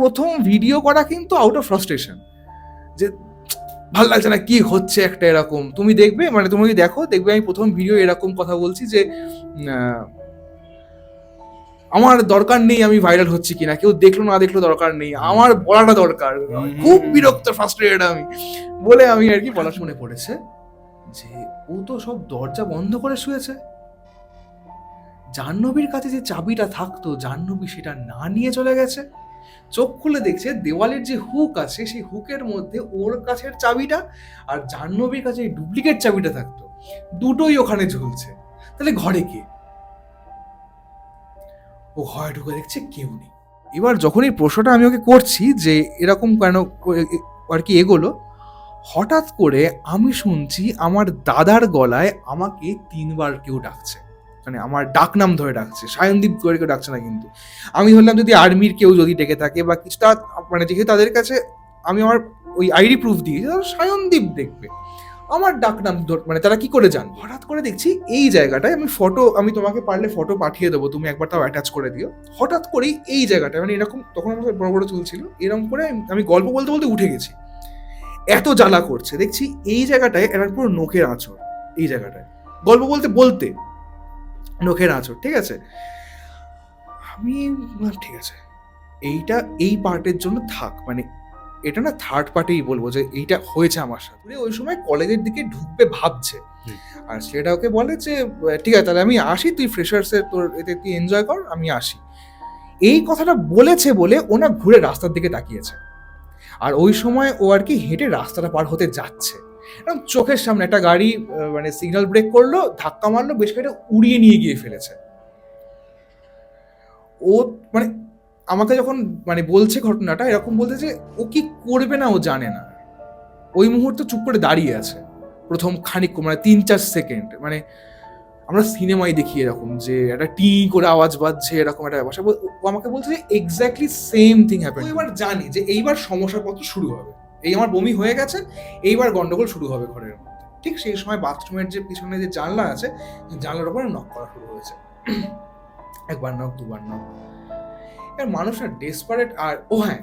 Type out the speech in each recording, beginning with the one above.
প্রথম ভিডিও করা কিন্তু আউট অফ ফ্রাস্ট্রেশন, যে ভাল লাগছে না, কি হচ্ছে একটা এরকম। তুমি দেখবে, মানে তুমি দেখো, দেখবে আমি প্রথম ভিডিও এরকম কথা বলছি যে আমার দরকার নেই আমি ভাইরাল হচ্ছি কিনা, কেউ দেখলো না দেখলো দরকার নেই, আমার বলাটা দরকার। খুব বিরক্ত, ফ্রাস্ট্রেটেড আমি বলে আমি আর কি বলা শুনে পড়েছে যে ও তো সব দরজা বন্ধ করে শুয়েছে। জাহ্নবীর কাছে যে চাবিটা থাকতো, জাহ্নবী সেটা না নিয়ে চলে গেছে। চোখ খুলে দেখছে দেওয়ালের যে হুক আছে, সেই হুকের মধ্যে ওর কাছের চাবিটা আর জাহ্নবীর কাছে ডুপ্লিকেট চাবিটা থাকতো, দুটোই ওখানে ঝুলছে। তাহলে ঘরে কে? ও ঘরে ঢুকে দেখছে কেউ নেই। এবার যখন এই প্রশ্নটা আমি ওকে করছি যে এরকম কেন আর কি এগোলো, হঠাৎ করে আমি শুনছি আমার দাদার গলায় আমাকে 3বার কেউ ডাকছে, মানে আমার ডাক নাম ধরে ডাকছে, সায়নদীপ করে কেউ ডাকছে না কিন্তু। আমি ধরলাম যদি আর্মির কেউ যদি ডেকে থাকে বা কিছুটা, মানে যেহেতু তাদের কাছে আমি আমার ওই আইডি প্রুফ দিয়েছি, তারা সায়নদীপ দেখবে, আমার ডাক নাম মানে তারা কি করে জানবে। হঠাৎ করে দেখছি এই জায়গাটায়, আমি ফটো, আমি তোমাকে পারলে ফটো পাঠিয়ে দেবো, তুমি একবার তাও অ্যাটাচ করে দিও। হঠাৎ করেই এই জায়গাটায়, মানে এরকম, তখন আমার বড় বড় চুল ছিল, এরকম করে আমি গল্প বলতে বলতে উঠে গেছি, এত জ্বালা করছে। দেখছি এই জায়গাটায় একটা পুরো নখের আঁচড়, এই জায়গাটায় গল্প বলতে বলতে নখের আঁচড়, ঠিক আছে। আমি ঠিক আছে, এইটা এই পার্টের জন্য থাক, মানে এটা না থার্ড পার্টেই বলবো যে এইটা হয়েছে আমার সাথে। ওই সময় কলেজের দিকে ঢুকবে ভাবছে, আর সেটা ওকে বলে যে ঠিক আছে তাহলে আমি আসি, তুই ফ্রেশার্সে তোর এতে তুই এনজয় কর, আমি আসি। এই কথাটা বলেছে বলে ও না ঘুরে রাস্তার দিকে তাকিয়েছে, আর ওই সময় ও আর কি হেঁটে রাস্তাটা পার হতে যাচ্ছে, চোখের সামনে একটা গাড়ি মানে সিগন্যাল ব্রেক করলো, ধাক্কা মারলো, বেশ কয়েকটা উড়িয়ে নিয়ে গিয়ে ফেলেছে। ও মানে আমাকে যখন মানে বলছে ঘটনাটা, এরকম বলতে যে ও কি করবে না ও জানে না, ওই মুহূর্তে চুপ করে দাঁড়িয়ে আছে প্রথম খানিক, মানে 3-4 সেকেন্ড, মানে আমরা সিনেমায় দেখি এরকম যে একটা টি করে আওয়াজ বাজছে, এরকম একটা ব্যাপার। ও আমাকে বলছে যে এক্স্যাক্টলি সেম থিং হ্যাপেন্ড। এবার জানি যে এইবার সমস্যাপত্র শুরু হবে, এই আমার বমি হয়ে গেছে, এইবার গন্ডগোল শুরু হবে ঘরের মধ্যে। ঠিক সেই সময় বাথরুমের যে পিছনে যে জানলা আছে, জানলার উপরে নক করা শুরু হয়েছে, একবার নক, দুবার নক। এবার মানুষ না ডেসপারেট। আর ও হ্যাঁ,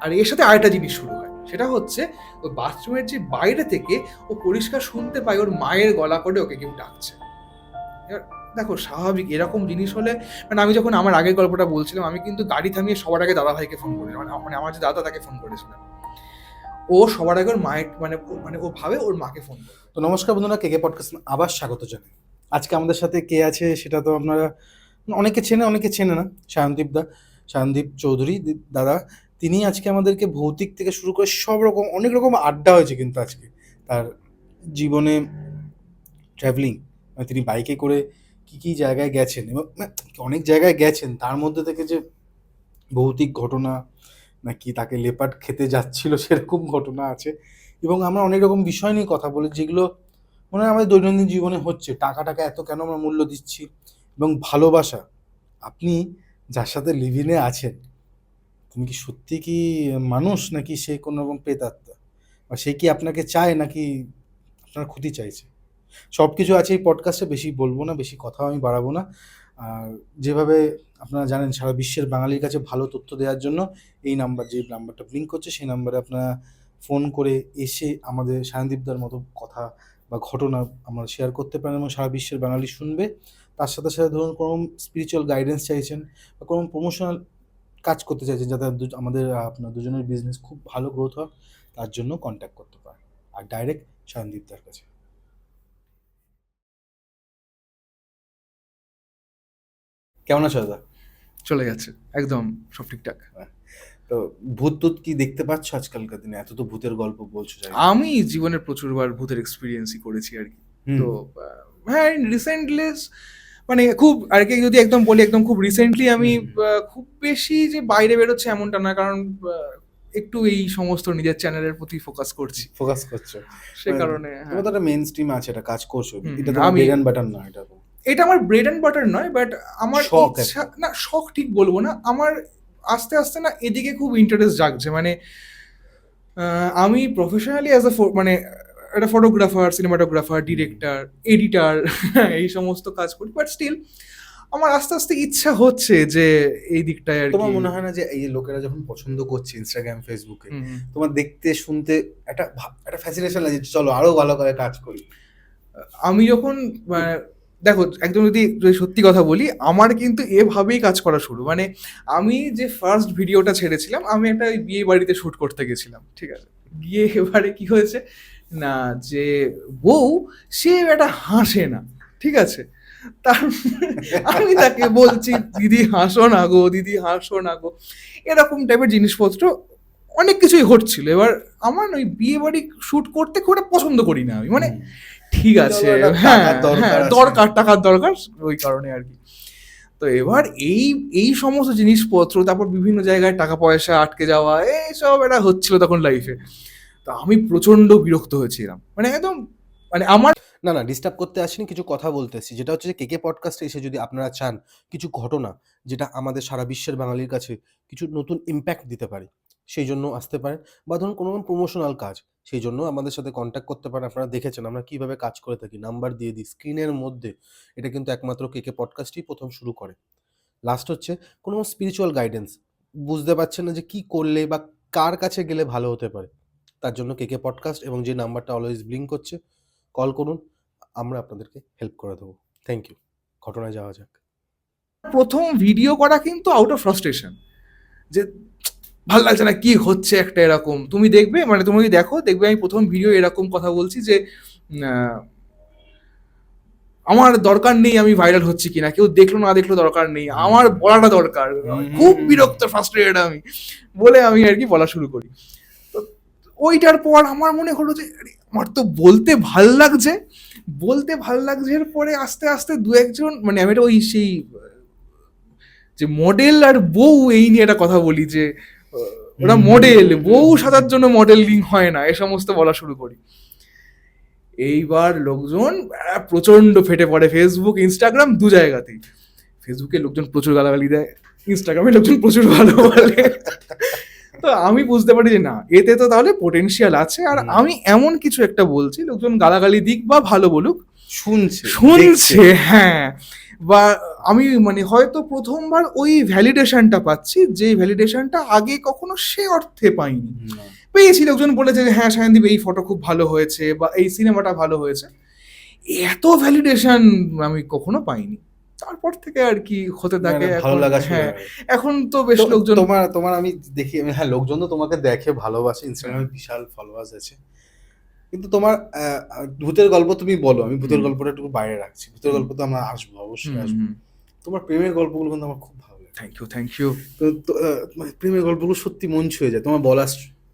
আর এর সাথে আরেকটা জিনিস শুরু হয়, সেটা হচ্ছে ওই বাথরুমের যে বাইরে থেকে ও পরিষ্কার শুনতে পায় ওর মায়ের গলা করে ওকে কেউ ডাকছে। এবার দেখো স্বাভাবিক এরকম জিনিস হলে, মানে আমি যখন আমার আগের গল্পটা বলছিলাম, আমি কিন্তু গাড়ি থামিয়ে সবার আগে দাদা ভাইকে ফোন করেছিলাম, মানে আমার যে দাদা তাকে ফোন করেছিলাম। ও সবার আগে ওর মায়ের মানে ও ভাবে ওর মাকে ফোন করে। তো নমস্কার বন্ধুরা, কে পডকাস্ট আবার স্বাগত জানাই। আজকে আমাদের সাথে কে আছে সেটা তো আপনারা অনেকে চেনে, অনেকে চেনে না। সায়নদীপ চৌধুরী দাদা, তিনি আজকে আমাদেরকে ভৌতিক থেকে শুরু করে সব রকম অনেক রকম আড্ডা হয়েছে কিন্তু আজকে তার জীবনে ট্রাভেলিং, মানে তিনি বাইকে করে কি কি জায়গায় গেছেন এবং অনেক জায়গায় গেছেন, তার মধ্যে থেকে যে ভৌতিক ঘটনা নাকি তাকে লেপার্ড খেতে যাচ্ছিল সেরকম ঘটনা আছে, এবং আমরা অনেক রকম বিষয় নিয়ে কথা বলি যেগুলো মনে হয় আমাদের দৈনন্দিন জীবনে হচ্ছে। টাকা এত কেন আমরা মূল্য দিচ্ছি, এবং ভালোবাসা, আপনি যার সাথে লিভিনে আছেন তুমি কি সত্যি কি মানুষ, নাকি সে কোনো রকম প্রেতাত্মা, বা সে কি আপনাকে চায় নাকি আপনার ক্ষতি চাইছে, সব কিছু আছে এই পডকাস্টে। বেশি বলবো না, বেশি কথা আমি বাড়াবো না। আর যেভাবে আপনারা জানেন সারা বিশ্বের বাঙালির কাছে ভালো তথ্য দেওয়ার জন্য এই নাম্বার, যে নাম্বারটা ব্লিঙ্ক করছে, সেই নাম্বারে আপনারা ফোন করে এসে আমাদের সায়নদীপদার মতো কথা বা ঘটনা আমরা শেয়ার করতে পারেন, এবং সারা বিশ্বের বাঙালি শুনবে। তার সাথে সাথে ধরুন কোনো স্পিরিচুয়াল গাইডেন্স চাইছেন বা কোনো প্রমোশনাল কাজ করতে চাইছেন, যাতে আমাদের আপনার দুজনের বিজনেস খুব ভালো গ্রোথ হয়, তার জন্য কন্ট্যাক্ট করতে পারেন আর ডাইরেক্ট সায়নদীপদার কাছে। কেমন আছো দাদা? চলে যাচ্ছে একদম সব ঠিকঠাক। তো ভূত কি দেখতে পাচ্ছ আজকালকার দিনে? এত তো ভূতের গল্প বলছো। আমি জীবনে প্রচুরবার ভূতের এক্সপিরিয়েন্সই করেছি আর কি। তো হ্যাঁ, রিসেন্টলি মানে খুব আর কি, যদি একদম বলি একদম খুব রিসেন্টলি আমি খুব বেশি যে বাইরে বেরোচ্ছে এমনটা না, কারণ একটু এই সমস্ত নিজের চ্যানেলের প্রতি ফোকাস করছো, সে কারণে। তোমার তো একটা মেইন স্ট্রিম আছে, এটা কাজ করছো, এটা তো আমি ব্রেড এন্ড বাটার না, এটা আমার ব্রেড এন্ড বাটার নয়, বাট আমার শখ ইচ্ছা, না শখ ঠিক বলবো না, আমার আস্তে আস্তে না এদিকে খুব ইন্টারেস্ট জাগছে। মানে আমি প্রফেশনালি অ্যাজ মানে একটা ফটোগ্রাফার, সিনেমাটোগ্রাফার, ডিরেক্টর, এডিটার এই সমস্ত কাজ করি, বাট স্টিল আমার আস্তে আস্তে ইচ্ছা হচ্ছে যে এই দিকটায় আর তোমার কি। মনে হয় না যে এই যে লোকেরা যখন পছন্দ করছে ইনস্টাগ্রাম ফেসবুকে, হুম, হুম। তোমার দেখতে শুনতে একটা ফ্যাসিনেশন লাগে যে চলো আরো ভালো করে কাজ করি? আমি যখন দেখো, একদম যদি যদি সত্যি কথা বলি, আমার কিন্তু এভাবেই কাজ করা শুরু। মানে আমি যে ফার্স্ট ভিডিওটা ছেড়েছিলাম, আমি একটা ওই বিয়ে বাড়িতে শ্যুট করতে গেছিলাম, ঠিক আছে? গিয়ে এবারে কি হয়েছে না, যে বউ, সে একটা হাসে না, ঠিক আছে? তার আমি তাকে বলছি, দিদি হাসো না গো, দিদি হাসো না গো, এরকম টাইপের জিনিসপত্র অনেক কিছুই ঘটছিল। এবার আমার ওই বিয়ে বাড়ি শ্যুট করতে খুব একটা পছন্দ করি না আমি, মানে ঠিক আছে, চলো, একটা হ্যাঁ টাকার দরকার হ্যাঁ, আছে। দরকার, টাকার দরকার, ওই কারণে আর কি। তো এবার এই এই সমস্ত জিনিসপত্র, তারপর বিভিন্ন জায়গায় টাকা পয়সা আটকে যাওয়া, এইসব এটা হচ্ছিল তখন লাইফে। তো আমি প্রচন্ড বিরক্ত হয়েছিলাম, মানে একদম, মানে আমার না না, ডিস্টার্ব করতে আসিনি, কিছু কথা বলতে এসেছি। যেটা হচ্ছে যে কেকে পডকাস্টে এসে যদি আপনারা চান কিছু ঘটনা যেটা আমাদের সারা বিশ্বের বাঙালির কাছে কিছু নতুন ইম্প্যাক্ট দিতে পারে, সেই জন্য আসতে পারেন। বা ধরুন কোনো প্রমোশনাল কাজ, সেই জন্য আমাদের সাথে কন্ট্যাক্ট করতে পারেন। আপনারা দেখেছেন আমরা কিভাবে কাজ করে থাকি, নাম্বার দিয়ে দিই স্ক্রিনের মধ্যে। এটা কিন্তু একমাত্র কেকে পডকাস্টই প্রথম শুরু করে। লাস্ট হচ্ছে কোনো স্পিরিচুয়াল গাইডেন্স, বুঝতে পারছেন না যে কি করলে বা কার কাছে গেলে ভালো হতে পারে, তার জন্য কেকে পডকাস্ট এবং যে নাম্বারটা অলওয়েজ ব্লিঙ্ক করছে, কল করুন, আমরা আপনাদেরকে হেল্প করে দেবো। Thank you. ঘটনায় যাওয়া যাক। প্রথম ভিডিও করা কিন্তু আউট অফ ফ্রাস্ট্রেশন, যে ভাল লাগছে না, কি হচ্ছে একটা এরকম। তুমি দেখবে, মানে তুমি যদি দেখো, দেখবে আমি প্রথম ভিডিও এরকম কথা বলছি যে আহ, আমার দরকার নেই আমি ভাইরাল হচ্ছি কিনা, কেউ দেখলো না দেখলো দরকার নেই, আমার বলাটা দরকার। খুব বিরক্ত, ফ্রাস্ট্রেটেড আমি, বলে আমি আর কি বলা শুরু করি। তো ওইটার পর আমার মনে হলো যে আরে, আমার তো বলতে ভাল লাগছে, বলতে ভাল লাগছে। এর পরে আস্তে আস্তে দু একজন, মানে আমি এটা ওই সেই যে মডেল আর বউ, এই নিয়ে একটা কথা বলি যে ওরা মডেল, বউ সাজার জন্য মডেলিং হয় না, এ সমস্ত বলা শুরু করি। এইবার লোকজন প্রচন্ড ফেটে পড়ে, ফেসবুক ইনস্টাগ্রাম দু জায়গাতেই। ফেসবুকে লোকজন প্রচুর গালাগালি দেয়, ইনস্টাগ্রামে লোকজন প্রচুর ভালো বলে। তো আমি বুঝতে পারি যে না, এতে তো তাহলে পোটেনশিয়াল আছে, আর আমি এমন কিছু একটা বলছি, লোকজন গালাগালি দিক বা ভালো বলুক, শুনছে, শুনছে, হ্যাঁ। বা আমি মানে হয়তো প্রথমবার ওই ভ্যালিডেশনটা পাচ্ছি, যে ভ্যালিডেশনটা আগে কখনো সে অর্থে পাইনি। পেয়েছি, লোকজন বলেছে যে হ্যাঁ সায়নদীপ এই ফটো খুব ভালো হয়েছে, বা এই সিনেমাটা ভালো হয়েছে। এত ভ্যালিডেশন আমি কখনো পাইনি। তারপর থেকে আর কি হতে থাকে ভালো এখন। লাগা শুরু হ্যাঁ, হয়। এখন তো বেশ লোকজন। তোমার তোমার আমি দেখি, হ্যাঁ, লোকজন তো তোমাকে দেখে, ভালোবাসে, ইনস্টাগ্রামে বিশাল ফলোয়ার্স আছে। কিন্তু তোমার ভূতের গল্প তুমি বলো, আমি ভূতের গল্পটা একটু বাইরে রাখছি। ভূতের গল্প তো আমরা আসবো, অবশ্যই আসবো। তোমার প্রেমের গল্পগুলো কিন্তু আমার খুব ভালো লাগে। Thank you, thank you. তো মানে প্রেমের গল্পগুলো সত্যি মন ছুঁয়ে যায়। তোমার বলার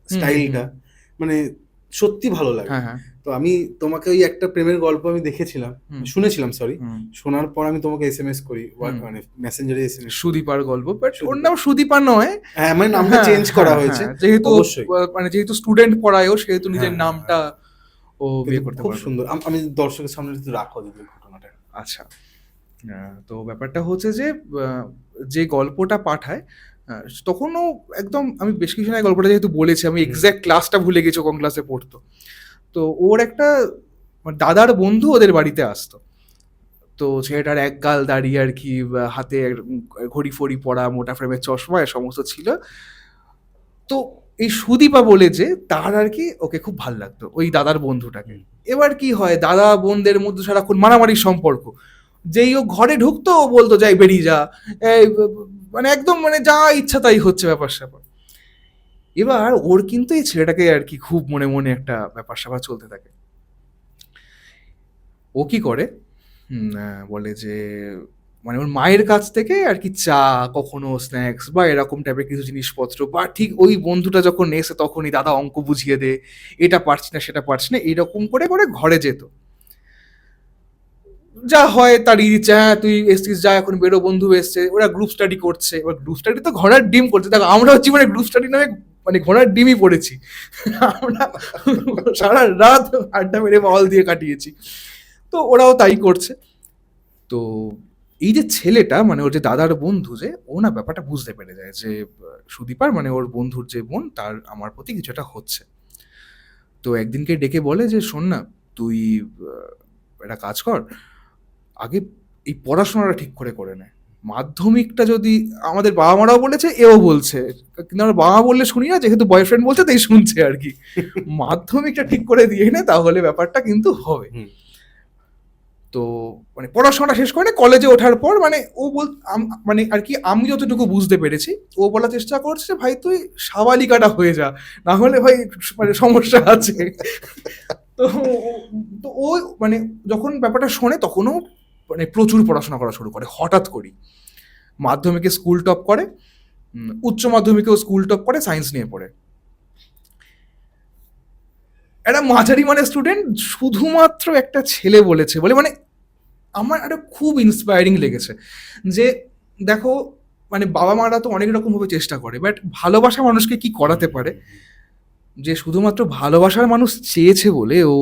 স্টাইলটা মানে সত্যি ভালো লাগে। হ্যাঁ হ্যাঁ। তো আমি তোমাকে ওই একটা প্রেমের গল্প আমি দেখেছিলাম, শুনেছিলাম, সরি। শোনার পর আমি তোমাকে এসএমএস করি, মানে মেসেঞ্জারে এসএমএস। সুদীপার গল্প, বাট ওর নাম সুদীপা নয়। হ্যাঁ, মানে নামটা চেঞ্জ করা হয়েছে, যেহেতু অবশ্যই। মানে যেহেতু স্টুডেন্ট পড়ায়ও, সেহেতু নিজের নামটা ও বিয়ে করতে খুব পারবে। সুন্দর। আমি দর্শকের সামনে যদি রাখো যদি ঘটনাটা। আচ্ছা, তো ব্যাপারটা হচ্ছে যে যে গল্পটা পাঠায়, তখনও একদম, আমি বেশ কিছু আগে গল্পটা যেহেতু বলেছি, আমি এক্স্যাক্ট ক্লাসটা ভুলে গেছি, কোন ক্লাসে পড়তো। তো ওর একটা দাদার বন্ধু ওদের বাড়িতে আসতো। তো ছেলেটার এক গাল দাঁড়িয়ে আর কি, হাতে ঘড়ি ফড়ি পরা, মোটা ফ্রেমের চশমা, এ সমস্ত ছিল। তো এই সুদীপা বলে যে তার আর কি ওকে খুব ভাল লাগতো, ওই দাদার বন্ধুটাকে। এবার কি হয়, দাদা বোনদের মধ্যে সারাক্ষণ মারামারির সম্পর্ক। যেই ও ঘরে ঢুকতো, ও বলতো যাই বেরিয়ে যা, মানে একদম, মানে যা ইচ্ছা তাই হচ্ছে ব্যাপার স্যাপার। এবার ওর কিন্তু এই ছেলেটাকে আর কি খুব মনে মনে একটা ব্যাপার স্যাপার চলতে থাকে। ও কি করে, বলে যে মানে ওর মায়ের কাছ থেকে আর কি চা, কখনো স্ন্যাক্স বা এরকম টাইপের কিছু জিনিসপত্র, বা ঠিক ওই বন্ধুটা যখন এসে তখনই দাদা অঙ্ক বুঝিয়ে দে, এটা পারছি না সেটা পারছি না, এইরকম করে করে ঘরে যেত। যা হয় তার ইচ্ছা, হ্যাঁ তুই এসছিস, যা এখন বেরো, বন্ধু এসছে, ওরা গ্রুপ স্টাডি করছে। এবার গ্রুপ স্টাডি তো ঘোড়ার ডিম করছে, দেখো আমরা হচ্ছি মানে গ্রুপ স্টাডি নামে মানে ঘোড়ার ডিমই পড়েছি। আমরা সারা রাত আড্ডা মেরে বল দিয়ে কাটিয়েছি। তো ওরাও তাই করছে। তো এই যে ছেলেটা, মানে ওর যে দাদার বন্ধু, যে ও না ব্যাপারটা বুঝতে পেরে যায় যে সুদীপার, মানে ওর বন্ধুর যে বোন, তার আমার প্রতি কিছু একটা হচ্ছে। তো একদিনকে ডেকে বলে যে শোন না, তুই একটা কাজ কর, আগে এই পড়াশোনাটা ঠিক করে করে নেয়। মাধ্যমিকটা যদি আমাদের বাবা মারাও বলেছে, এও বলছে, কিন্তু আমরা বাবা বললে শুনি না, যেহেতু বয়ফ্রেন্ড বলছে তাই শুনছে আর কি। মাধ্যমিকটা ঠিক করে দিয়ে নে, তাহলে ব্যাপারটা কিন্তু হবে। তো মানে পড়াশোনাটা শেষ করে কলেজে ওঠার পর মানে ও মানে আর কি আমি যতটুকু বুঝতে পেরেছি, ও বলার চেষ্টা করছে যে ভাই তুই সাবালিকাটা হয়ে যা, না হলে ভাই মানে সমস্যা আছে। তো তো ও মানে যখন ব্যাপারটা শোনে তখনও মানে প্রচুর পড়াশোনা করা শুরু করে হঠাৎ করেই। মাধ্যমিকে স্কুল টপ করে, উচ্চ মাধ্যমিকেও স্কুল টপ করে, সায়েন্স নিয়ে পড়ে। একটা মাঝারি মানে স্টুডেন্ট, শুধুমাত্র একটা ছেলে বলেছে বলে মানে আমার একটা খুব ইন্সপায়ারিং লেগেছে যে দেখো মানে বাবা মারা তো অনেক রকমভাবে চেষ্টা করে, বাট ভালোবাসা মানুষকে কি করাতে পারে, যে শুধুমাত্র ভালোবাসার মানুষ চেয়েছে বলে ও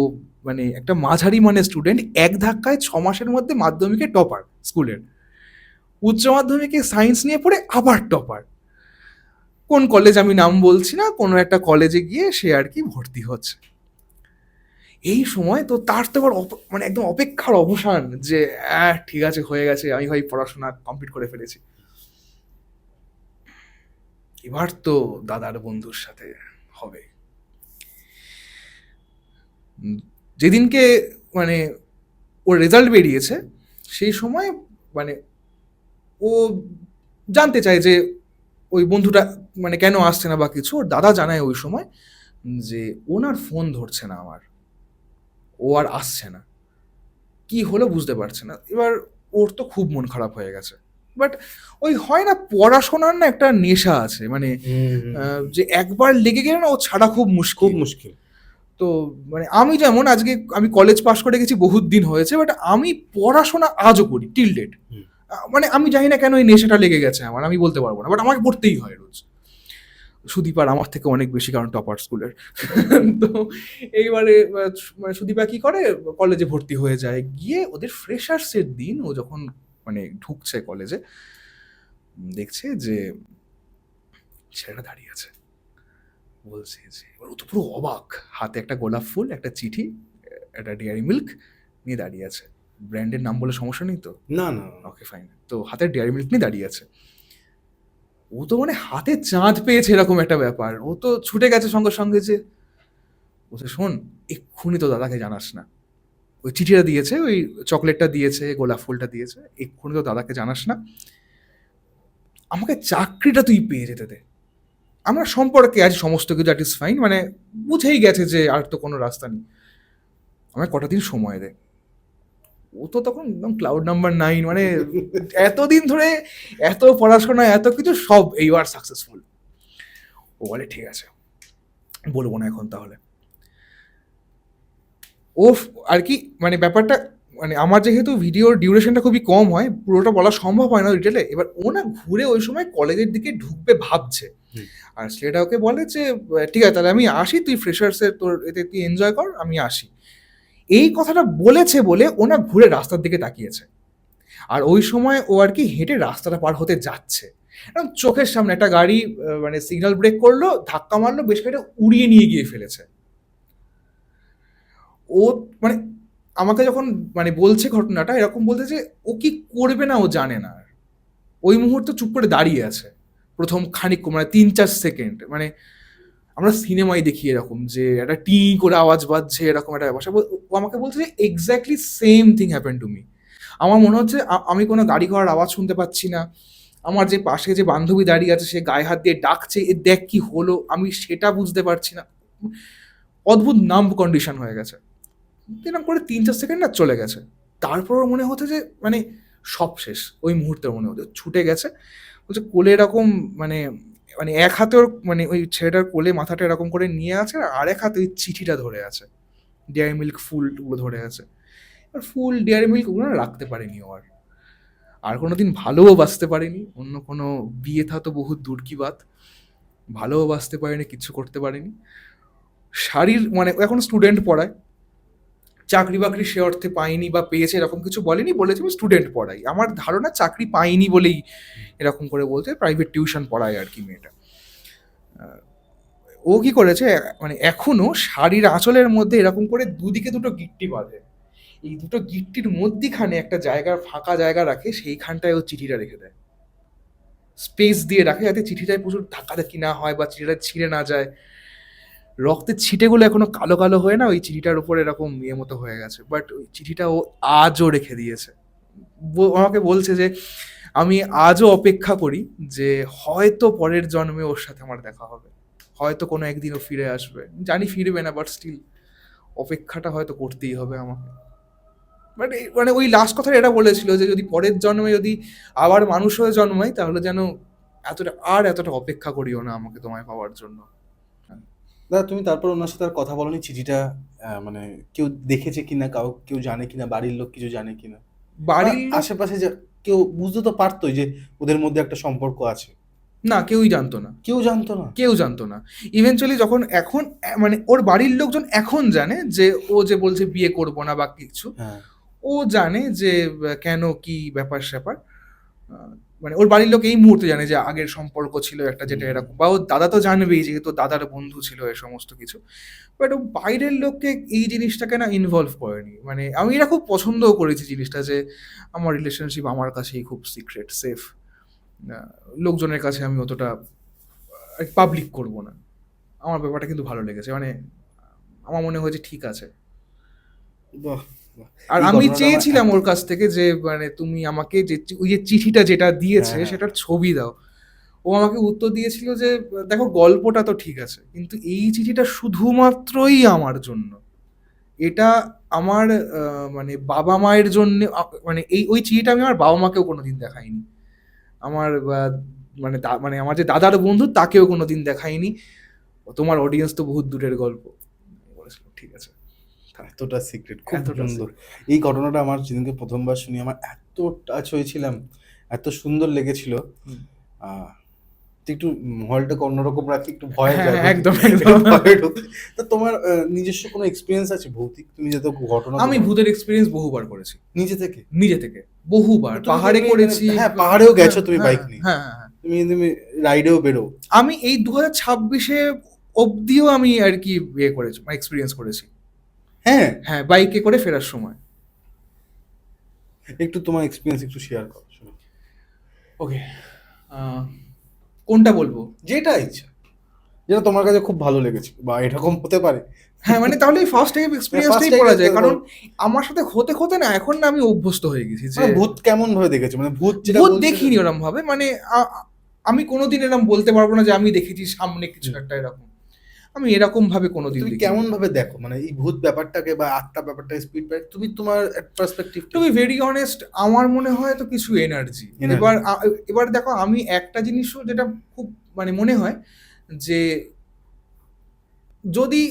মানে একটা মাঝারি মানে স্টুডেন্ট এক ধাক্কায় 6 মাসের মধ্যে মাধ্যমিকে টপার স্কুলের, উচ্চ মাধ্যমিকে সায়েন্স নিয়ে পড়ে আবার টপার। কোন কলেজ আমি নাম বলছি না, কোনো একটা কলেজে গিয়ে সে আর কি ভর্তি হচ্ছে। এই সময় তো তার তো এবার মানে একদম অপেক্ষার অবসান যে ঠিক আছে, হয়ে গেছে, আমি ভাই পড়াশোনা কমপ্লিট করে ফেলেছি, এবার তো দাদার বন্ধুর সাথে হবে। যেদিনকে মানে ওর রেজাল্ট বেরিয়েছে সেই সময় মানে ও জানতে চায় যে ওই বন্ধুটা মানে কেন আসছে না বা কিছু। ওর দাদা জানায় ওই সময় যে ওনার ফোন ধরছে না আমার, ও আর আসছে না, কি হলো বুঝতে পারছে না। এবার ওর তো খুব মন খারাপ হয়ে গেছে, বাট ওই হয় না পড়াশোনার না একটা নেশা আছে মানে যে একবার লেগে গেলে না ও ছাড়া খুব মুশকিল। তো মানে আমি যেমন আজকে আমি কলেজ পাশ করে গেছি, বহুত দিন হয়েছে, বাট আমি পড়াশোনা আজও করি টিল ডেট। মানে আমি জানি না কেন এই নেশাটা লেগে গেছে আমার, আমি বলতে পারবো না, বাট আমাকে পড়তেই হয় রোজ। সুদীপার আমার থেকে অনেক বেশি, কারণ টপার স্কুলের। তো এইবারে মানে সুদীপা কি করে, কলেজে ভর্তি হয়ে যায়, গিয়ে ওদের ফ্রেশার্সের দিন ও যখন মানে ঢুকছে কলেজে, দেখছে যে ছেলেটা দাঁড়িয়ে আছে, বলছে যে এবার ও তো পুরো অবাক, হাতে একটা গোলাপ ফুল, একটা চিঠি, একটা ডেয়ারি মিল্ক নিয়ে দাঁড়িয়ে আছে। ব্র্যান্ডের নাম বলে সমস্যা নেই তো? না না, ওকে ফাইন। তো হাতে ডেয়ারি মিল্ক নিয়ে দাঁড়িয়ে আছে। ও তো মানে হাতে চাঁদ পেয়েছে এরকম একটা ব্যাপার, ও তো ছুটে গেছে সঙ্গে সঙ্গে যে বলছে শোন, এক্ষুনি তো দাদাকে জানাস না, ওই চিঠিটা দিয়েছে, ওই চকলেটটা দিয়েছে, গোলাপ ফুলটা দিয়েছে, এক্ষুনি তো দাদাকে জানাস না, আমাকে চাকরিটা তুই পেয়ে যেতে দে, আমরা সম্পর্কে আজ সমস্ত কিছু দ্যাট ইজ ফাইন, মানে বুঝেই গেছে যে আর তো কোনো রাস্তা নেই, আমায় কটা দিন সময় দে। ও তো তখন একদম ক্লাউড নাম্বার 9, মানে এতদিন ধরে এত পড়াশোনা এত কিছু সব এইবার সাকসেসফুল। ও বলে ঠিক আছে, বলবো না এখন তাহলে। ও আর কি মানে ব্যাপারটা মানে আমার যেহেতু ভিডিওর ডিউরেশনটা খুবই কম হয়, পুরোটা বলা সম্ভব হয় না ডিটেলে, এবার ও না ঘুরে ওই সময় কলেজের দিকে ঢুকবে ভাবছে, আর সেটা ওকে বলে যে ঠিক আছে তাহলে আমি আসি, তুই ফ্রেশার্সের তোর এতে তুই এনজয় কর, আমি আসি। এই কথাটা বলেছে বলে ও না ঘুরে রাস্তার দিকে তাকিয়েছে, আর ওই সময় ও আর কি হেঁটে রাস্তাটা পার হতে যাচ্ছে, এবং চোখের সামনে একটা গাড়ি মানে সিগন্যাল ব্রেক করলো, ধাক্কা মারলো, বেশ খানিকটা উড়িয়ে নিয়ে গিয়ে ফেলেছে। ও মানে আমাকে যখন মানে বলছে ঘটনাটা এরকম, বলতে যে ও কি করবে না ও জানে না, ওই মুহূর্তে চুপ করে দাঁড়িয়ে আছে প্রথম খানিক মানে 3-4 সেকেন্ড, মানে আমরা সিনেমায় দেখি এরকম যে একটা টি করে আওয়াজ বাজছে এরকম একটা ব্যাপার। ও আমাকে বলছে যে exactly same thing happen to me. আমার মনে হচ্ছে আমি কোনো গাড়ি ঘোড়ার আওয়াজ শুনতে পাচ্ছি না, আমার যে পাশে যে বান্ধবী দাঁড়িয়ে আছে সে গায়ে হাত দিয়ে ডাকছে, এ দেখ কি হলো, আমি সেটা বুঝতে পারছি না, অদ্ভুত নাম কন্ডিশন হয়ে গেছে। এরকম করে 3-4 সেকেন্ড না চলে গেছে, তারপর ওর মনে হচ্ছে যে মানে সব শেষ, ওই মুহূর্তে মনে হচ্ছে ছুটে গেছে। বলছে কোলে এরকম মানে মানে এক হাতে ওর মানে ওই ছেলেটার কোলে মাথাটা এরকম করে নিয়ে আছে, আর এক হাতে ওই চিঠিটা ধরে আছে, ডেয়ারি মিল্ক ফুলগুলো ধরে আছে। আর ফুল ডেয়ারি মিল্ক ওগুলো না রাখতে পারেনি ও, আর কোনো দিন ভালোও বাঁচতে পারেনি, অন্য কোনো বিয়ে থা তো বহুত দূর কি বাত, ভালোও বাঁচতে পারেনি, কিচ্ছু করতে পারেনি। শাড়ির মানে ও এখন স্টুডেন্ট পড়ায়, চাকরি বাকরি সে অর্থে পাইনি বা পেয়েছে এরকম কিছু বলেনি, বলেছে আমি স্টুডেন্ট পড়াই, আমার ধারণা চাকরি পাইনি বলেই এরকম করে বলতে, প্রাইভেট টিউশন পড়ায় আর কি মেয়েটা। ও কি করেছে মানে এখনো শাড়ির আঁচলের মধ্যে এরকম করে দুদিকে দুটো গিট্টি বাঁধে, এই দুটো গিট্টির মধ্যিখানে একটা জায়গা, ফাঁকা জায়গা রাখে, সেইখানটায় ও চিঠিটা রেখে দেয়, স্পেস দিয়ে রাখে যাতে চিঠিটায় প্রচুর ধাক্কাধাক্কি না হয় বা চিঠিটা ছিঁড়ে না যায়। রক্তের ছিটেগুলো এখনো কালো কালো হয়ে না ওই চিঠিটার উপর এরকম ইয়ে মতো হয়ে গেছে, বাট ওই চিঠিটা ও আজও রেখে দিয়েছে। আমাকে বলছে যে আমি আজও অপেক্ষা করি যে হয়তো পরের জন্মে ওর সাথে আমার দেখা হবে, হয়তো কোনো একদিন ও ফিরে আসবে। জানি ফিরবে না, বাট স্টিল অপেক্ষাটা হয়তো করতেই হবে আমাকে। বাট মানে ওই লাস্ট কথাটা এটা বলেছিল যে যদি পরের জন্মে যদি আবার মানুষ হয়ে জন্মাই তাহলে যেন এতটা অপেক্ষা করিও না আমাকে তোমায় পাওয়ার জন্য। দাদা তুমি তারপর ওনার সাথে আর কথা বলনি? চিঠিটা মানে কেউ দেখেছে কিনা, কেউ জানে কিনা, বাড়ির লোক কিছু জানে কিনা, বাড়ির লোক- আশেপাশে যে কেউ বুঝতে তো পারতোই যে ওদের মধ্যে একটা সম্পর্ক আছে? না, কেউই জানতো না, কেউ জানতো না? কেউ জানতো না। ইভেনচুয়ালি যখন এখন মানে ওর বাড়ির লোকজন এখন জানে যে ও যে বলছে বিয়ে করবো না বা কিছু, হ্যাঁ। ও জানে যে কেন কি ব্যাপার স্যাপার। মানে ওর বাড়ির লোক এই মুহূর্তে জানে যে আগের সম্পর্ক ছিল একটা যেটা এরকম, বা ওর দাদা তো জানবেই যেহেতু দাদার বন্ধু ছিল এ সমস্ত কিছু। বাট ও বাইরের লোককে এই জিনিসটাকে না ইনভলভ করেনি। মানে আমি এটা খুব পছন্দও করেছি জিনিসটা যে আমার রিলেশনশিপ আমার কাছেই খুব সিক্রেট সেফ, লোকজনের কাছে আমি অতটা পাবলিক করব না। আমার ব্যাপারটা কিন্তু ভালো লেগেছে, মানে আমার মনে হয়েছে ঠিক আছে। বাহ, বাহ। আর এই আমি ঘটনাটা চেয়েছিলাম আমার ওর কাছ থেকে যে মানে তুমি আমাকে যে ওই যে চিঠিটা যেটা দিয়েছে হ্যাঁ। সেটার ছবি দাও। ও আমাকে উত্তর দিয়েছিল যে দেখো গল্পটা তো ঠিক আছে কিন্তু এই চিঠিটা শুধুমাত্রই আমার জন্য, এটা আমার মানে বাবা মায়ের জন্য, মানে ওই চিঠিটা আমি আমার বাবা মাকেও কোনোদিন দেখাইনি, আমার মানে আমার যে দাদার বন্ধু তাকেও কোনোদিন দেখাইনি, তোমার অডিয়েন্স তো বহুত দূরের গল্প। বলেছিলাম ঠিক আছে। এতটা সিক্রেট, খুব এতটা সুন্দর। এই ঘটনাটা আমার যেদিনকে প্রথমবার শুনি আমার এত টাচ হয়েছিলাম, এত সুন্দর লেগেছিল। হুম। একটু হলটাকে অন্যরকম রাখি, একটু ভয় হ্যাঁ, যায়, একদম, একটু একদম। ভয় ঢোকে। তো তোমার নিজস্ব কোনো এক্সপিরিয়েন্স আছে ভৌতিক? তুমি যত ঘটনা আমি ভূতের এক্সপিরিয়েন্স বহুবার করেছি, নিজে থেকে? নিজে থেকে বহুবার। তুমি তো পাহাড়ে এমনি করেছি। মানে হ্যাঁ, পাহাড়েও গেছো তুমি হ্যাঁ, বাইক নিয়ে। হ্যাঁ, হ্যাঁ, হ্যাঁ। তুমি রাইডেও বেরো। আমি এই 2026-এ অবধিও আমি আর কি ইয়ে করেছি, এক্সপিরিয়েন্স করেছি। হ্যাঁ, হ্যাঁ, বাইকে করে ফেরার সময়। একটু তোমার এক্সপিরিয়েন্স একটু শেয়ার করো, শুনি। ওকে, কোনটা বলবো? যেটা ইচ্ছা, যেটা তোমার কাছে খুব ভালো লেগেছে, বা এরকম হতে পারে। হ্যাঁ, মানে তাহলে ফার্স্ট টাইম First এক্সপিরিয়েন্সটাই time পড়া যায়, এ কারণ আমার সাথে হতে হতে না এখন না আমি অভ্যস্ত হয়ে গেছি যে মানে ভূত কেমন ভাবে দেখেছো? মানে ভূত যেটা ভূত বলছে দেখিনি ওরম ভাবে, মানে আমি কোনোদিন এরকম বলতে পারবো না যে আমি দেখেছি সামনে কিছু একটা এরকম, আমি এরকম ভাবে কোনোদিন তুমি দেখিনি। কেমন ভাবে দেখো মানে এই ভূত ব্যাপারটাকে বা আত্মা ব্যাপারটাকে, স্পিড ব্যাপার, তুমি তোমার perspective? To be very honest আমার মনে হয় তো কিছু এনার্জি। Energy. এবার দেখো আমি একটা জিনিসও যেটা খুব মানে মনে হয় যে যদি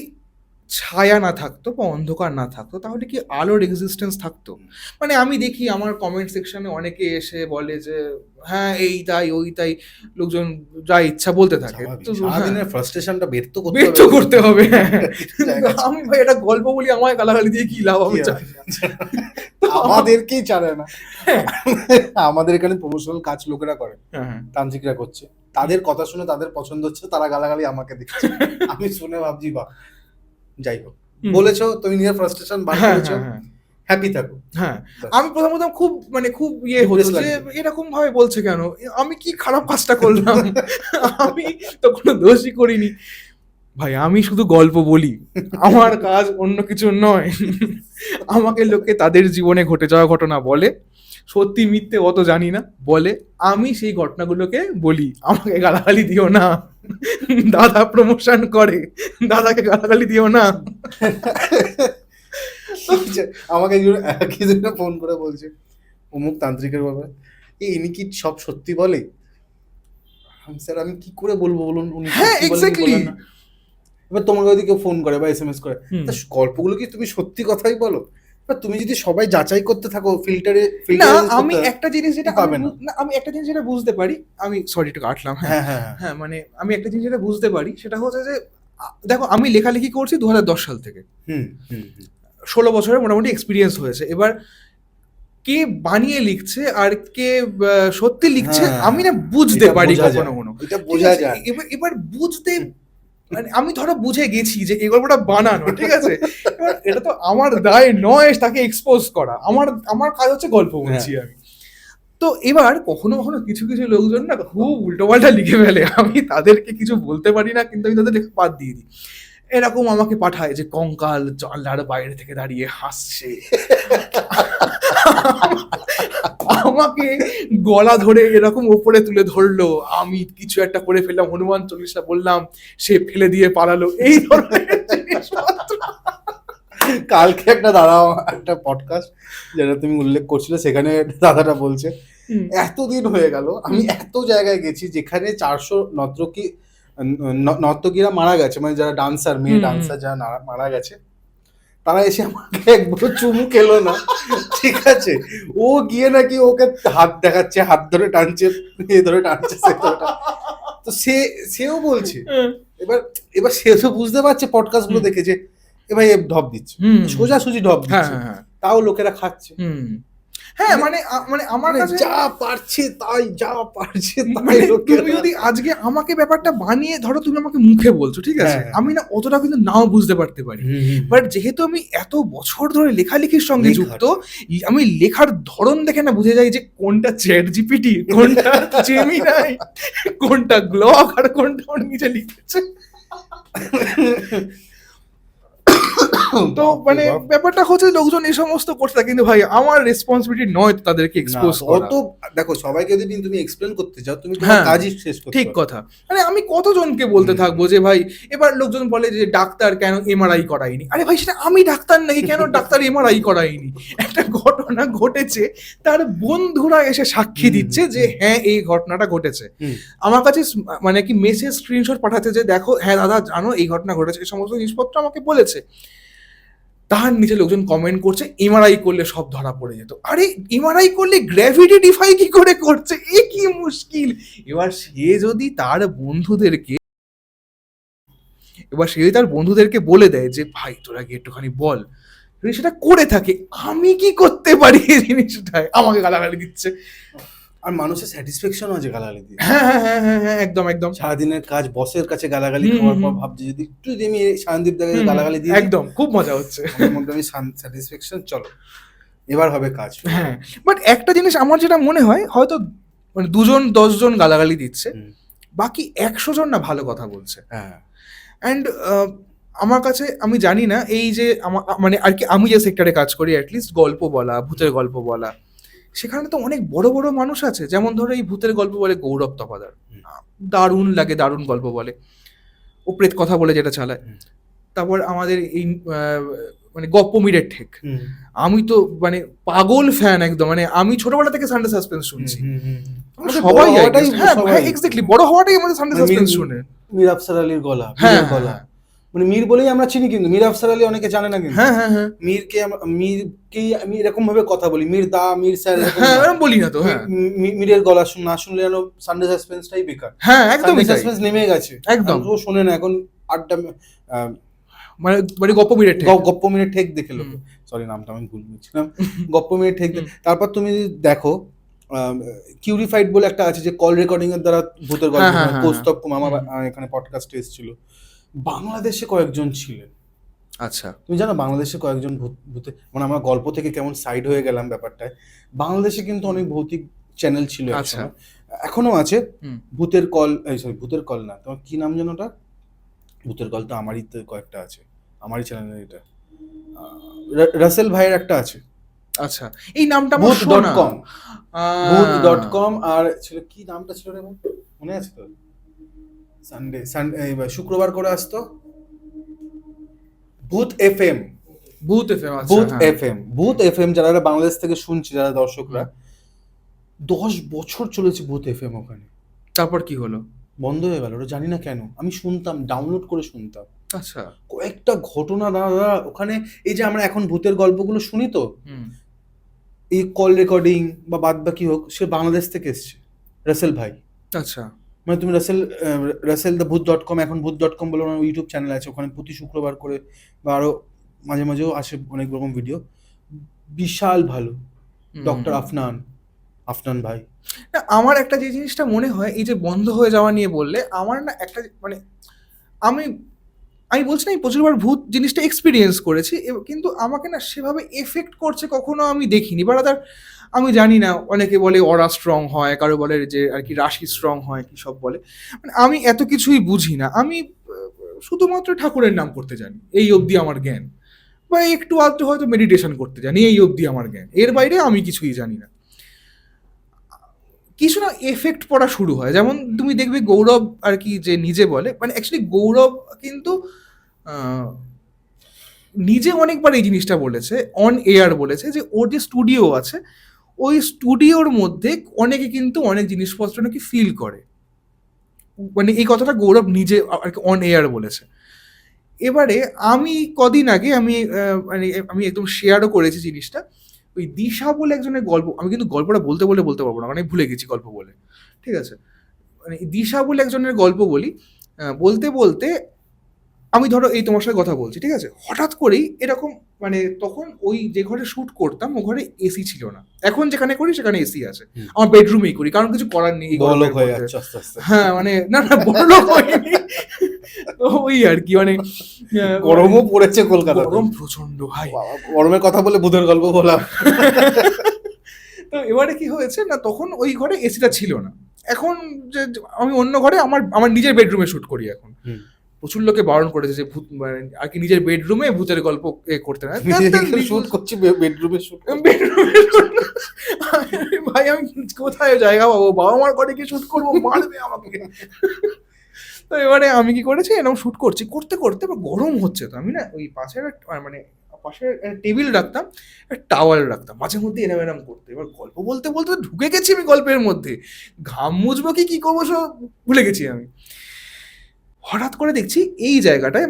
ছায়া না থাকতো বা অন্ধকার না থাকতো তাহলে কি আলোর এক্সিস্টেন্স থাকতো? মানে আমি দেখি আমার কমেন্ট সেকশনে অনেকে এসে বলে যে হ্যাঁ এই তাই ওই তাই, লোকজন যা ইচ্ছা বলতে থাকে। স্বাভাবিক, তো সারাদিনের ফ্রাস্ট্রেশনটা বের তো করতে বের হবে। তো করতে হবে, হ্যাঁ। কিছু জায়গা আছে। আমি ভাই এটা গল্প বলি, আমায় গালাগালি দিয়ে কি লাভ আমি কি চাই না। আমাদেরকেই ছাড়ে না। আমাদের এখানে প্রমোশনাল কাজ লোকেরা করে, হ্যাঁ, হ্যাঁ। তান্ত্রিকরা করছে, তাদের কথা শুনে তাদের পছন্দ হচ্ছে, তারা গালাগালি আমাকে দিচ্ছে। আমি শুনে ভাবছি বাহ, যাই হোক, হুম। বলেছো তুমি নিজের ফ্রাস্ট্রেশন বার হ্যাঁ, করেছো, হ্যাঁ, হ্যাঁ। হ্যাপি থাকো। হ্যাঁ, ব্যাস। আমি প্রথম খুব মানে খুব ইয়ে হতো Depressed যে লাগতো। এরকম ভাবে বলছে কেন? আমি কি খারাপ কাজটা করলাম? আমি তো কোনো দোষই করিনি। ভাই আমি শুধু গল্প বলি। আমার কাজ অন্য কিছু নয়। আমাকে লোকে তাদের জীবনে ঘটে যাওয়া ঘটনা বলে। সত্যি মিথ্যে অত জানি না। বলে আমি সেই ঘটনাগুলোকে বলি। আমাকে গালাগালি দিও না। দাদা প্রমোশন করে। দাদাকে গালাগালি দিও না। আমাকে একজন ফোন করে বলছে অমুক তান্ত্রিকের ব্যাপারে, ইনি কি সব সত্যি বলে? স্যার আমি কি করে বলবো বলুন, উনি হ্যাঁ, সত্যি বলেন কি এক্স্যাক্টলি। বলেন না। এবার তোমাকে যদি কেউ ফোন করে বা এসএমএস করে, হুম। তা গল্পগুলো কি তুমি সত্যি কথাই বলো? বা তুমি যদি সবাই যাচাই করতে থাকো, না, আমি একটা জিনিস যেটা পাবে না। আমি একটা জিনিস যেটা বুঝতে পারি, আমি সরি একটু কাটলাম, হ্যাঁ হ্যাঁ হ্যাঁ হ্যাঁ। হ্যাঁ, মানে আমি একটা জিনিস যেটা বুঝতে পারি সেটা হচ্ছে যে দেখো আমি লেখালেখি করছি 2010 সাল থেকে, হুম হুম হুম। 16 বছরের মোটামুটি এক্সপিরিয়েন্স হয়েছে। এবার কে বানিয়ে লিখছে আর কে সত্যি লিখছে হ্যাঁ, আমি না বুঝতে এটা পারি বোঝা কখনো যায়, কোনো। এটা ঠিক বোঝা আছে? যায়। এবার বুঝতে মানে আমি ধরো বুঝে গেছি যে এই গল্পটা বানানো, ঠিক আছে, এবার এটা তো আমার দায় নয় তাকে এক্সপোজ করা, আমার আমার কাজ হচ্ছে গল্প বলছি আমি। তো এবার কখনো কখনো কিছু কিছু লোকজন না খুব উল্টোপাল্টা লিখে ফেলে, আমি তাদেরকে কিছু বলতে পারি না, কিন্তু আমি তাদের লেখা বাদ দিয়ে দিই। এরকম আমাকে পাঠায় যে কঙ্কাল জানলার বাইরে থেকে দাঁড়িয়ে হাসছে, আমাকে গলা ধরে এরকম ওপরে তুলে ধরলো, আমি কিছু একটা করে ফেললাম, হনুমান চল্লিশা বললাম, সে ফেলে দিয়ে পালালো, এই ধরনের জিনিসপত্র। কালকে একটা দাদা একটা পডকাস্ট যেটা তুমি উল্লেখ করছিলে, সেখানে দাদাটা বলছে হুম, এতদিন হয়ে গেল আমি এত জায়গায় গেছি যেখানে 400 নর্তকীরা মারা গেছে, মানে যারা ডান্সার, মেয়ে হুম, ডান্সার যারা মারা গেছে, তারা এসে আমাকে একবার চুমু খেলো না, ঠিক আছে, ও গিয়ে নাকি ওকে হাত দেখাচ্ছে, হাত ধরে টানছে, এ ধরে টানছে, সে ধরে টানছে। তো সেও বলছে, এবার এবার সে তো বুঝতে পারছে পডকাস্ট গুলো হুম। দেখে যে এ ভাই এ ঢপ দিচ্ছে, হুম, সোজাসুজি ঢপ হ্যাঁ দিচ্ছে, হ্যাঁ হ্যাঁ, তাও লোকেরা খাচ্ছে। হুম, হ্যাঁ, মানে মানে আমার মানে কাছে যা পারছে তাই, যা পারছে তাই মানে লোকেরা। তুমি যদি আজকে আমাকে ব্যাপারটা বানিয়ে ধরো, তুমি আমাকে মুখে বলছো, ঠিক আছে, হ্যাঁ, হ্যাঁ। আমি না অতটা কিন্তু নাও বুঝতে পারতে পারি, বাট যেহেতু আমি এত বছর ধরে লেখালেখির সঙ্গে লেখার। যুক্ত, আমি লেখার ধরন দেখে না বুঝে যাই যে কোনটা চ্যাট জিপিটি, কোনটা জেমিনাই, কোনটা গ্লক, আর কোনটা ওর নিজে লিখেছে। তো মানে ব্যাপারটা হচ্ছে লোকজন এই সমস্ত করতে থাকে, কিন্তু ভাই আমার রেসপন্সিবিলিটি নয় তো তাদেরকে না, এক্সপোজ করা। অত দেখো, সবাইকে যদি তুমি এক্সপ্লেন করতে চাও, তুমি তোমার হ্যাঁ, কাজই শেষ করতে ঠিক পারো। কথা। মানে আমি কতজনকে বলতে থাকবো যে ভাই, এবার লোকজন বলে যে ডাক্তার কেন এমআরআই করায়নি, আরে ভাই সেটা আমি ডাক্তার নাকি, কেন ডাক্তার এমআরআই করায়নি? একটা ঘটনা ঘটেছে, তার বন্ধুরা এসে সাক্ষী দিচ্ছে যে হ্যাঁ এই ঘটনাটা ঘটেছে। হুম। আমার কাছে মানে কি মেসেজ স্ক্রিনশট পাঠাচ্ছে যে দেখো হ্যাঁ দাদা জানো এই ঘটনা ঘটেছে, এই সমস্ত জিনিসপত্র আমাকে বলেছে। তার নিচে লোকজন কমেন্ট করছে এমআরআই করলে সব ধরা পড়ে যেত। আরে এমআরআই করলে গ্র্যাভিটি ডিফাই কি করে করছে, এ কি মুশকিল। এবার সে যদি তার বন্ধুদেরকে বলে দেয় যে ভাই তোরা গিয়ে একটুখানি বল, যদি সেটা করে থাকে, আমি কি করতে পারি এই জিনিসটায়? আমাকে গালাগালি দিচ্ছে। আর মানুষের স্যাটিসফ্যাকশনও আছে গালাগালি দিয়ে। হ্যাঁ হ্যাঁ হ্যাঁ হ্যাঁ হ্যাঁ, একদম একদম। সারাদিনের কাজ বসের কাছে গালাগালি হুম, খাওয়ার পর হুম, ভাবছি যদি একটু যদি আমি সায়নদীপ দাকে হুম, গালাগালি দিয়ে দিই, একদম খুব মজা হচ্ছে। আমার মধ্যে আমি স্যাটিসফ্যাকশন, চলো এবার হবে কাজ। হ্যাঁ, বাট একটা জিনিস আমার যেটা মনে হয়, হয়তো মানে 2-10 জন গালাগালি দিচ্ছে, হুম। বাকি 100 জন না ভালো কথা বলছে। হ্যাঁ। অ্যান্ড আমার কাছে, আমি জানি না এই যে মানে আর কি, আমি যে সেক্টরে কাজ করি, অ্যাটলিস্ট গল্প বলা, ভূতের গল্প বলা, সেখানে তো অনেক বড় বড় মানুষ আছে, যেমন ধরো এই ভূতের গল্প বলে গৌরব তপাদার, হুম। দারুণ লাগে, দারুণ গল্প বলে, ও প্রেত কথা বলে যেটা চালায়। হুম। তারপর আমাদের এই মানে গপ্পমীরের ঠেক, হুম। আমি তো মানে পাগল ফ্যান একদম, মানে আমি ছোটবেলা থেকে সানডে সাসপেন্স শুনছি। হুম, হুম, হুম। আমরা আমাদের সবাই বড় হওয়াটাই, হ্যাঁ সবাই। হ্যাঁ এক্স্যাক্টলি, বড় হওয়াটাই আমাদের সানডে মানে সাসপেন্স শুনে। মীর আফসার আলীর গলা, হ্যাঁ মীরের হ্যাঁ গলা, মানে মীর বলেই আমরা চিনি, কিন্তু মীর আফসার আলী অনেকে জানে না, কিন্তু হ্যাঁ হ্যাঁ হ্যাঁ মীরকেই আমি এরকম ভাবে কথা বলি, মীর দা, মীর স্যার, এরকম হ্যাঁ, না। এরম বলি না তো, হ্যাঁ মীরের গলা না শুনলে যেন সানডে সাসপেন্সটাই বেকার। হ্যাঁ সানডে একদমই তাই, সাসপেন্স নেমে গেছে, একদম। এখন কেউ শোনে না, এখন আড্ডা, মানে মানে গপ্পমীরের ঠেক। গপ্প মিনিট ঠেক দেখে লোকে, সরি নামটা আমি ভুল বলছিলাম, গপ্প মিনিট ঠেক হুম। তারপর তুমি দেখো কিউরিফাইড বলে একটা আছে, যে কল রেকর্ডিং এর দ্বারা ভূতের গল্প, হ্যাঁ, হ্যাঁ, হ্যাঁ, কৌস্তব কুমার আমার হুম। এখানে পডকাস্টে এসেছিল, বাংলাদেশে কয়েকজন ছিলেন। আচ্ছা, তুমি জানো বাংলাদেশে কয়েকজন ভূতে, মানে আমরা গল্প থেকে কেমন সাইড হয়ে গেলাম ব্যাপারটায়, বাংলাদেশে কিন্তু অনেক ভৌতিক চ্যানেল ছিল আচ্ছা, একসময়, এখনো আছে। হুম। ভূতের কল, এই সরি ভূতের কল না, তোমার কি নাম যেন ওটা, ভূতের কল তো আমারই তো কয়েকটা আছে, আমারই চ্যানেলের এটা, রাসেল ভাইয়ের একটা আছে, আচ্ছা, এই নামটা আমার শোনা। ভূত.com, ভূত.com, আর ছিল কি নামটা ছিল রে ভাই, মনে আছে তো, সানডে শুক্রবার করে আসতো, ভূত এফএম, ভূত এফএম, আচ্ছা, ভূত হ্যাঁ। এফএম, ভূত এফএম, যারা বাংলাদেশ থেকে শুনছে, যারা দর্শকরা, 10 বছর চলেছে ভূত এফএম, ওখানে তারপর কি হলো? বন্ধ হয়ে গেল, ওটা জানি না কেন, আমি শুনতাম, ডাউনলোড করে শুনতাম, আচ্ছা, কয়েকটা ঘটনা দাদা ওখানে, এই যে আমরা এখন ভূতের গল্পগুলো শুনি তো, হুম। এই কল রেকর্ডিং বা বাদ বাকি হোক, সে বাংলাদেশ থেকে এসছে, রাসেল ভাই। আচ্ছা, মানে তুমি রাসেল দ্য ভূত.com, এখন ভূত.com বলে ওনার ইউটিউব চ্যানেল আছে, ওখানে প্রতি শুক্রবার করে বা আরো মাঝে মাঝেও আসে অনেক রকম ভিডিও, বিশাল ভালো। হুম, ডক্টর হুম। আফনান ভাই, না, আমার একটা যে জিনিসটা মনে হয়, এই যে বন্ধ হয়ে যাওয়া নিয়ে বললে, আমার না একটা মানে আমি আমি বলছি না আমি প্রচুরবার ভূত জিনিসটা এক্সপিরিয়েন্স করেছি, কিন্তু আমাকে না সেভাবে এফেক্ট করছে কখনো আমি দেখিনি। বা রাদার আমি জানি না, অনেকে বলে অরা স্ট্রং হয়, কারো বলে যে আর কি রাশি স্ট্রং হয়, কি সব বলে। মানে আমি এত কিছুই বুঝি না। আমি শুধুমাত্র ঠাকুরের নাম করতে জানি, এই অবধি আমার জ্ঞান। বা একটু আধটু হয়তো মেডিটেশন করতে জানি, এই অবধি আমার জ্ঞান। এর বাইরে আমি কিছুই জানি না। কিছু না এফেক্ট পড়া শুরু হয়, যেমন তুমি দেখবে গৌরব আর কি যে নিজে বলে, মানে অ্যাকচুয়ালি গৌরব কিন্তু আহ, নিজে অনেকবার এই জিনিসটা বলেছে, অন এয়ার বলেছে, যে ওর যে স্টুডিও আছে ওই স্টুডিওর মধ্যে অনেকে কিন্তু অনেক জিনিসপত্র নাকি ফিল করে। মানে এই কথাটা গৌরব নিজে আর কি অন এয়ার বলেছে। এবারে আমি কদিন আগে মানে আমি একদম শেয়ারও করেছি জিনিসটা। ওই দিশা বলে একজনের গল্প, আমি কিন্তু গল্পটা বলতে বলতে বলতে পারবো না, মানে ভুলে গেছি গল্প বলে, ঠিক আছে। মানে দিশা বলে একজনের গল্প বলি। বলতে বলতে আমি ধরো এই তোমার সাথে কথা বলছি, ঠিক আছে, হঠাৎ করেই এরকম, মানে তখন ওই যে ঘরে শ্যুট করতাম ও ঘরে এসি ছিল না। এখন যেখানে করি সেখানে এসি আছে। আমার বেডরুমেই করি, কারণ কিছু করার নেই এই গরমের বড়লোক হয়ে মধ্যে। যাচ্ছে আস্তে আস্তে। হ্যাঁ মানে না না, বড়লোক হয়নি। তো ওই আর কি মানে গরমও পড়েছে কলকাতাতে। গরম প্রচন্ড ভাই। বাবা, গরমের কথা বলে ভূতের গল্প বলা। তো এবারে কি হয়েছে না, তখন ওই ঘরে এসিটা ছিল না। এখন যে আমি অন্য ঘরে আমার আমার নিজের বেডরুমে শুট করি এখন। প্রচুর লোকে বারণ করেছে যে ভূত, মানে আর কি নিজের বেডরুমে ভূতের গল্প করতে না। শুট করছি বেডরুমে শুট। ভাই আমি কোথায় জায়গা পাবো, বাবা মার ঘরে গিয়ে শুট করবো, মারবে আমাকে। তো এবারে আমি কি করেছি, এরকম শুট করছি, করতে করতে এবার গরম হচ্ছে, তো আমি না ওই পাশের মানে পাশের টেবিল রাখতাম, টাওয়াল রাখতাম, মাঝে মধ্যে এরম এরম করতে। এবার গল্প বলতে বলতে ঢুকে গেছি আমি গল্পের মধ্যে, ঘাম মুছবো কি করবো সব ভুলে গেছি আমি। হঠাৎ করে দেখছি এই জায়গাটায়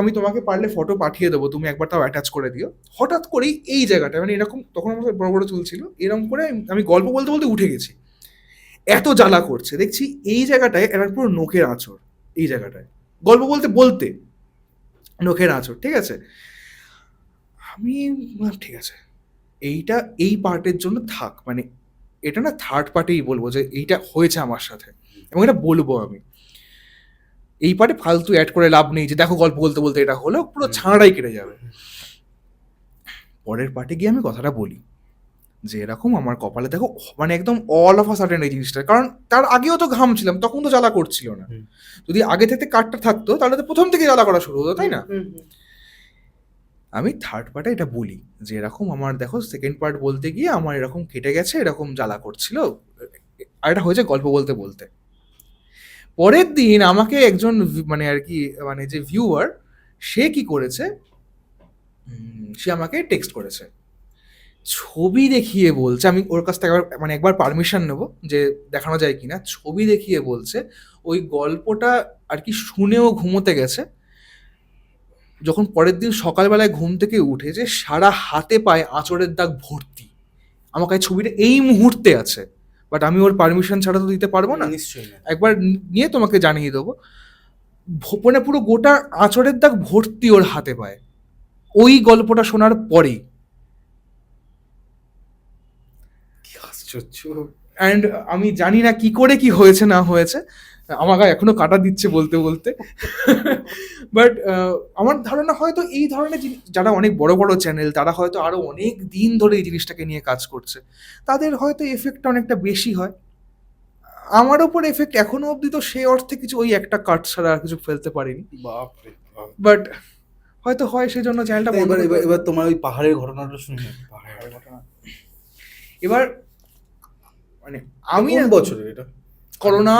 আমি তোমাকে পারলে ফটো পাঠিয়ে দেবো, তুমি একবার তাও অ্যাটাচ করে দিও। হঠাৎ করেই এই জায়গাটায়, মানে এরকম তখন আমার বড় বড় চুল ছিল, এরকম করে আমি গল্প বলতে বলতে উঠে গেছি। এত জ্বালা করছে, দেখছি এই জায়গাটায় এবার পুরো নখের আঁচড়, এই জায়গাটায় গল্প বলতে বলতে নখের আঁচড়, ঠিক আছে। আমি বললাম, ঠিক আছে, এইটা এই পার্টের জন্য থাক, মানে এটা না থার্ড পার্টেই বলবো যে এইটা হয়েছে আমার সাথে, এবং এটা বলবো আমি। এই পার্টে ফালতু অ্যাড করে লাভ নেই যে দেখো গল্প বলতে বলতে এটা হলো, পুরো ছাড়াই কেটে যাবে। পরের পার্টে গিয়ে আমি কথাটা বলি যে এরকম আমার কপালে দেখো, মানে একদম অল অফ আ সাডেন এই জিনিসটা, কারণ তার আগেও তো ঘামছিলাম, তখন তো জ্বালা করছিল না। যদি আগে থেকে কাটটা থাকতো তাহলে তো প্রথম থেকে জ্বালা করা শুরু হতো, তাই না? আমি থার্ড পার্টে এটা বলি যে এরকম আমার দেখো সেকেন্ড পার্ট বলতে গিয়ে আমার এরকম কেটে গেছে, এরকম জ্বালা করছিল, আর এটা হয়েছে গল্প বলতে বলতে। পরের দিন আমাকে একজন মানে আর কি মানে যে ভিউয়ার, সে কি করেছে, সে আমাকে টেক্সট করেছে, ছবি দেখিয়ে বলছে, আমি ওর কাছ থেকে মানে একবার পারমিশন নেবো যে দেখানো যায় কিনা, ছবি দেখিয়ে বলছে ওই গল্পটা আর কি শুনেও ঘুমোতে গেছে, যখন পরের দিন সকালবেলায় ঘুম থেকে উঠেছে সারা হাতে পায়ে আঁচড়ের দাগ ভর্তি। আমার কাছে ছবিটা এই মুহূর্তে আছে, বাট আমি ওর পারমিশন ছাড়া তো দিতে পারবো না। নিশ্চয়ই না। একবার নিয়ে তোমাকে জানিয়ে দেবো। মানে পুরো গোটা আঁচড়ের দাগ ভর্তি ওর হাতে পায়ে, ওই গল্পটা শোনার পরেই। কি আশ্চর্য। অ্যান্ড আমি জানি না কি করে কি হয়েছে না হয়েছে, আমার গায়ে এখনো কাটা দিচ্ছে বলতে বলতে। বাট আমার ধারণা হয়তো এই ধরনের যারা অনেক বড় বড় চ্যানেল, তারা হয়তো আরো অনেক দিন ধরে এই জিনিসটাকে নিয়ে কাজ করছে, তাদের হয়তো এফেক্টটা অনেকটা বেশি হয়। আমার ওপর এফেক্ট এখনো অবধি তো সেই অর্থে কিছু, ওই একটা কাট ছাড়া আর কিছু ফেলতে পারিনি। বাপরে বাপ। বাট হয়তো হয় সেই জন্য চ্যানেলটা বন্ধ এবার করে এবার দেওয়া। এবার তোমার ওই পাহাড়ের ঘটনাটা শুনে। পাহাড়ের ঘটনা এবার মানে আমি কোন না বছরের এটা? করোনা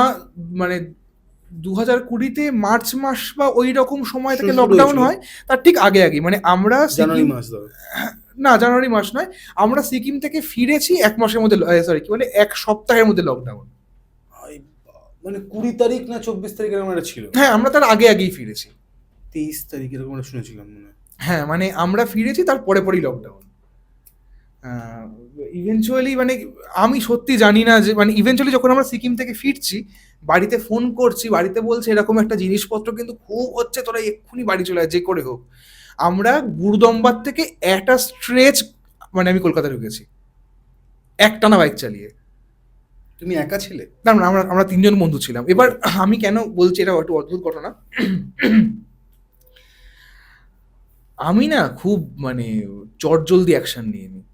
মানে 2020-তে মার্চ মাস বা ওই রকম সময় থেকে শুরু লকডাউন হয়েছিল। হয়, তার ঠিক আগে আগে, মানে আমরা জানুয়ারি সিকিম, মাস ধরো। না জানুয়ারি মাস নয়, আমরা সিকিম থেকে ফিরেছি এক মাসের মধ্যে, সরি কি বলে, এক সপ্তাহের মধ্যে লকডাউন। মানে 20 তারিখ না 24 তারিখ এরকম একটা ছিল। হ্যাঁ আমরা তার আগে আগেই ফিরেছি। 23 তারিখ এরকম একটা শুনেছিলাম মনে হয়। হ্যাঁ মানে আমরা ফিরেছি তার পরে পরেই লকডাউন। ইভেনচুয়ালি মানে আমি সত্যি জানি না যে মানে ইভেনচুয়ালি যখন আমরা সিকিম থেকে ফিরছি, বাড়িতে ফোন করছি, বাড়িতে বলছে এরকম একটা জিনিসপত্র কিন্তু খুব হচ্ছে, তোরা এক্ষুনি বাড়ি চলে আয় যে করে হোক। আমরা গুরুদম্বার থেকে একটা স্ট্রেচ, মানে আমি কলকাতা ঢুকেছি একটানা বাইক চালিয়ে। তুমি একা ছিলে? না না, আমরা আমরা তিনজন বন্ধু ছিলাম। এবার আমি কেন বলছি, এটা একটু অদ্ভুত ঘটনা। আমি না খুব মানে চটজলদি অ্যাকশন নিয়ে নিই।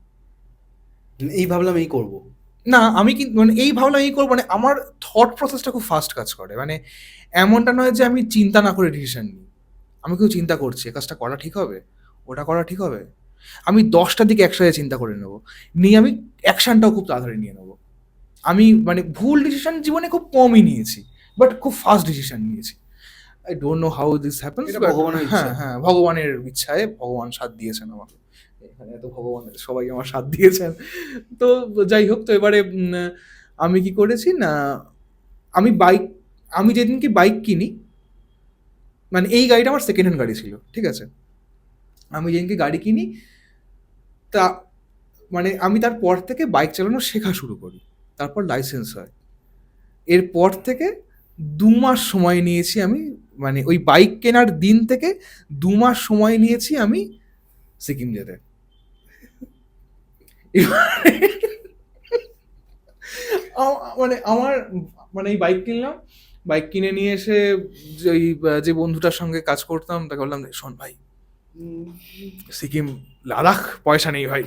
এই ভাবলাম এই করবো। না আমি কিন্তু মানে এই ভাবলাম এই করবো, মানে আমার থট প্রসেসটা খুব ফাস্ট কাজ করে। মানে এমনটা নয় যে আমি চিন্তা না করে ডিসিশন নিই। আমি কেউ চিন্তা করছি এ কাজটা করা ঠিক হবে, ওটা করা ঠিক হবে, আমি 10টার দিকে একসাথে চিন্তা করে নেবো, নিয়ে আমি অ্যাকশনটাও খুব তাড়াতাড়ি নিয়ে নেবো। আমি মানে ভুল ডিসিশন জীবনে খুব কমই নিয়েছি, বাট খুব ফাস্ট ডিসিশন নিয়েছি। I don't know how this happens, এটা বাট ভগবানের হ্যাঁ ইচ্ছা। হ্যাঁ, ভগবানের ইচ্ছায় ভগবান সাথ দিয়েছেন আমাকে। এখানে এত ভগবানের সবাই আমার সাথ দিয়েছেন। তো যাই হোক, তো এবারে আমি কি করেছি না, আমি বাইক, আমি যেদিনকে বাইক কিনি, মানে এই গাড়িটা আমার সেকেন্ড হ্যান্ড গাড়ি ছিল, ঠিক আছে। আমি যেদিনকে গাড়ি কিনি, তা মানে আমি তারপর থেকে বাইক চালানো শেখা শুরু করি, তারপর লাইসেন্স হয়। এরপর থেকে 2 মাস সময় নিয়েছি আমি, মানে ওই বাইক কেনার দিন থেকে 2 মাস সময় নিয়েছি আমি সিকিম যেতে। মানে আমার মানে এই বাইক কিনলাম, বাইক কিনে নিয়ে এসে ওই যে বন্ধুটার সঙ্গে কাজ করতাম তাকে বললাম, শোন ভাই, সিকিম লাদাখ পয়সা নেই ভাই।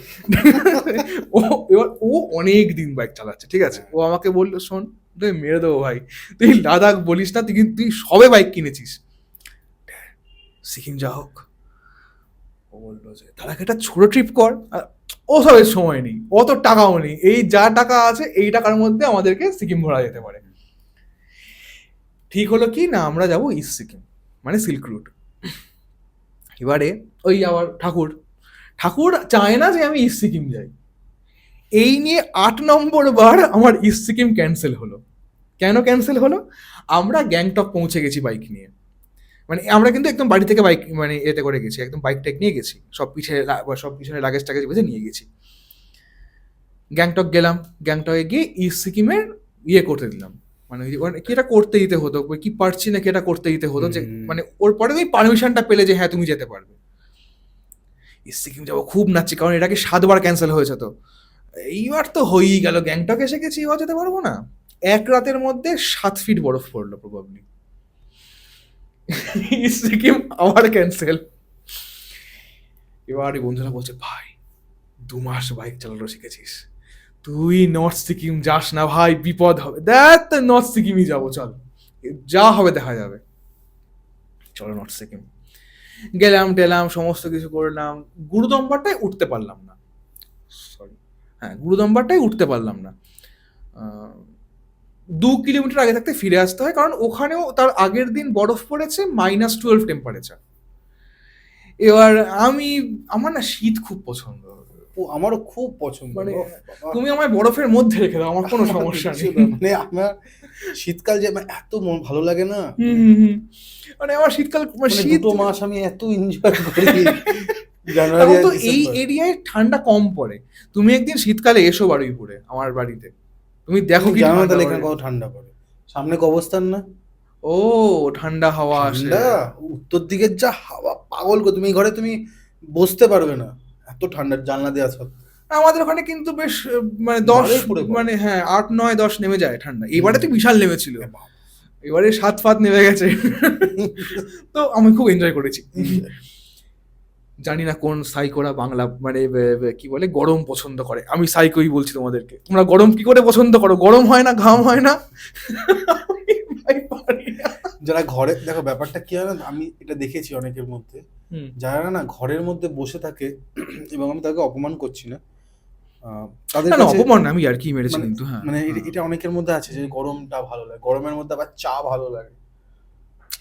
ও এবার ও অনেক দিন বাইক চালাচ্ছে, ঠিক আছে, ও আমাকে বললো, শোন তুই মেরে দেবো ভাই, তুই লাদাখ বলিস না, তুই কিন্তু তুই সবে বাইক কিনেছিস, সিকিম যা হোক। ও বললো যে তাহলে একটা ছোট ট্রিপ কর। ও সবের সময় নেই, অত টাকাও নেই, এই যা টাকা আছে এই টাকার মধ্যে আমাদেরকে সিকিম ঘোরা যেতে পারে। ঠিক হলো কি না, আমরা যাবো ইস্ট সিকিম, মানে সিল্ক রুট। এবারে ওই আবার ঠাকুর ঠাকুর চায় না যে আমি ইস্ট সিকিম যাই। এই নিয়ে 8 নম্বর বার আমার ইস্ট সিকিম ক্যান্সেল হলো। কেন ক্যান্সেল হলো? আমরা গ্যাংটক পৌঁছে গেছি বাইক নিয়ে, মানে আমরা কিন্তু একদম বাড়ি থেকে বাইক মানে এতে করে গেছি, একদম বাইক টাইক নিয়ে গেছি, সব পিছনে লাগেজ টাগেজ বেঁধে নিয়ে গেছি। গ্যাংটক গেলাম, গ্যাংটকে গিয়ে ইস্ট সিকিমের ইয়ে করতে দিলাম, মানে কি এটা করতে দিতে হতো, কি পারছি না কি এটা করতে দিতে হতো, যে মানে ওর পরে তুমি পারমিশনটা পেলে যে হ্যাঁ তুমি যেতে পারবে। ইস্ট সিকিম যাবো খুব নাচছি, কারণ এটাকে 7 বার ক্যান্সেল হয়েছে, তো এইবার তো হয়েই গেল, গ্যাংটক এসে গেছি, এবার যেতে পারবো না। এক রাতের মধ্যে 7 ফিট বরফ পড়লো প্রবাবলি। ইস্ট সিকিম আবার ক্যান্সেল। এবার এই বন্ধুরা বলছে, ভাই 2 মাস বাইক চালানো শিখেছিস, তুই নর্থ সিকিম যাস না ভাই, বিপদ হবে। দেখ নর্থ সিকিমই যাবো, চল যা হবে দেখা যাবে, চলো নর্থ সিকিম। গেলাম টেলাম সমস্ত কিছু করলাম, গুরুদম্বারটায় উঠতে পারলাম না, সরি হ্যাঁ গুরুদম্বারটায় উঠতে পারলাম না। 2 কিলোমিটার আগে থাকতে ফিরে আসতে হয়, কারণ ওখানেও তার আগের দিন বরফ পড়েছে, -12 টেম্পারেচার। এবার আমার না শীত খুব পছন্দ, ও আমারও খুব পছন্দ। মানে ওহ বাবা! তুমি আমায় বরফের মধ্যে রেখে দাও, আমার কোনো সমস্যা নেই। মানে আমার শীতকাল যে আমার এত ভালো লাগে না, মানে আমার শীতকাল মানে মানে শীত 2 মাস আমি এত এনজয় করি। জানুয়ারি তাও আর তো এই ডিসেম্বর। এরিয়ায় ঠান্ডা কম পড়ে। তুমি একদিন শীতকালে এসো বারুইপুরে আমার বাড়িতে, তুমি দেখো তুমি কি জানো না ঠান্ডা তাহলে পড়ে। এখানে কত ঠান্ডা পড়ে। সামনে কবস্থান না? ও ঠান্ডা হাওয়া আসে। ঠান্ডা উত্তর দিকের যা হাওয়া পাগল করে, তুমি এই ঘরে তুমি বসতে পারবে না, এত ঠান্ডা জানলা দেওয়া সত্ত্বেও। আমাদের ওখানে কিন্তু বেশ মানে 10 বারুইপুরে পড়ে। মানে হ্যাঁ 8 9 10 নেমে যায় ঠান্ডা। এবারে তো বিশাল নেমেছিল, এ বাবা। এবারে 7 ফাত নেমে গেছে। তো আমি খুব এনজয় করেছি। জানি না কোন সাইকোরা বাংলা মানে কি বলে গরম পছন্দ করে, আমি সাইকোই বলছি তোমাদেরকে, তোমরা গরম কি করে পছন্দ করো? গরম হয় না, ঘাম হয় না। আমি ভাই পারি না। যারা ঘরে, দেখো ব্যাপারটা কি হয় না, আমি এটা দেখেছি অনেকের মধ্যে, হুম। যারা না ঘরের মধ্যে বসে থাকে, এবং আমি তাকে অপমান করছি না, তাদের না না কাছে অপমান, আমি আর কি মেরেছি মানে কিন্তু হ্যাঁ মানে হ্যাঁ। এটা অনেকের মধ্যে আছে যে গরমটা ভালো লাগে, গরমের মধ্যে আবার চা ভালো লাগে।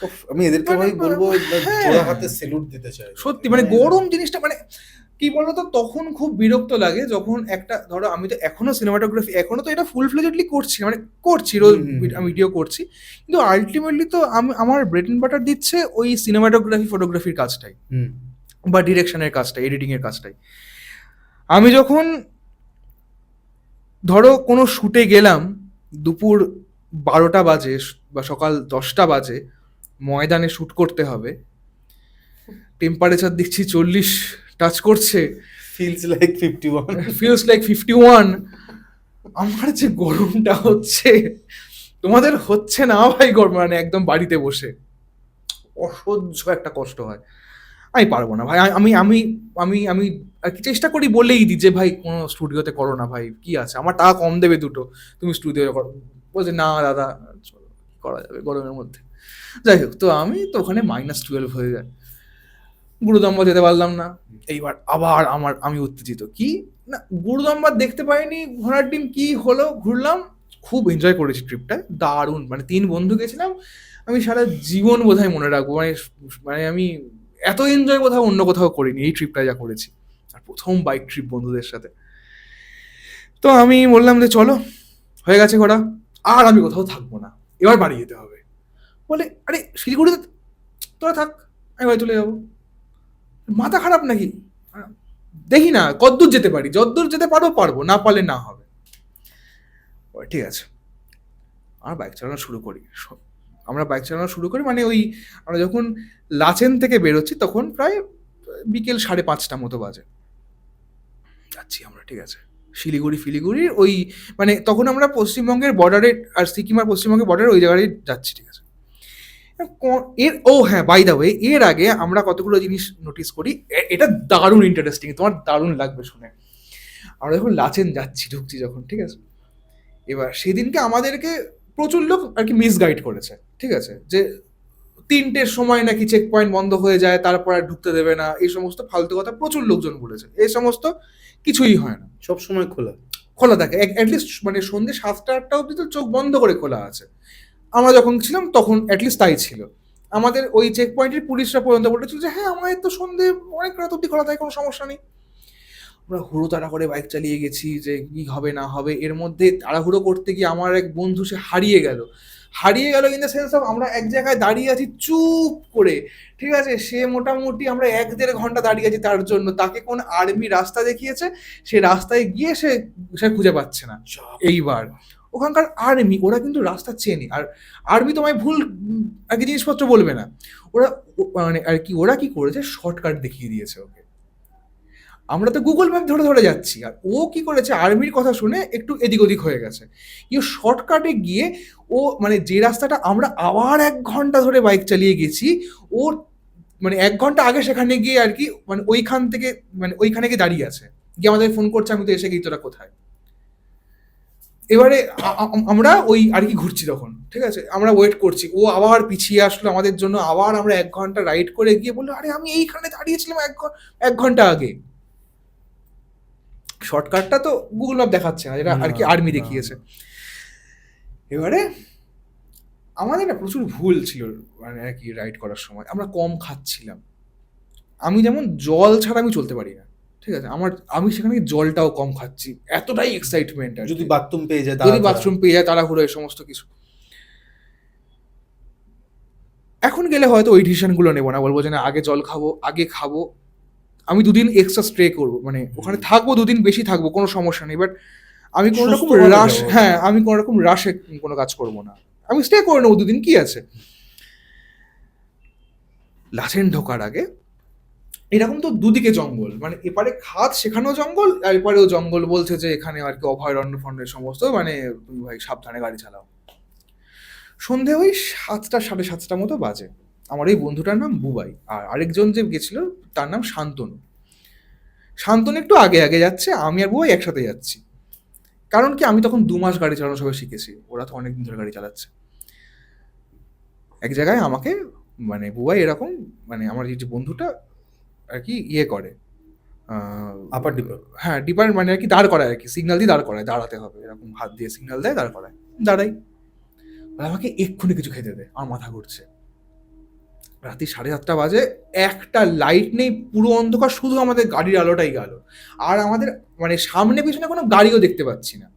উফ, আমি এদেরকে মানে ভাই বলবো হ্যাঁ। জোড়া হাতে সেলুট দিতে চাই সত্যি মানে গরম জিনিসটা মানে কি বলতো, তখন খুব বিরক্ত লাগে যখন একটা, ধরো আমি তো এখনো সিনেমাটোগ্রাফি, এখনো তো এটা ফুল ফ্লেজেডলি করছি, মানে করছি রোজ আমি ভিডিও করছি, কিন্তু আলটিমেটলি তো আমি আমার ব্রেড এন্ড বাটার দিচ্ছে ওই সিনেমাটোগ্রাফি ফটোগ্রাফির কাজটাই, বা ডিরেকশনের কাজটাই, এডিটিং এর কাজটাই। আমি যখন ধরো কোনো শুটে গেলাম, দুপুর 12টা বাজে বা সকাল 10টা বাজে, ময়দানে শ্যুট করতে হবে, টেম্পারেচার দেখছি 40 টাচ করছে, ফিলস লাইক 51। feels like 51, আমার যে গরমটা হচ্ছে, তোমাদের হচ্ছে না ভাই গরম, মানে একদম বাড়িতে বসে অসহ্য একটা কষ্ট হয়। আমি পারবো না ভাই। আমি আমি আমি আমি আর কি চেষ্টা করি বলেই দিই যে ভাই কোনো স্টুডিওতে করো না ভাই, কি আছে, আমার টাকা কম দেবে দুটো, তুমি স্টুডিওতে করো। বলছে না দাদা, চলো কি করা যাবে গরমের মধ্যে। যাই হোক, তো আমি তো ওখানে -12 হয়ে যায়, গুরুদম্বা যেতে পারলাম না। এইবার আবার আমি উত্তেজিত, কি না গুরুদম্বা দেখতে পাইনি, ঘোড়ার ডিম কি হলো, ঘুরলাম। খুব এনজয় করেছি ট্রিপটা, দারুণ, মানে 3 বন্ধু গেছিলাম। আমি সারা জীবন বোধহয় মনে রাখবো, মানে মানে আমি এত এনজয় কোথাও অন্য কোথাও করিনি এই ট্রিপটা যা করেছি। আর প্রথম বাইক ট্রিপ বন্ধুদের সাথে। তো আমি বললাম যে চলো, হয়ে গেছে ঘোরা, আর আমি কোথাও থাকবো না, এবার বাড়ি যেতে হবে। বলে আরে শিলিগুড়িতে তোরা থাক, আমি বাড়ি চলে যাবো। মাথা খারাপ নাকি? দেখি না কতদূর যেতে পারি, যতদূর যেতে পারবো পারবো, না পারলে না হবে। ঠিক আছে, আমরা বাইক চালানো শুরু করি। আমরা বাইক চালানো শুরু করি মানে ওই আমরা যখন লাচেন থেকে বেরোচ্ছি তখন প্রায় বিকেল 5:30 মতো বাজে। যাচ্ছি আমরা, ঠিক আছে, শিলিগুড়ির ওই মানে তখন আমরা পশ্চিমবঙ্গের বর্ডারে, আর সিকিম আর পশ্চিমবঙ্গের বর্ডারে ওই জায়গায় যাচ্ছি, ঠিক আছে। ও হ্যাঁ, বাই দা ওয়ে, এর আগে আমরা কতগুলো জিনিস নোটিস করি, এটা দারুণ ইন্টারেস্টিং, তোমার দারুণ লাগবে শুনে। আমরা যখন লাচেন যাচ্ছি, ঢুকছি যখন, ঠিক আছে, এবার সেদিনকে আমাদেরকে প্রচুর লোক আর কি মিসগাইড করেছে, ঠিক আছে, যে 3টের সময় নাকি চেক পয়েন্ট বন্ধ হয়ে যায়, তারপর আর ঢুকতে দেবে না, এই সমস্ত ফালতু কথা প্রচুর লোকজন বলেছে। এই সমস্ত কিছুই হয় না, সব সময় খোলা। খোলা থাকে, অ্যাটলিস্ট মানে সন্ধ্যে 7টা-8টা অব্দি তো চোখ বন্ধ করে খোলা আছে। আমরা যখন ছিলাম তখন অ্যাটলিস্ট তাই ছিল। আমাদের ওই চেক পয়েন্টের পুলিশরা পর্যন্ত বলেছিল যে হ্যাঁ আমাদের তো সন্ধ্যে অনেক রাত অব্দি খোলা থাকে, কোনো সমস্যা নেই। আমরা হুড়োতাড়া করে বাইক চালিয়ে গেছি যে কি হবে না হবে, এর মধ্যে তাড়াহুড়ো করতে গিয়ে আমার এক বন্ধু সে হারিয়ে গেল ইন দ্য সেন্স অফ আমরা এক জায়গায় দাঁড়িয়ে আছি চুপ করে, ঠিক আছে, সে মোটামুটি আমরা 1-1.5 ঘন্টা দাঁড়িয়ে আছি তার জন্য, তাকে কোন আর্মি রাস্তা দেখিয়েছে, সে রাস্তায় গিয়ে সে সে খুঁজে পাচ্ছে না। এইবার ওখানকার আর্মি, ওরা কিন্তু রাস্তা চেনে, আর আর্মি তোমায় ভুল আর কি জিনিসপত্র বলবে না, ওরা মানে আর কি ওরা কি করেছে, শর্টকাট দেখিয়ে দিয়েছে ওকে। আমরা তো গুগল ম্যাপ ধরে ধরে যাচ্ছি, আর ও কি করেছে, আর্মির কথা শুনে একটু এদিক ওদিক হয়ে গেছে, ইয়ে শর্টকাটে গিয়ে ও মানে যে রাস্তাটা আমরা আবার 1 ঘন্টা ধরে বাইক চালিয়ে গেছি, ও মানে 1 ঘন্টা আগে সেখানে গিয়ে আর কি মানে ওইখান থেকে মানে ওইখানে গিয়ে দাঁড়িয়ে আছে, গিয়ে আমাদের ফোন করছে, আমি তো এসে গেছি, তোরা কোথায়। এবারে আমরা ওই আর কি ঘুরছি তখন, ঠিক আছে, আমরা ওয়েট করছি, ও আবার পিছিয়ে আসলো আমাদের জন্য, আবার আমরা 1 ঘন্টা রাইড করে গিয়ে বললো আরে আমি এইখানে দাঁড়িয়েছিলাম 1 ঘন্টা আগে। শর্টকাটটা তো গুগল ম্যাপ দেখাচ্ছে না, যেটা আর কি আর্মি দেখিয়েছে। এবারে আমাদের না প্রচুর ভুল ছিল মানে আর কি রাইড করার সময়, আমরা কম খাচ্ছিলাম। আমি যেমন জল ছাড়া আমি চলতে পারি না, ঠিক আছে, আমি সেখানে জলটাও কম খাচ্ছি, এতটাই এক্সাইটমেন্ট। আর যদি বাথরুম পেয়ে যায়, যদি বাথরুম পেয়ে যায় তাড়াহুড়ো, এই সমস্ত কিছু। এখন গেলে হয়তো ওই ডিসিশনগুলো নেবো না, বলবো যে না আগে জল খাবো, আগে খাবো, আমি 2 দিন এক্সট্রা স্টে করবো, মানে ওখানে থাকবো 2 দিন বেশি থাকবো, কোনো সমস্যা নেই, বাট আমি কোনো রকম রাশ, হ্যাঁ আমি কোনো রকম রাশে কোনো কাজ করবো না, আমি স্টে করে নেবো 2 দিন, কি আছে। লাচেন ঢোকার আগে এরকম তো দুদিকে জঙ্গল, মানে এপারে খাদ সেখানেও জঙ্গল, আর এপারেও জঙ্গল, বলছে যে এখানে আর কি অভয়ারণ্য ফন্ডের সমস্ত, মানে তুমি ভাই সাবধানে গাড়ি চালাও। সন্ধে ওই 7টা 7:30 মতো বাজে। আমার এই বন্ধুটার নাম বুবাই, আর আরেকজন যে গেছিল তার নাম শান্তনু। শান্তনু একটু আগে আগে যাচ্ছে, আমি আর বুবাই একসাথে যাচ্ছি। কারণ কি, আমি তখন 2 মাস গাড়ি চালানো সবাই শিখেছি, ওরা তো অনেকদিন ধরে গাড়ি চালাচ্ছে। এক জায়গায় আমাকে মানে বুবাই এরকম মানে আমার যে বন্ধুটা আর কি ইয়ে করে, আপার ডিপার, হ্যাঁ ডিপার মানে আর কি দাঁড় করায়, আর কি সিগন্যাল দিয়ে দাঁড় করায়, দাঁড়াতে হবে এরকম হাত দিয়ে সিগন্যাল দেয়, দাঁড় করায়, দাঁড়াই। আমাকে এক্ষুনি কিছু খেতে দে, আমার মাথা ঘুরছে। রাত্রি 7:30 বাজে, একটা লাইট নেই, পুরো অন্ধকার, শুধু আমাদের গাড়ির আলোটাই গেল, আর আমাদের মানে সামনে পিছনে কোনো গাড়িও দেখতে পাচ্ছি না।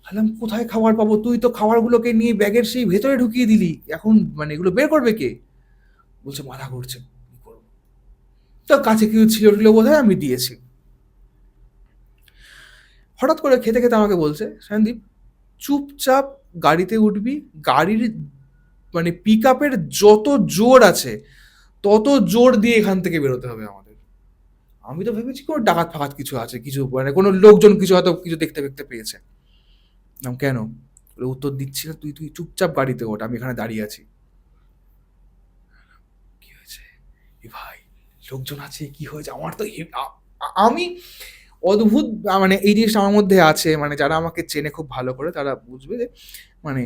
ভাবলাম কোথায় খাবার পাবো, তুই তো খাবারগুলোকে নিয়ে ব্যাগের সেই ভেতরে ঢুকিয়ে দিলি, এখন মানে এগুলো বের করবে কে? বলছে মাথা ঘুরছে, কি করবো। তো কাছে কেউ ছিল বোধ হয়, আমি দিয়েছি। হঠাৎ করে খেতে খেতে আমাকে বলছে, সন্দীপ চুপচাপ গাড়িতে উঠবি, গাড়ির মানে পিক আপের যত জোর আছে তত জোর দিয়ে এখান থেকে বেরোতে হবে আমাদের। আমি তো ভেবেছি কোনো ডাকাত ফাকাত কিছু আছে, কিছু মানে কোনো লোকজন কিছু হয়তো কিছু দেখতে দেখতে পেয়েছে। কেন? বলে, উত্তর দিচ্ছি না, তুই তুই চুপচাপ গাড়িতে ওঠ, আমি এখানে দাঁড়িয়ে আছি। কি হয়েছে? এ ভাই, লোকজন আছে, কি হয়েছে? আমার তো আমি অদ্ভুত, মানে এই জিনিসটা আমার মধ্যে আছে, মানে যারা আমাকে চেনে খুব ভালো করে তারা বুঝবে যে মানে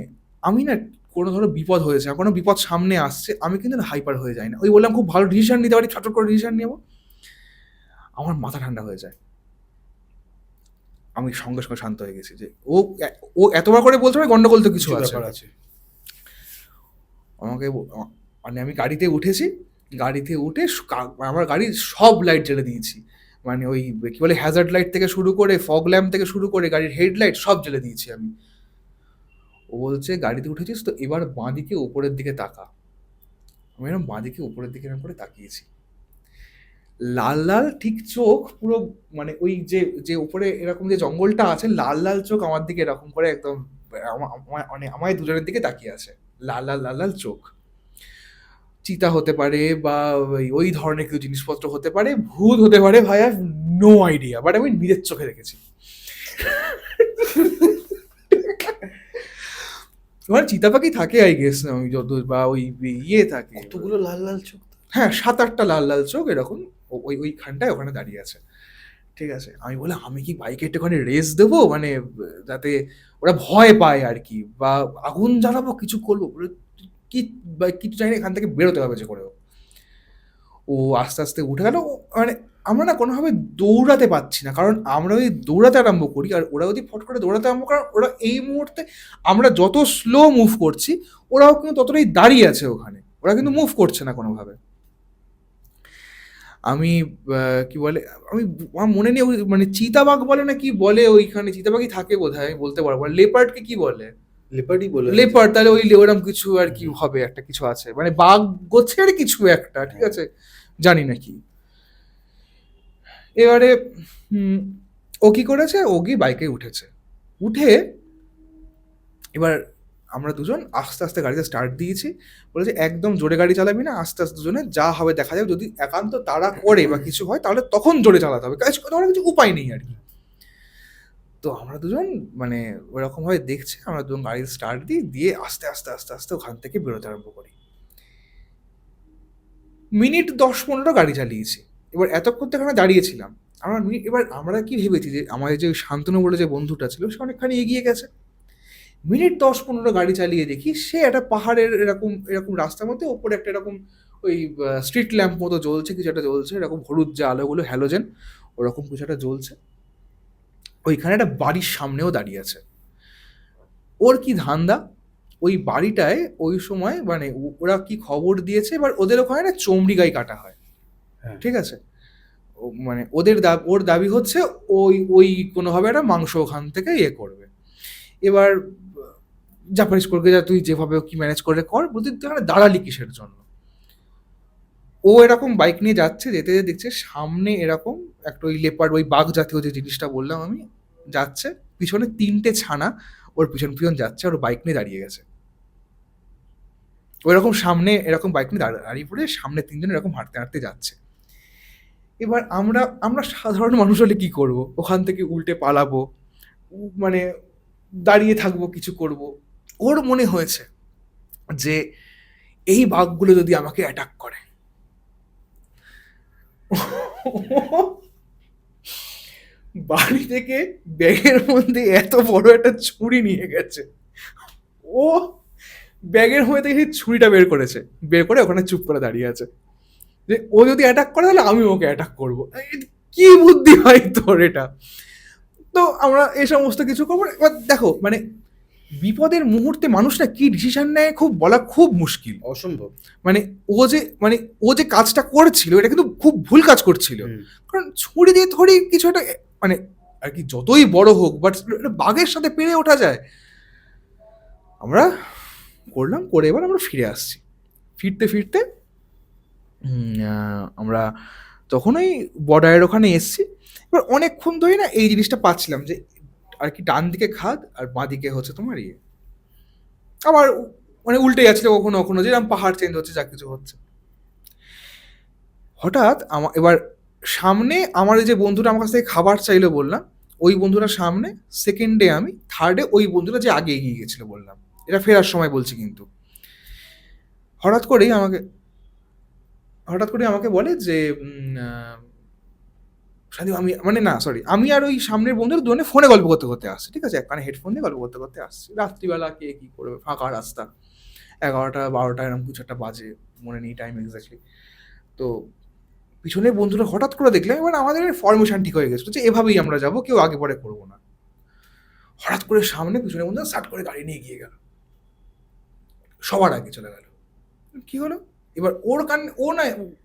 আমি না কোনো ধরো বিপদ হয়েছে, কোনো বিপদ সামনে আসছে, আমি কিন্তু না হাইপার হয়ে যাই না। ওই বললাম খুব ভালো ডিসিশন নিতে পারি, ছটফট করে ডিসিশন নেবো, আমার মাথা ঠান্ডা হয়ে যায়। আমি সঙ্গে সঙ্গে শান্ত হয়ে গেছি যে ও ও এতবার করে বলতে পারে গন্ডগোল তো কিছু আছে। ব্যাপার আছে। আমাকে মানে আমি গাড়িতে উঠেছি, গাড়িতে উঠে আমার গাড়ির সব লাইট জ্বেলে দিয়েছি, মানে ওই কি বলে হ্যাজার্ড লাইট থেকে শুরু করে ফগ ল্যাম্প থেকে শুরু করে গাড়ির হেডলাইট সব জ্বেলে দিয়েছি আমি। ও বলছে, গাড়িতে উঠেছিস তো এবার বাঁদিকে উপরের দিকে তাকা। আমি এরকম বাঁদিকে উপরের দিকে এরকম করে তাকিয়েছি, লাল লাল ঠিক চোখ পুরো, মানে ওই যে যে উপরে এরকম যে জঙ্গলটা আছে, লাল লাল চোখ আমার দিকে এরকম করে একদম মানে আমায় দুজনের দিকে তাকিয়ে আছে, লাল লাল লাল লাল চোখ। চিতা হতে পারে বা ওই ধরনের কিছু জিনিসপত্র হতে পারে, ভূত হতে পারে, ভাই I have no idea, but আমি নিজের চোখে দেখেছি। তোমার চিতা পাখি থাকে আই গেস, আমি যত, বা ওই ইয়ে থাকে, কতগুলো লাল লাল চোখ? হ্যাঁ 7-8টা লাল লাল চোখ এরকম ওইখানটায় ওখানে দাঁড়িয়ে আছে। ঠিক আছে, আমি বলে আমি কি বাইকে একটুখানি রেস দেবো, মানে যাতে ওরা ভয় পায় আর কি, বা আগুন জ্বালাবো, কিছু করবো, বলে, কি বা কিছু চাই না, এখান থেকে বেরোতে হবে যে করে হোক। ও আস্তে আস্তে উঠে গেল, মানে আমরা না কোনোভাবে দৌড়াতে পারছি না, কারণ আমরা ওই দৌড়াতে আরম্ভ করি আর ওরা যদি ফট করে দৌড়াতে আরম্ভ করে, ওরা এই মুহূর্তে আমরা যত স্লো মুভ করছি ওরাও কিন্তু ততটাই দাঁড়িয়ে আছে ওখানে, ওরা কিন্তু মুভ করছে না কোনোভাবে। আমি কি বলে, আমি আমার মনে নেই, ওই মানে চিতাবাঘ বলে না কি বলে, ওইখানে চিতাবাঘই থাকে বোধহয়, আমি বলতে পারবো না। লেপার্ডকে কি বলে? লেপার্ডই বলে। লেপার্ড, তাহলে ওই ওরম কিছু আর কি হবে, একটা কিছু আছে, মানে বাঘ গোছের কিছু একটা, ঠিক আছে, জানি না কি। এবারে ও কি করেছে, ও কি বাইকে উঠেছে, উঠে এবার আমরা দুজন আস্তে আস্তে গাড়িতে স্টার্ট দিয়েছি, বলেছে একদম জোরে গাড়ি চালাবি না, আস্তে আস্তে দুজনে যা হবে দেখা যাবে, যদি একান্ত তাড়া করে বা কিছু হয় তাহলে তখন জোরে চালাতে হবে, কাজ করার কিছু উপায় নেই আর কি। তো আমরা দুজন মানে ওরকম ভাবে দেখছি, আমরা দুজন গাড়ি স্টার্ট দিই, দিয়ে আস্তে আস্তে আস্তে আস্তে ওখান থেকে বেরোতে আরম্ভ করি। মিনিট 10-15 গাড়ি চালিয়েছি। এবার এতক্ষণ তো এখানে দাঁড়িয়েছিলাম, এবার আমরা কি ভেবেছি যে আমাদের যে শান্তনু বলে যে বন্ধুটা ছিল সে অনেকখানি এগিয়ে গেছে। মিনিট 10-15 গাড়ি চালিয়ে দেখি সে একটা পাহাড়ের এরকম এরকম রাস্তার মধ্যে ওপরে একটা এরকম ওই স্ট্রিট ল্যাম্প মতো জ্বলছে, কিছু একটা জ্বলছে, এরকম হলুদ যে আলোগুলো হ্যালোজেন ওরকম কিছু একটা জ্বলছে, ওইখানে একটা বাড়ির সামনেও দাঁড়িয়ে আছে। ওর কি ধান্দা, ওই বাড়িটায় ওই সময় মানে ওরা কি খবর দিয়েছে, এবার ওদের ওখানে না চমড়ি গাই কাটা হয়, হ্যাঁ। ঠিক আছে, মানে ওর দাবি হচ্ছে ওই ওই কোনোভাবে একটা মাংস ওখান থেকে ইয়ে করবে। এবার জাপানিজ করবে, যা তুই যেভাবে কি ম্যানেজ করে কর, বলতে তুই এখানে দাঁড়ালি কিসের জন্য। ও এরকম বাইক নিয়ে যাচ্ছে, যেতে যেতে দেখছে সামনে এরকম একটা ওই লেপার্ড, ওই বাঘ জাতীয় যে জিনিসটা বললাম আমি, যাচ্ছে, পিছনে 3টে ছানা ওর পিছন পিছন যাচ্ছে, আর বাইক নিয়ে দাঁড়িয়ে গেছে। ওইরকম সামনে এরকম বাইক নিয়ে দাঁড়িয়ে পড়ে সামনে 3জন এরকম হাঁটতে হাঁটতে যাচ্ছে। এবার আমরা আমরা সাধারণ মানুষ হলে কি করব, ওখান থেকে উল্টে পালাবো, মানে দাঁড়িয়ে থাকবো, কিছু করব। ওর মনে হয়েছে যে এই বাঘগুলো যদি আমাকে অ্যাটাক করে, বাড়ি থেকে ব্যাগের মধ্যে এত বড় একটা ছুরি নিয়ে গেছে। ও ব্যাগের মধ্যে থেকে ছুরিটা বের করেছে, বের করে ওখানে চুপ করে দাঁড়িয়ে আছে, যে ও যদি অ্যাটাক করে তাহলে আমি ওকে অ্যাটাক করবো। কি বুদ্ধি হয় তোর এটা! তো আমরা এই সমস্ত কিছু করবো। এবার দেখো, মানে বিপদের মুহূর্তে মানুষ না কি ডিসিশন নেয় খুব বলা খুব মুশকিল, অসম্ভব। মানে ও যে কাজটা করছিল এটা কিন্তু খুব ভুল কাজ করছিল, কারণ ছুরি দিয়ে ধরি কিছু একটা, মানে আর কি যতই বড় হোক, বাট বাঘের সাথে পেরে ওঠা যায়। আমরা করলাম, করে এবার আমরা ফিরে আসছি, ফিরতে ফিরতে আমরা তখন ওই বর্ডারের ওখানে এসছি। এবার অনেকক্ষণ ধরে না এই জিনিসটা পাচ্ছিলাম যে আর কি ডান দিকে খাদ আর বাঁ দিকে হচ্ছে তোমার ইয়ে, আবার মানে উল্টে যাচ্ছিল কখনো কখনো, যেরকম পাহাড় চেঞ্জ হচ্ছে, যা কিছু হচ্ছে। হঠাৎ এবার সামনে আমার যে বন্ধুটা আমার কাছ থেকে খাবার চাইলো বললাম, ওই বন্ধুটা সামনে, সেকেন্ডে আমি, থার্ডে ওই বন্ধুটা যে আগে এগিয়ে গেছিল বললাম। এটা ফেরার সময় বলছি কিন্তু। হঠাৎ করেই আমাকে বলে যে শান্তনু আমি মানে না সরি আমি আর ওই সামনের বন্ধুর দুজনে ফোনে গল্প করতে করতে আসছি, ঠিক আছে? এক কানে হেডফোন দিয়ে গল্প করতে করতে আসছি। রাত্রিবেলা কে কি করবে, ফাঁকা রাস্তা, 11টা 12টা এরকম কিছু একটা বাজে, মনে নেই টাইম এক্স্যাক্টলি। তো পিছনের বন্ধুরা হঠাৎ করে দেখলাম এবার আমাদের ফরমেশন ঠিক হয়ে গেছিল যে এভাবেই আমরা যাবো, কেউ আগে পরে করবো না। হঠাৎ করে সামনে পিছনের বন্ধু স্টার্ট করে গাড়ি নিয়ে গিয়ে গেল, সবার আগে চলে গেল। কি হলো এবার?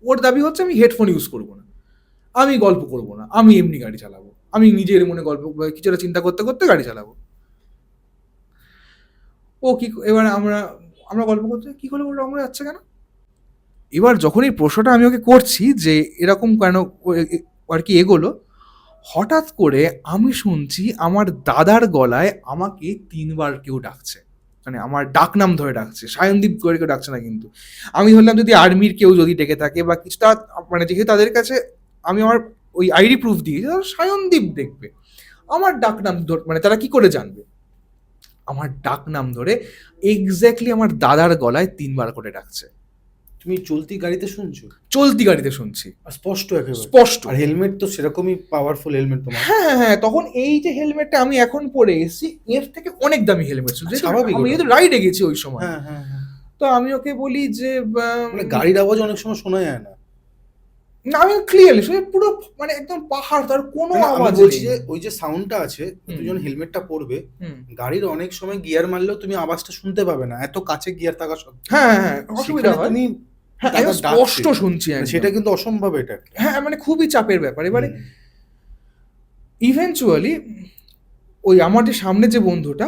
ওর দাবি হচ্ছে আমি হেডফোন ইউজ করবো না, আমি গল্প করবো না, আমি এমনি গাড়ি চালাবো, আমি নিজের মনে গল্প কিছু একটা চিন্তা করতে করতে গাড়ি চালাবো। ও কি এবার আমরা আমরা গল্প করতে কি করে ওরা আমরা যাচ্ছে কেন? এবার যখন এই প্রশ্নটা আমি ওকে করছি যে এরকম কেন আর কি এগোলো, হঠাৎ করে আমি শুনছি আমার দাদার গলায় আমাকে 3বার কেউ ডাকছে, মানে আমার ডাক নাম ধরে ডাকছে। সায়নদীপ করে কেউ ডাকছে না কিন্তু। আমি ধরলাম যদি আর্মির কেউ যদি ডেকে থাকে বা কিছু, মানে যেহেতু তাদের কাছে আমি আমার ওই আইডি প্রুফ দিয়েছি, সায়নদীপ দেখবে আমার ডাক নাম মানে তারা কি করে জানবে? আমার ডাক নাম ধরে এক্স্যাক্টলি আমার দাদার গলায় 3বার করে ডাকছে। তুমি চলতি গাড়িতে শুনছো? চলতি গাড়িতে শুনছি, আর স্পষ্ট একেবারে স্পষ্ট। আর হেলমেট তো সেরকমই পাওয়ারফুল হেলমেট তোমার। হ্যাঁ, তখন এই যে হেলমেটটা আমি এখন পরে এসেছি এর থেকে অনেক দামি হেলমেট ছিল, স্বাভাবিক আমি ওটা। যেহেতু রাইডে গেছি ওই সময়। হ্যাঁ হ্যাঁ হ্যাঁ। তো আমি ওকে বলি যে মানে গাড়ির আওয়াজ অনেক সময় শোনা যায় না। না আমি ক্লিয়ারলি শুনে পুরো মানে একদম পাহাড়, তার কোনো না, আমি আওয়াজ বলছি নেই। যে ওই যে সাউন্ডটা আছে, তুমি যখন হেলমেটটা পরবে গাড়ির অনেক সময় গিয়ার মারলেও তুমি আওয়াজটা শুনতে পাবে না, এত কাছে গিয়ার থাকা সত্ত্বেও। হ্যাঁ অসুবিধা সেখানে হয়। তুমি হ্যাঁ দাদা স্পষ্ট ডাকছে, শুনছি মানে একদম। সেটা কিন্তু অসম্ভব এটা। হ্যাঁ মানে খুবই চাপের ব্যাপার। এবারে ইভেনচুয়ালি ওই আমার যে সামনে যে বন্ধুটা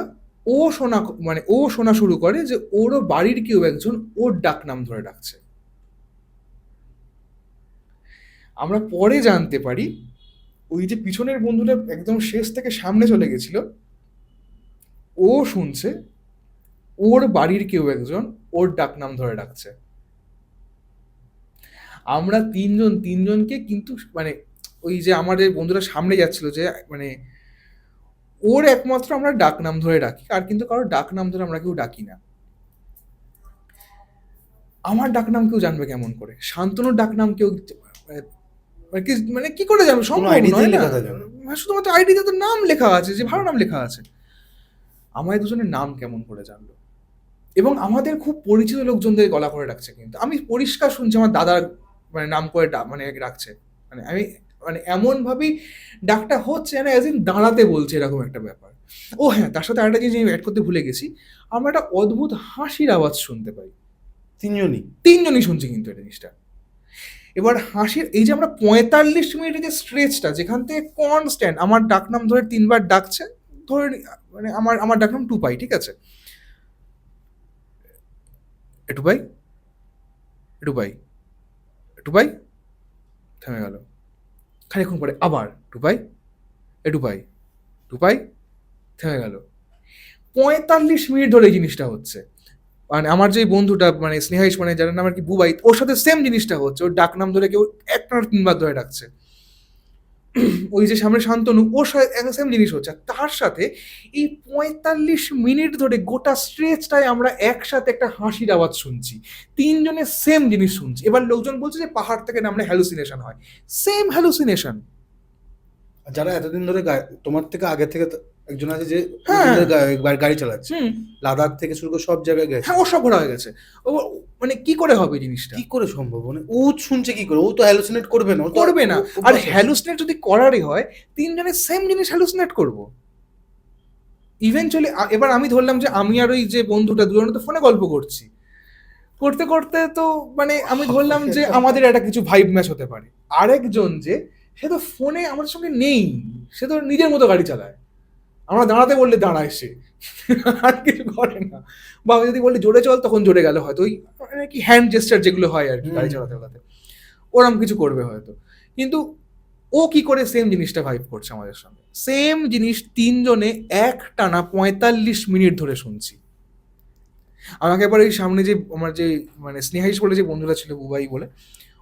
ও শোনা শুরু করে যে ওরও বাড়ির কেউ একজন ওর ডাক নাম ধরে ডাকছে। আমরা পরে জানতে পারি ওই যে পিছনের বন্ধুটা একদম শেষ থেকে সামনে চলে গেছিল, ও শুনছে ওর বাড়ির কেউ একজন ওর ডাক নাম ধরে ডাকছে। আমরা তিনজনকে কিন্তু মানে ওই যে আমাদের বন্ধুরা সামনে যাচ্ছিল যে মানে ওর একমাত্র আমরা ডাক নাম ধরে ডাকি, আর কিন্তু কারোর ডাক নাম ধরে আমরা কেউ ডাকি না। আমার ডাক নাম কেউ জানবে কেমন করে? শান্তনুর ডাক নাম কেউ মানে কি করে জানবে? সম্ভব নয় না। শুধুমাত্র আইডিতে তো নাম লেখা আছে, যে ভালো নাম লেখা আছে। আমায় দুজনের নাম কেমন করে জানলো? এবং আমাদের খুব পরিচিত লোকজনদের গলা করে ডাকছে, কিন্তু আমি পরিষ্কার শুনছি আমার দাদার মানে নাম করে মানে ডাকছে। মানে আমি মানে এমন ভাবেই ডাকটা হচ্ছে না অ্যাজ ইন দাঁড়াতে বলছে, এরকম একটা ব্যাপার। ও হ্যাঁ, তার সাথে আরেকটা জিনিস আমি অ্যাড করতে ভুলে গেছি, আমরা একটা অদ্ভুত হাসির আওয়াজ শুনতে পাই। তিনজনই শুনছি কিন্তু এই জিনিসটা। এবার হাসির এই যে আমরা 45 মিনিটের যে স্ট্রেচটা, যেখান থেকে কনস্ট্যান্ট আমার ডাক নাম ধরে 3বার ডাকছে, ধরে মানে আমার ডাক নাম টুপাই, ঠিক আছে? টুপাই টুপাই টুপাই, থেমে গেল। খানিকক্ষণ পরে আবার টুপাই টুপাই টুপাই, থেমে গেল। 45 মিনিট ধরে এই জিনিসটা হচ্ছে। মানে আমার যে বন্ধুটা মানে স্নেহাইশ, মানে যার নাম আর কি বুবাই, ওর সাথে সেম জিনিসটা হচ্ছে। ওর ডাক নাম ধরে কেউ একটানা 3বার ধরে ডাকছে। ওই যে সামনে শান্তনু, ওর সাথে সেম জিনিস হচ্ছে। তার সাথে এই 45 মিনিট ধরে গোটা স্ট্রেচটায় আমরা একসাথে একটা হাসির আওয়াজ শুনছি, তিনজনের সেম জিনিস শুনছি। এবার লোকজন বলছে যে পাহাড় থেকে নামলে হ্যালুসিনেশন হয়, সেম হ্যালুসিনেশন। যারা এতদিন ধরে তোমার থেকে আগে থেকে একজন আছে যে হ্যাঁ গাড়ি চালাচ্ছে, লাদাখ থেকে শুরু করে সব জায়গায় গেছে। হ্যাঁ ওর সব ঘোরা হয়ে গেছে। ও মানে কি করে হবে জিনিসটা? কি করে সম্ভব? মানে ও শুনছে কি করে? ও তো হ্যালুসিনেট করবে না, করবে না। আর হ্যালুসিনেট যদি করারই হয়, তিনজনের সেম জিনিস হ্যালুসিনেট করবো ইভেনচুয়ালি। এবার আমি ধরলাম যে আমি আর ওই যে বন্ধুটা দুজনে তো ফোনে গল্প করছি, করতে করতে তো মানে আমি ধরলাম যে আমাদের একটা কিছু ভাইব ম্যাচ হতে পারে। আরেকজন যে, সে তো ফোনে আমাদের সঙ্গে নেই, সে তো নিজের মতো গাড়ি চালায়। আমরা দাঁড়াতে বললে দাঁড়ায় সে, আর কিছু করে না। বা আমি যদি বলি জোরে চল, তখন জোরে গেল হয়তো, ওই মানে কি হ্যান্ড জেস্টার যেগুলো হয় আর কি গাড়ি চালাতে চালাতে, ওরম কিছু করবে হয়তো। কিন্তু ও কি করে সেম জিনিসটা ভাইব করছে আমাদের সঙ্গে? সেম জিনিস তিনজনে এক টানা 45 মিনিট ধরে শুনছি। আমাকে একবার এই সামনে যে আমার যে মানে স্নেহাইশ বলে যে বন্ধুরা ছিল বুবাই বলে,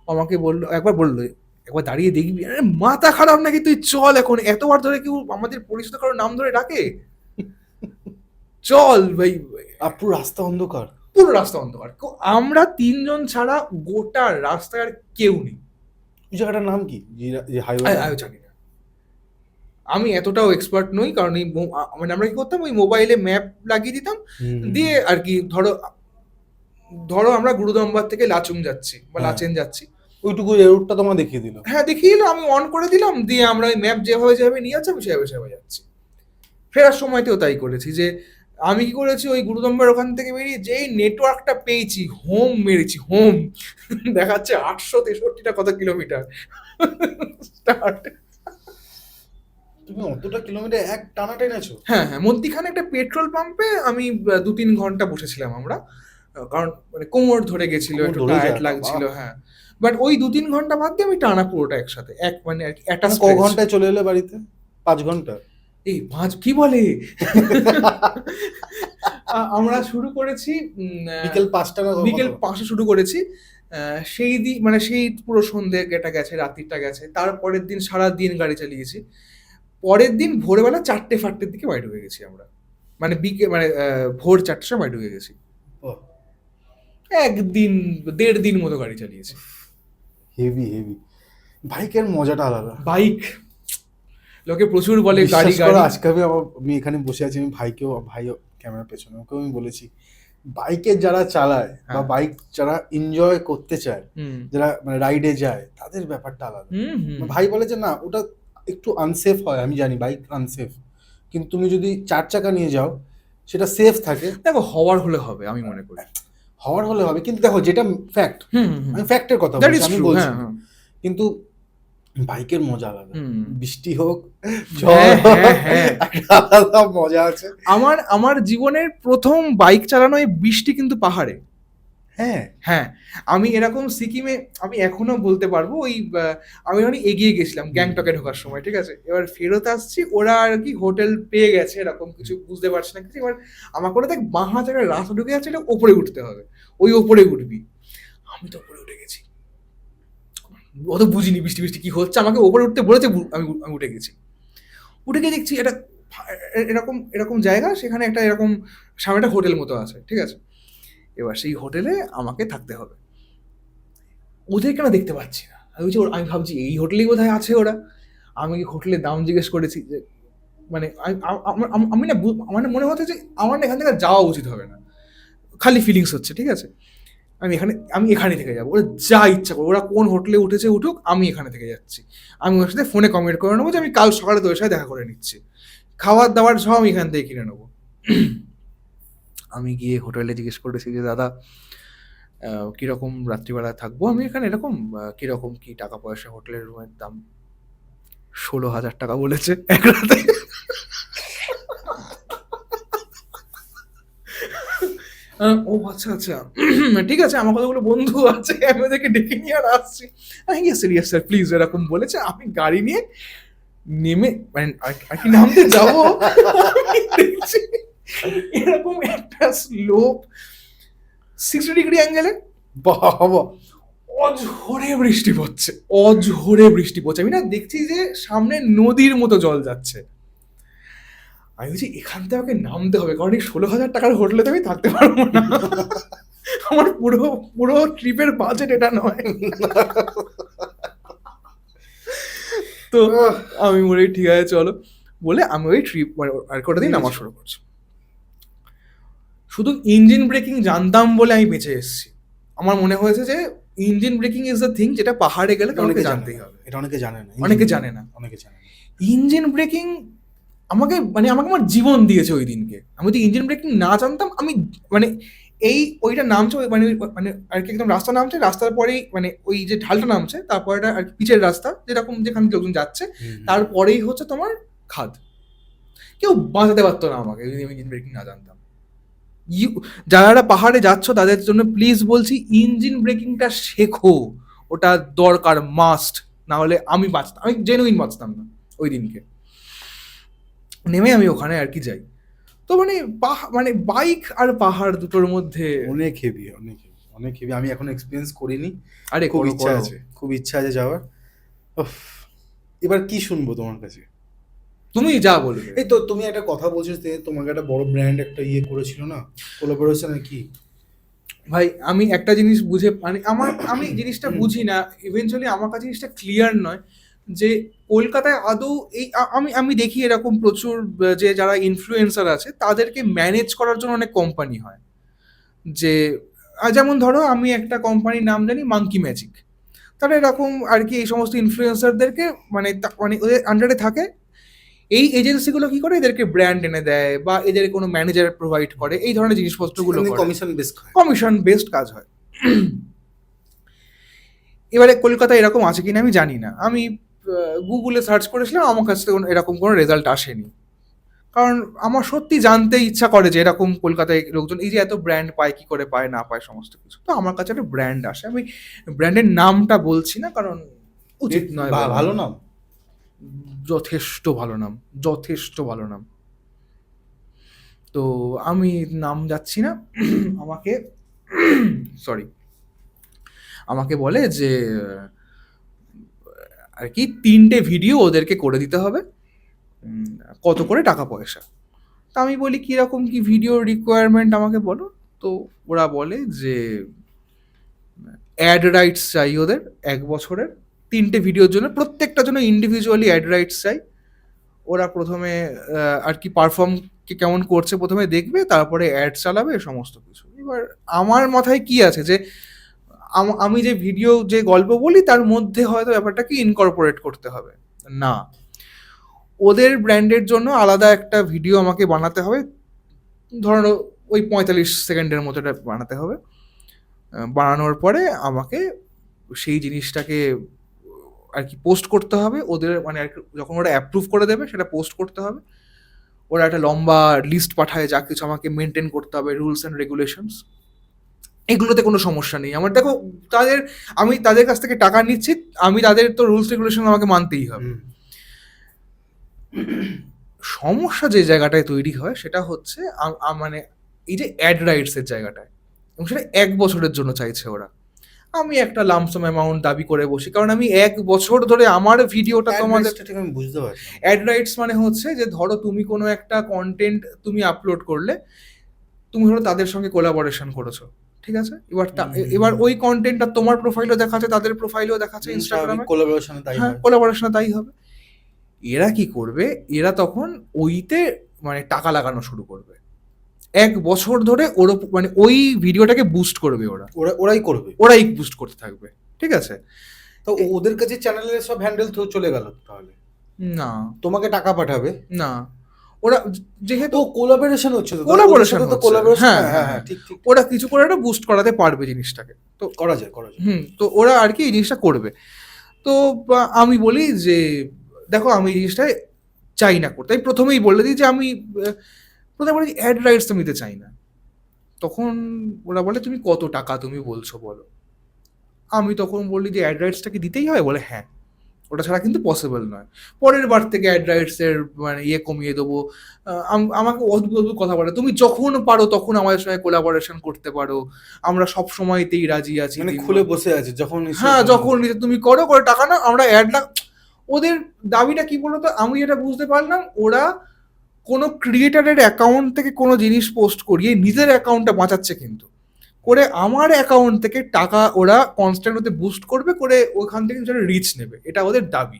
আমাকে বললো, একবার বললো একবার দাঁড়িয়ে দেখবি, আরে মাথা খারাপ নাকি তুই, চল এখন, এতবার ধরে কেউ আমাদের পরিচিত কারোর নাম ধরে ডাকে, চল ভাই। আর পুরো রাস্তা অন্ধকার। পুরো রাস্তা অন্ধকার, আমরা তিনজন ছাড়া গোটা রাস্তায় আর কেউ নেই। ওই জায়গাটার নাম কি, যে হাইওয়ে? আমি জানি না, আমি এতটাও এক্সপার্ট নই, কারণ এই মানে আমরা কি করতাম, ওই মোবাইলে ম্যাপ লাগিয়ে দিতাম, দিয়ে আর কি ধরো ধরো আমরা গুরুদম্বার থেকে লাচুং যাচ্ছি বা হ্যাঁ। লাচেন যাচ্ছি, ওইটুকু রুটটা তোমার দেখিয়ে দিল। হ্যাঁ দেখিয়ে দিল, আমি অন করে দিলাম, দিয়ে আমরা ওই ম্যাপ যেভাবে যেভাবে নিয়ে যাচ্ছি আমি সেভাবে সেভাবে যাচ্ছি। ফেরার সময়তেও তাই করেছি, যে আমি কি করেছি, ওই গুরুদম্বার ওখান থেকে বেরিয়ে যেই নেটওয়ার্কটা পেয়েছি, হোম মেরেছি, হোম দেখাচ্ছে 863টা কত কিলোমিটার স্টার্ট। তুমি অতটা কিলোমিটার এক টানা টেনেছো? হ্যাঁ হ্যাঁ, মধ্যিখানে একটা পেট্রোল পাম্পে আমি 2-3 ঘন্টা বসেছিলাম আমরা, কারণ মানে কোমর ধরে গেছিল, কোমর একটু ধরে টায়ার্ড যায়, লাগছিল, বাবা। হ্যাঁ। বাট ওই 2-3 ঘন্টা বাদ দিয়ে আমি টানা পুরোটা একসাথে, এক মানে আর কি একটা ক ঘন্টায় চলে এলে বাড়িতে? 5 ঘন্টা? এই 5 কি বলে আমরা শুরু করেছি বিকেল 5টা না বিকেল 5টা শুরু করেছি, সেই দিন মানে সেই পুরো সন্ধ্যে এটা গেছে, রাত্রিটা গেছে, তারপরের দিন সারা দিন গাড়ি চালিয়েছি, পরের দিন ভোরবেলা 4-5টের দিকে বাড়ি ঢুকে গেছি আমরা, মানে মানে ভোর 4টার সময় বাড়ি ঢুকে গেছি। একদিন 1.5 দিন মতো গাড়ি চালিয়েছি। Heavy heavy. বাইকের মজাটা আলাদা। বাইক, লোকে প্রচুর বলে গাড়ি বিশ্বাস করো, গাড়ি, আজকে আমি এখানে বসে আছি, আমি ভাইও ক্যামেরার পেছনে, ওকেও আমি বলেছি, বাইকের যারা চালায় বা হ্যাঁ। বাইক যারা এনজয় করতে চায়, হুম যারা মানে রাইডে যায়, তাদের ব্যাপারটা আলাদা। হুম হুম। ভাই বলে যে না, ওটা একটু আনসেফ হয়, আমি জানি বাইক আনসেফ, কিন্তু তুমি যদি 4 চাকা নিয়ে যাও সেটা সেফ থাকে। দেখো হওয়ার হলে হবে, আমি মনে করি হওয়ার হলে হবে, কিন্তু দেখো যেটা ফ্যাক্ট, হুম আমি ফ্যাক্টের কথা দ্যাট বলছি, ইজ আমি ট্রু, বলছি, হ্যাঁ হ্যাঁ। কিন্তু বাইকের মজা আলাদা। হুম। বৃষ্টি হোক, হ্যাঁ, হ্যাঁ, হ্যাঁ। একটা আলাদা মজা আছে। আমার জীবনের প্রথম বাইক চালানো এই বৃষ্টি কিন্তু পাহাড়ে। হ্যাঁ হ্যাঁ, আমি এরকম সিকিমে, আমি এখনো বলতে পারবো, ওই আমি অনেক এগিয়ে গেছিলাম গ্যাংটকে ঢোকার সময়, ঠিক আছে, এবার ফেরত আসছি, ওরা আর কি হোটেল পেয়ে গেছে, এরকম কিছু বুঝতে পারছি না কিছু, এবার আমার করে দেখ বাঁ হাতে একটা রাস্তা ঢুকে যাচ্ছে, এটা ওপরে উঠতে হবে, ওই ওপরে উঠবি, আমি তো ওপরে উঠে গেছি, অত বুঝিনি বৃষ্টি বৃষ্টি কি হচ্ছে, আমাকে ওপরে উঠতে বলেছে, আমি আমি উঠে গেছি, উঠে গিয়ে দেখছি এটা এরকম এরকম জায়গা, সেখানে একটা এরকম সামনে একটা হোটেল মতো আছে, ঠিক আছে, এবার সেই হোটেলে আমাকে থাকতে হবে, ওদের কেন দেখতে পাচ্ছি না, আমি ভাবছি এই হোটেলেই বোধহয় আছে ওরা, আমি হোটেলের দাম জিজ্ঞেস করেছি, যে মানে আমি না আমার না মনে হচ্ছে যে আমার না এখান থেকে যাওয়া উচিত হবে না, খালি ফিলিংস হচ্ছে, ঠিক আছে, আমি এখানে থেকে যাবো, ওরা যা ইচ্ছা করো, ওরা কোন হোটেলে উঠেছে উঠুক, আমি এখানে থেকে যাচ্ছি, আমি ওর সাথে ফোনে কমিউনিকেট করে নেবো যে আমি কাল সকালে তোর সাথে দেখা করে নিচ্ছি, খাবার দাবার সব আমি এখান থেকে কিনে নেবো। আমি গিয়ে হোটেলে জিজ্ঞেস করেছি যে দাদা কিরকম রাত্রিবেলা থাকবো আমি এখানে, এরকম কিরকম কি টাকা পয়সা, হোটেলের রুমের দাম 16,000 টাকা বলেছে এক রাতে। ও আচ্ছা আচ্ছা, ঠিক আছে, আমার কতগুলো বন্ধু আছে, আমি ওদেরকে ডেকে নিয়ে আর আসছি, ইয়েস স্যার প্লিজ, এরকম বলেছে, আমি গাড়ি নিয়ে নেমে মানে আর কি নামতে যাবো, আমি দেখছি এরকম একটা স্লোপ 60 ডিগ্রি অ্যাঙ্গেলে, বাবা, অঝোরে বৃষ্টি পড়ছে, অঝোরে বৃষ্টি পড়ছে, আমি না দেখছি যে সামনে নদীর মতো জল যাচ্ছে, আমি বলছি এখান থেকে আমাকে নামতে হবে, কারণ এই 16,000 টাকার হোটেলে তো আমি থাকতে পারবো না, আমার পুরো পুরো ট্রিপের বাজেট এটা নয়। তো আমি বলি ঠিক আছে চলো, বলে আমি ওই ট্রিপ আর কটা দিন নামা শুরু করছি, শুধু ইঞ্জিন ব্রেকিং জানতাম বলে আমি বেঁচে এসেছি, আমার মনে হয়েছে যে engine breaking is the thing, যেটা পাহাড়ে গেলে তোমাকে জানতেই হবে, এটা অনেকে জানে না, অনেকে জানে না, অনেকে জানে না। ইঞ্জিন ব্রেকিং আমাকে আমার জীবন দিয়েছে ওই দিনকে, আমি যদি ইঞ্জিন ব্রেকিং না জানতাম, আমি মানে ওইটা নামছে, মানে মানে আর কি একদম রাস্তা নামছে, রাস্তার পরেই মানে ওই যে ঢালটা নামছে, তারপরে আর পিচের রাস্তা যেরকম যেখানে লোকজন যাচ্ছে, তারপরেই হচ্ছে তোমার খাদ, কেউ বাঁচাতে পারতো না আমাকে যদি আমি ইঞ্জিন ব্রেকিং না জানতাম। যারা পাহাড়ে যাচ্ছ তাদের জন্য প্লিজ বলছি, ইঞ্জিন ব্রেকিংটা শেখো, ওটা দরকার, মাস্ট, না হলে আমি জেনুইন বাঁচতাম না ওই দিনকে। নেমে আমি ওখানে আর কি যাই, তো মানে মানে বাইক আর পাহাড় দুটোর মধ্যে অনেক হেভি, অনেক হেভি, অনেক হেভি। আমি এখন এক্সপিরিয়েন্স করিনি, আরে খুব ইচ্ছা আছে, খুব ইচ্ছা আছে যাওয়ার। উফ, এবার কি শুনবো তোমার কাছে? তুমি যা বলবে। এই তো তুমি একটা কথা বলছো যে তোমাকে একটা বড় ব্র্যান্ড একটা ইয়ে করেছিল না, কোলাবোরেশন কি? ভাই আমি একটা জিনিস বুঝে মানে আমি জিনিসটা বুঝি না, ইভেনচুয়ালি আমার কাছে জিনিসটা ক্লিয়ার নয় যে কলকাতায় আদৌ এই আমি আমি দেখি এরকম প্রচুর যে যারা ইনফ্লুয়েন্সার আছে তাদেরকে ম্যানেজ করার জন্য অনেক কোম্পানি হয়, যে যেমন ধরো আমি একটা কোম্পানির নাম জানি মাঙ্কি ম্যাজিক, তারা এরকম আর কি এই সমস্ত ইনফ্লুয়েন্সারদেরকে মানে মানে ওদের আন্ডারে থাকে। এই এজেন্সিগুলো কি করে এদেরকে ব্র্যান্ড এনে দেয় বা এদের কোনো ম্যানেজার প্রোভাইড করে, এই ধরনের জিনিসপত্রগুলো করে, কমিশন বেস হয়। কমিশন বেসড কাজ হয়। এবারে কলকাতায় এরকম আছে কিনা আমি জানি না, আমি গুগলে সার্চ করেছিলাম, আমার কাছে এরকম কোনো রেজাল্ট আসেনি। কারণ আমার সত্যি জানতে ইচ্ছা করে যে এরকম কলকাতায় লোকজন এই যে এত ব্র্যান্ড পায়, কি করে পায় না পায় সমস্ত কিছু। তো আমার কাছে একটা ব্র্যান্ড আসে, আমি ব্র্যান্ডের নামটা বলছি না কারণ উচিত নয় বলা। ভালো নাম, যথেষ্ট ভালো নাম, যথেষ্ট ভালো নাম। তো আমি নাম যাচ্ছি না, আমাকে সরি, আমাকে বলে যে আর কি 3টে ভিডিও ওদেরকে করে দিতে হবে, কত করে টাকা পয়সা। তা আমি বলি কীরকম কি ভিডিও রিকোয়ারমেন্ট আমাকে বলো। তো ওরা বলে যে অ্যাড রাইটস চাই ওদের 1 বছরের 3টে ভিডিওর জন্য, প্রত্যেকটার জন্য ইন্ডিভিজুয়ালি অ্যাড রাইটস চাই। ওরা প্রথমে আর কি পারফর্ম কেমন করছে প্রথমে দেখবে, তারপরে অ্যাড চালাবে সমস্ত কিছু। এবার আমার মাথায় কি আছে যে আমি যে ভিডিও যে গল্প বলি তার মধ্যে হয়তো ব্যাপারটাকে ইনকর্পোরেট করতে হবে না, ওদের ব্র্যান্ডের জন্য আলাদা একটা ভিডিও আমাকে বানাতে হবে, ধরো ওই 45 সেকেন্ডের মতো এটা বানাতে হবে। বানানোর পরে আমাকে সেই জিনিসটাকে আর কি পোস্ট করতে হবে ওদের, মানে আর কি যখন ওরা অ্যাপ্রুভ করে দেবে সেটা পোস্ট করতে হবে। ওরা একটা লম্বা লিস্ট পাঠায় যা কিছু আমাকে মেনটেন করতে হবে, রুলস অ্যান্ড রেগুলেশনস। এগুলোতে কোনো সমস্যা নেই আমার, দেখো আমি তাদের কাছ থেকে টাকা নিচ্ছি, আমি তাদের তো রুলস রেগুলেশন আমাকে মানতেই হবে। সমস্যা যে জায়গাটায় তৈরি হয় সেটা হচ্ছে মানে এই যে অ্যাড রাইটসের জায়গাটায়, এবং সেটা 1 বছরের জন্য চাইছে ওরা। আমি একটা লামসাম অ্যামাউন্ট দাবি করে বসি, কারণ আমি 1 বছর ধরে আমার ভিডিওটা তোমাদের, ঠিক আমি বুঝতে পারছি। অ্যাড রাইটস মানে হচ্ছে যে ধরো তুমি কোনো একটা কন্টেন্ট তুমি আপলোড করলে, তুমি ধরো তাদের সঙ্গে কোলাবোরেশন করেছো, ঠিক আছে, এবার ওই কন্টেন্টটা তোমার প্রোফাইলও দেখাচ্ছে, তাদের প্রোফাইলও দেখাচ্ছে ইনস্টাগ্রামে, কোলাবোরেশনে তাই হ্যাঁ হয়। কোলাবোরেশনে তাই হবে। এরা কি করবে, এরা তখন ওইতে মানে টাকা লাগানো শুরু করবে 1 বছর ধরে, ওর মানে ওই ভিডিওটাকে বুস্ট করবে ওরাই করবে, ওরাই বুস্ট করতে থাকবে, ঠিক আছে। তো ওদের কাছে চ্যানেলের সব হ্যান্ডেল তো চলে গেল তাহলে? না তোমাকে টাকা পাঠাবে না, ওরা যেহেতু কোলাবোরেশন হচ্ছে, তো কোলাবোরেশন তো কোলাবোরেশন, হ্যাঁ হ্যাঁ হ্যাঁ, হ্যাঁ ঠিক ঠিক, ওরা কিছু করে একটা বুস্ট করাতে পারবে জিনিসটাকে, তো করা যায়। তো ওরা আর কি এই জিনিসটা করবে। তো আমি বলি যে দেখো আমি এই জিনিসটা চাই না করতে, আমি প্রথমেই বলে দিই যে আমি প্রথমে বলি অ্যাড রাইটস তো নিতে চাই না। তখন ওরা বলে তুমি কত টাকা তুমি বলছো বলো। আমি তখন বলি যে অ্যাড রাইটসটা কি দিতেই হয়, বলে হ্যাঁ, ওটা ছাড়া কিন্তু পসিবল নয়। পরের বার থেকে অ্যাড রাইটসের মানে ইয়ে কমিয়ে দেবো। আমাকে অদ্ভুত অদ্ভুত কথা বলে, তুমি যখন পারো তখন আমাদের সঙ্গে কোলাবোরেশন করতে পারো, আমরা সব সময়তেই রাজি আছি, মানে খুলে বসে আছে যখন হ্যাঁ যখন তুমি করো করে টাকা না, আমরা অ্যাড না। ওদের দাবিটা কি বলতো, আমি এটা বুঝতে পারলাম, ওরা কোনো ক্রিয়েটারের অ্যাকাউন্ট থেকে কোনো জিনিস পোস্ট করিয়ে নিজের অ্যাকাউন্টটা বাঁচাচ্ছে, কিন্তু করে আমার অ্যাকাউন্ট থেকে টাকা ওরা কনস্ট্যান্ট ওতে বুস্ট করবে, করে ওখান থেকে যেটা রিচ নেবে, এটা ওদের দাবি।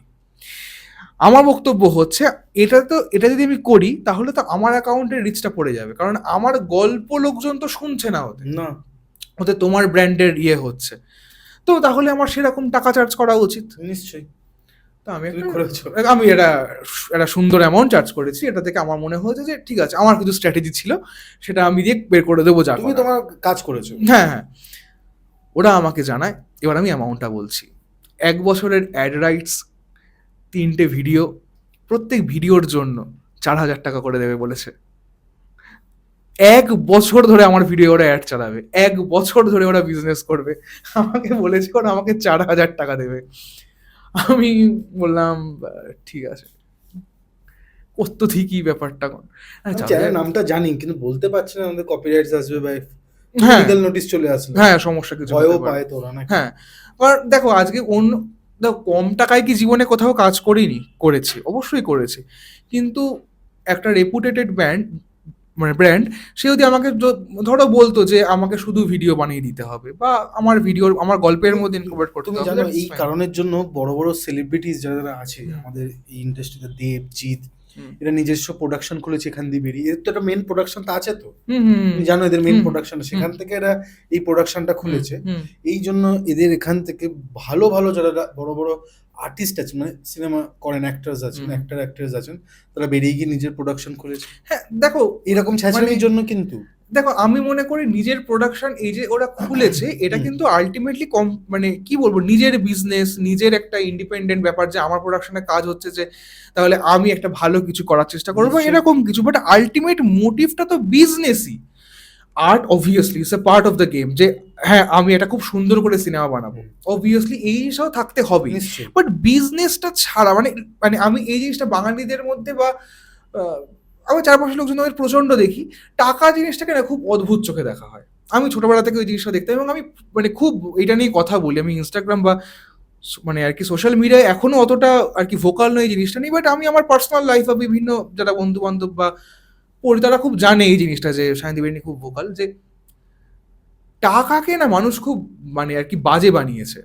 আমার বক্তব্য হচ্ছে এটা যদি আমি করি তাহলে তো আমার অ্যাকাউন্টের রিচটা পড়ে যাবে, কারণ আমার গল্প লোকজন তো শুনছে না, ওতে তোমার ব্র্যান্ডের ইয়ে হচ্ছে, তো তাহলে আমার সেরকম টাকা চার্জ করা উচিত। নিশ্চয়ই। তো আমি একটা সুন্দর অ্যামাউন্ট চার্জ করেছি, এটা থেকে আমার মনে হয়েছে যে ঠিক আছে, আমার কিছু স্ট্র্যাটেজি ছিল, সেটা আমি দিয়ে বের করে দেবো, যা তুমি তোমার কাজ করেছো। হ্যাঁ হ্যাঁ, ওরা আমাকে জানায়, এবার আমি অ্যামাউন্টটা বলছি। 1 বছরের অ্যাড রাইটস, 3টে ভিডিও, প্রত্যেক ভিডিওর জন্য 4,000 টাকা করে দেবে বলেছে। 1 বছর ধরে আমার ভিডিও ওরা অ্যাড চালাবে, 1 বছর ধরে ওরা বিজনেস করবে, আমাকে বলেছে ওরা আমাকে 4,000 টাকা দেবে। আমি বললাম ঠিক আছে, কত ঠিকই ব্যাপারটা। চ্যানেল নামটা জানি কিন্তু বলতে পারছি না, আমাদের কপিরাইটস আসবে বা হ্যাঁ লিগ্যাল নোটিশ চলে আসবে, হ্যাঁ সমস্যা কিছু ভয়ও পায় তোরা নাকি? হ্যাঁ, আর দেখো আজকে অন্য দেখো কম টাকায় কি জীবনে কোথাও কাজ করিনি, করেছি, অবশ্যই করেছি, কিন্তু একটা রেপুটেটেড ব্র্যান্ড সে যদি আমাকে ধরো বলতো যে আমাকে শুধু ভিডিও বানিয়ে দিতে হবে বা আমার গল্পের তুমি মধ্যে ইনকর্পোরেট করতে তুমি হবে, জানো দ্যাটস এই ফাইন। কারণের জন্য বড় বড় সেলিব্রিটিস যারা যারা আছে হুম। আমাদের এই ইন্ডাস্ট্রিতে, দেবজিৎ, হুম এরা নিজস্ব প্রোডাকশন খুলেছে এখান দিয়ে বেরিয়ে, এর তো একটা মেন প্রোডাকশন তো আছে তো, হুম হুম তুমি জানো এদের মেন হুম প্রোডাকশন, হুম সেখান থেকে এরা এই প্রোডাকশনটা হুম খুলেছে। হুম। এই জন্য এদের এখান থেকে ভালো ভালো যারা বড় বড় আর্টিস্ট আছে, মানে সিনেমা করেন অ্যাক্টার্স আছেন, হুম। অ্যাক্ট্রেস আছেন, তারা বেরিয়ে গিয়ে নিজের প্রোডাকশন খুলেছে হ্যাঁ দেখো, এরকম মানে ছ্যাঁচড়ামির জন্য কিন্তু। দেখো আমি মনে করি নিজের প্রোডাকশন এই যে ওরা খুলেছে এটা হুম, কিন্তু আলটিমেটলি মানে কি বলবো, নিজের বিজনেস, নিজের একটা ইন্ডিপেন্ডেন্ট ব্যাপার যে আমার প্রোডাকশনে কাজ হচ্ছে, যে তাহলে আমি একটা ভালো কিছু করার চেষ্টা করবো নিশ্চয়ই। এরকম কিছু, বাট আলটিমেট মোটিভটা তো বিজনেসই। Art obviously it's a part of the game, যে হ্যাঁ আমি এটা খুব সুন্দর করে সিনেমা বানাবো, অবভিয়াসলি এই জিনিসটাও থাকতে হবেই, নিশ্চয়ই। বাট বিজনেসটা ছাড়া মানে মানে আমি এই জিনিসটা বাঙালিদের মধ্যে বা আমি চারপাশের লোকজন আমাদের প্রচন্ড দেখি, টাকা জিনিসটাকে না খুব অদ্ভুত চোখে দেখা হয়। আমি ছোটবেলা থেকে ওই জিনিসটা দেখতাম এবং আমি মানে খুব এটা নিয়ে কথা বলি, আমি ইনস্টাগ্রাম বা মানে আর কি সোশ্যাল মিডিয়ায় এখনো অতটা আর কি ভোকাল নয় এই জিনিসটা নেই, বাট আমি আমার পার্সোনাল লাইফ বা বিভিন্ন যারা বন্ধু বান্ধব বা পড়ি তারা খুব জানে এই জিনিসটা, যে সায়নদীপ নিয়ে খুব ভোকাল, যে টাকাকে না মানুষ খুব মানে আর কি বাজে বানিয়েছে।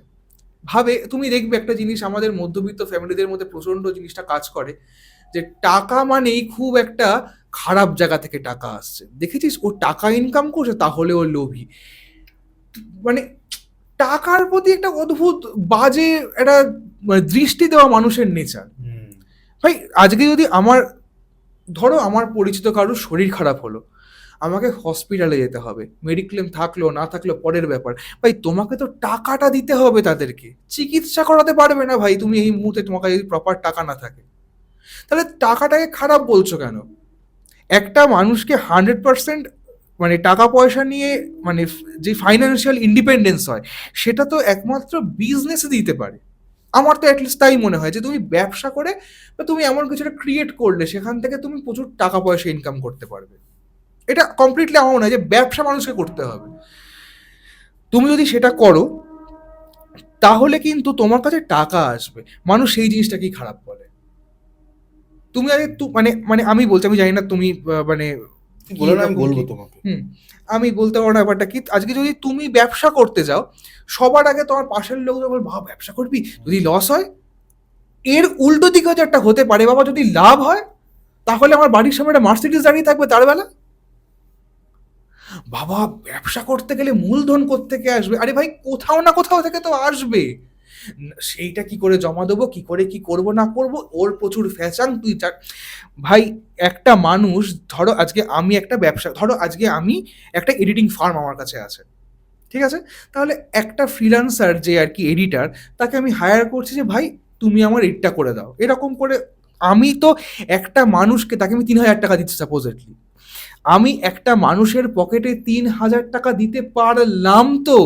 তুমি দেখবে একটা জিনিস আমাদের মধ্যবিত্ত ফ্যামিলিদের মধ্যে প্রচন্ড জিনিসটা কাজ করে, যে টাকা মানেই খুব একটা খারাপ জায়গা থেকে টাকা আসছে, দেখেছিস ও টাকা ইনকাম করছে তাহলে ও লোভী, মানে টাকার প্রতি একটা অদ্ভুত বাজে একটা মানে দৃষ্টি দেওয়া মানুষের নেচার। হুম, ভাই আজকে যদি ধরো আমার পরিচিত কারোর শরীর খারাপ হলো, আমাকে হসপিটালে যেতে হবে, মেডিক্লেম থাকলো না থাকলো পরের ব্যাপার, ভাই তোমাকে তো টাকাটা দিতে হবে তাদেরকে, চিকিৎসা করাতে পারবে না ভাই তুমি এই মুহূর্তে, তোমার কাছে যদি প্রপার টাকা না থাকে, তাহলে টাকাটাকে খারাপ বলছো কেন? একটা মানুষকে 100% মানে টাকা পয়সা নিয়ে মানে যে ফাইন্যান্সিয়াল ইন্ডিপেন্ডেন্স হয় সেটা তো একমাত্র বিজনেসে দিতে পারে। আমার তো অ্যাটলিস্ট তাই মনে হয়, যে তুমি ব্যবসা করে বা তুমি এমন কিছু একটা ক্রিয়েট করলে সেখান থেকে তুমি প্রচুর টাকা পয়সা ইনকাম করতে পারবে। এটা কমপ্লিটলি আমার মনে হয় যে ব্যবসা মানুষকে করতে হবে। তুমি যদি সেটা করো তাহলে কিন্তু তোমার কাছে টাকা আসবে, মানুষ সেই জিনিসটাকেই খারাপ বলে। তুমি আগে মানে মানে আমি বলছি, আমি জানি না তুমি মানে তুমি কি বলো না, আমি রকম বলবো কি। তোমাকে। হুম। আমি বলতে পারবো না ব্যাপারটা কি, আজকে যদি তুমি ব্যবসা করতে যাও সবার আগে তোমার পাশের লোক যখন বাবা ব্যবসা করবি, যদি লস হয়, এর উল্টো দিকেও যে একটা হতে পারে বাবা যদি লাভ হয়, তাহলে আমার বাড়ির সামনে একটা মার্সিডিজ দাঁড়িয়ে থাকবে তার বেলা। বাবা ব্যবসা করতে গেলে মূলধন কোত্থেকে আসবে, আরে ভাই কোথাও না কোথাও থেকে তো আসবে, সেইটা কি করে জমা দেবো, কি করে কি করব না করব, ওর প্রচুর ফ্যাশন ভাই একটা মানুষ, ধরো আজকে আমি একটা এডিটিং ফার্ম আমার কাছে আছে, ঠিক আছে, তাহলে একটা ফ্রিল্যান্সার যে আর কি এডিটার, তাকে আমি হায়ার করছি যে ভাই তুমি আমার এডিটটা করে দাও, এরকম করে আমি তো একটা মানুষকে, তাকে আমি 3,000 টাকা দিচ্ছি সাপোজেটলি, আমি একটা মানুষের পকেটে 3,000 টাকা দিতে পারলাম তো,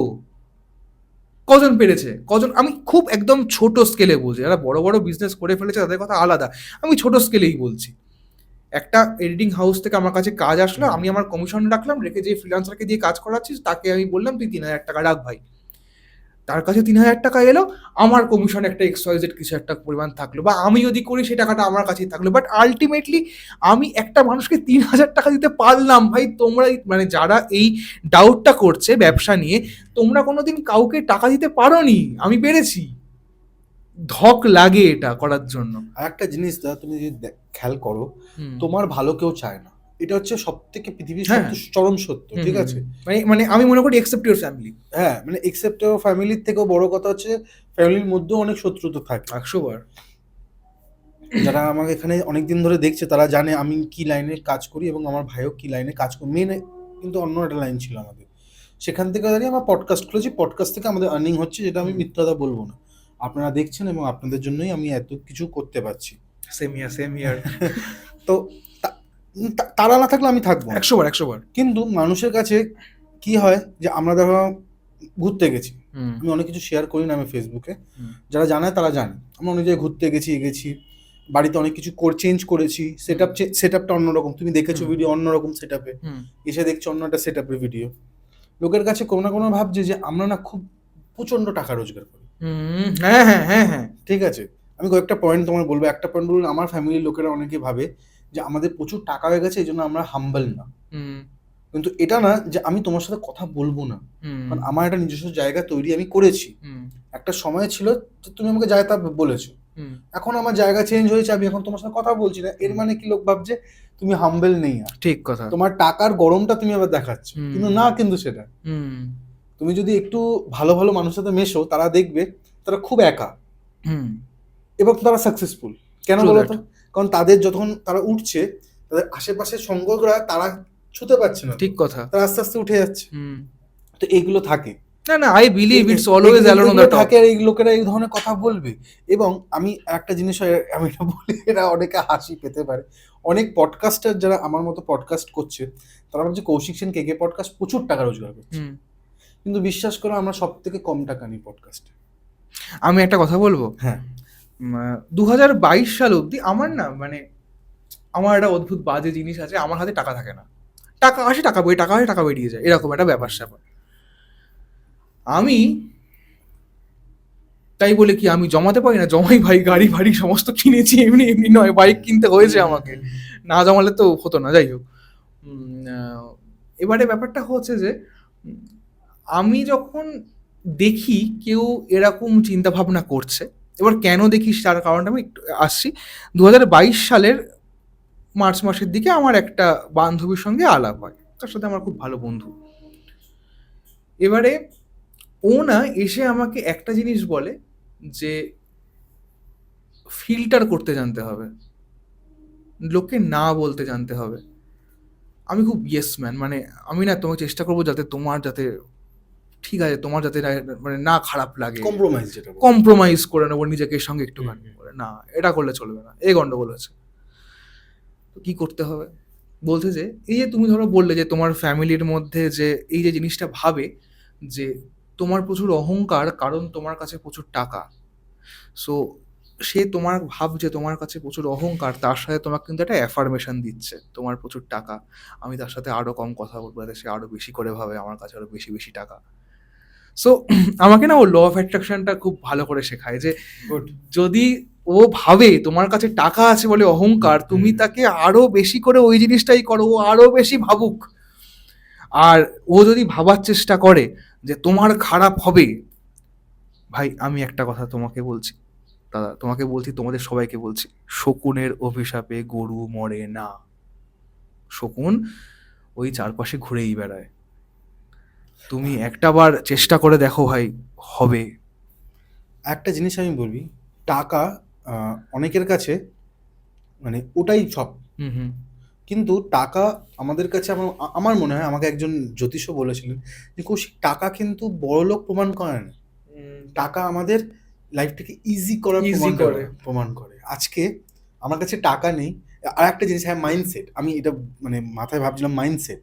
কজন পেরেছে, কজন, আমি খুব একদম ছোট স্কেলে বলছি, যারা বড় বড় বিজনেস করে ফেলেছে তাদের কথা আলাদা, আমি ছোট স্কেলেই বলছি। একটা এডিটিং হাউস থেকে আমার কাছে কাজ আসলো, আমি আমার কমিশন রাখলাম, রেখে যে ফ্রিল্যান্সারকে দিয়ে কাজ করাচ্ছিস তাকে আমি বললাম তুই 3,000 টাকা রাখ ভাই, তার কাছে 3,000 টাকা এলো, আমার কমিশন একটা এক্সওয়াইজেড কিছু একটা পরিমাণ থাকলো, বা আমি যদি করি সেই টাকাটা আমার কাছেই থাকলো, বাট আলটিমেটলি আমি একটা মানুষকে 3,000 টাকা দিতে পারলাম। ভাই তোমরা মানে যারা এই ডাউটটা করছে ব্যবসা নিয়ে, তোমরা কোনোদিন কাউকে টাকা দিতে পারোনি, আমি পেরেছি, ধক লাগে এটা করার জন্য। আর একটা জিনিস দা, তুমি যদি খেয়াল করো, হুম। তোমার ভালো কেউ চায় না, এটা হচ্ছে সব থেকে পৃথিবীর হ্যাঁ। সবচেয়ে চরম সত্য, হুম, ঠিক হুম, আছে? হুম। মানে মানে আমি মনে করি এক্সেপ্ট ইউর ফ্যামিলি। হ্যাঁ, মানে এক্সেপ্ট ফ্যামিলির থেকেও বড় কথা হচ্ছে ফ্যামিলির মধ্যেও অনেক শত্রুতা থাকে। 100 বার। যারা আমাকে এখানে অনেকদিন ধরে দেখছে তারা জানে আমি কি লাইনে কাজ করি এবং আমার ভাইও কি লাইনে কাজ করি। মেন কিন্তু অন্য একটা লাইন ছিল আমাদের, সেখান থেকে দাঁড়িয়ে আমরা পডকাস্ট খুলেছি, পডকাস্ট থেকে আমাদের আর্নিং হচ্ছে, যেটা আমি হুম। মিথ্যা কথা বলবো না। আপনারা দেখছেন এবং আপনাদের জন্যই আমি এত কিছু করতে পারছি। সেম ইয়ার, সেম ইয়ার। তো তারা না থাকলে আমি থাকবো না। 100 বার, 100 বার। কিন্তু মানুষের কাছে কি হয় যে আমরা ধরো ঘুরতে গেছি, হুম। আমি অনেক কিছু শেয়ার করি না আমি ফেসবুকে, হুম। যারা জানে তারা জানে, আমরা অনেক জায়গায় ঘুরতে গেছি, বাড়িতে অনেক কিছু চেঞ্জ করেছি, সেটআপটা অন্যরকম, তুমি দেখেছো হুম। ভিডিও অন্যরকম সেটআপে, হুম। এসে দেখছো অন্য একটা সেটআপের ভিডিও। লোকের কাছে কোনো না কোনো ভাবছে যে আমরা না খুব প্রচণ্ড টাকা রোজগার করি, হ্যাঁ হ্যাঁ হ্যাঁ হ্যাঁ। ঠিক আছে, আমি কয়েকটা পয়েন্ট তোমার বলবো। একটা পয়েন্ট বলুন, আমার ফ্যামিলির লোকেরা অনেকে ভাবে যে আমাদের প্রচুর টাকা হয়ে গেছে এই জন্য আমরা হাম্বল না। হুম কিন্তু এটা না যে আমি তোমার সাথে কথা বলবো না, হুম কারণ আমার একটা নিজস্ব জায়গা তৈরি আমি করেছি। হুম একটা সময় ছিল যে তুমি আমাকে যায় তা বলেছো, হুম। এখন আমার জায়গা চেঞ্জ হয়েছে, আমি এখন তোমার সাথে কথা বলছি না। এর মানে কি লোক ভাবছে তুমি হাম্বেল নেই, আর ঠিক কথা। তোমার টাকার গরমটা তুমি আবার দেখাচ্ছ, হুম কিন্তু না, কিন্তু সেটা হুম তুমি যদি একটু ভালো ভালো মানুষের সাথে মেশো, তারা দেখবে তারা খুব একা হুম। এবং তারা সাকসেসফুল। কেন True বলো that. তো? কারণ তাদের যখন তারা উঠছে, তাদের আশেপাশের সঙ্গকরা তারা ছুতে পারছে না তো। ঠিক কথা। তারা আস্তে আস্তে উঠে যাচ্ছে। হুম। তো এইগুলো থাকে, না না, I believe it's always alone on এগুলো দ্য টপ। থাকে, আর এই লোকেরা এই ধরনের কথা বলবে। এবং আমি একটা জিনিস আমি এটা বলি, এরা অনেকে হাসি পেতে পারে। অনেক পডকাস্টার যারা আমার মতো পডকাস্ট করছে, তারা ভাবছে কৌশিক সেন কে পডকাস্ট প্রচুর টাকা রোজগার করছে, হুম। কিন্তু বিশ্বাস করো আমরা সব থেকে কম টাকা নিই পডকাস্টে। আমি একটা কথা বলবো। হ্যাঁ, 2022 সাল অবধি আমার না মানে আমার একটা অদ্ভুত বাজে জিনিস আছে, আমার হাতে টাকা থাকে না। টাকা আসে টাকা বই, টাকা আসে টাকা বেরিয়ে যায়, এরকম একটা ব্যাপার স্যাপার। আমি তাই বলে কি আমি জমাতে পারি না? জমাই ভাই, গাড়ি ফাড়ি সমস্ত কিনেছি, এমনি এমনি নয়, বাইক কিনতে হয়েছে আমাকে, না জমালে তো হতো না। যাই হোক, এবারে ব্যাপারটা হচ্ছে যে উম, আমি যখন দেখি কেউ এরকম চিন্তা ভাবনা করছে, এবার কেন দেখি তার কারণটা আমি একটু আসছি। 2022 সালের মার্চ মাসের দিকে আমার একটা বান্ধবীর সঙ্গে আলাপ হয়, তার সাথে আমার খুব ভালো বন্ধু। এবারে ও না এসে আমাকে একটা জিনিস বলে যে ফিল্টার করতে জানতে হবে, লোককে না বলতে জানতে হবে। আমি খুব ইয়েস ম্যান, মানে আমি না তোমাকে চেষ্টা করবো যাতে তোমার যাতে ঠিক আছে, তোমার যাতে মানে না খারাপ লাগে, কম্প্রোমাইজ যেটা বলে। কম্প্রোমাইজ করে নেবো নিজেকে এর সঙ্গে একটুখানি হুম, হুম। করে, না এটা করলে চলবে না, এই গন্ডগোল আছে। তো কি করতে হবে? বলতে যে এই যে তুমি ধরো বললে যে তোমার ফ্যামিলির মধ্যে যে এই যে জিনিসটা ভাবে যে তোমার প্রচুর অহংকার কারণ তোমার কাছে প্রচুর টাকা। সো সে তোমার ভাবছে তোমার কাছে প্রচুর অহংকার, তার সাথে তোমাকে কিন্তু একটা অ্যাফার্মেশন দিচ্ছে তোমার প্রচুর টাকা, আমি তার সাথে আরো কম কথা বলবো যাতে সে আরো বেশি করে ভাবে আমার কাছে আরো বেশি বেশি টাকা। সো আমাকে না ও ল অফ অ্যাট্রাকশনটা খুব ভালো করে শেখায় যে গুড। যদি ও ভাবে তোমার কাছে টাকা আছে বলে অহংকার, তুমি তাকে আরো বেশি করে ওই জিনিসটাই করো, ও আরো বেশি ভাবুক। আর ও যদি ভাবার চেষ্টা করে যে তোমার খারাপ হবে, ভাই আমি একটা কথা তোমাকে বলছি, দাদা তোমাকে বলছি, তোমাদের সবাইকে বলছি, শকুনের অভিশাপে গরু মরে না। শকুন ওই চারপাশে ঘুরেই বেড়ায়। তুমি একটা বার চেষ্টা করে দেখো ভাই, হবে। একটা জিনিস আমি বলি, টাকা অনেকের কাছে মানে ওটাই সব। হুম হুম কিন্তু টাকা আমাদের কাছে, আমার মনে হয়, আমাকে একজন জ্যোতিষ বলেছিলেন যে কৌশিক, টাকা কিন্তু বড়লোক প্রমাণ করে না, টাকা আমাদের লাইফটাকে ইজি করার ইজি করে। প্রমাণ করে। আজকে আমার কাছে টাকা নেই, আর একটা জিনিস, হ্যাঁ, মাইন্ডসেট। আমি এটা মানে মাথায় ভাবছিলাম মাইন্ডসেট।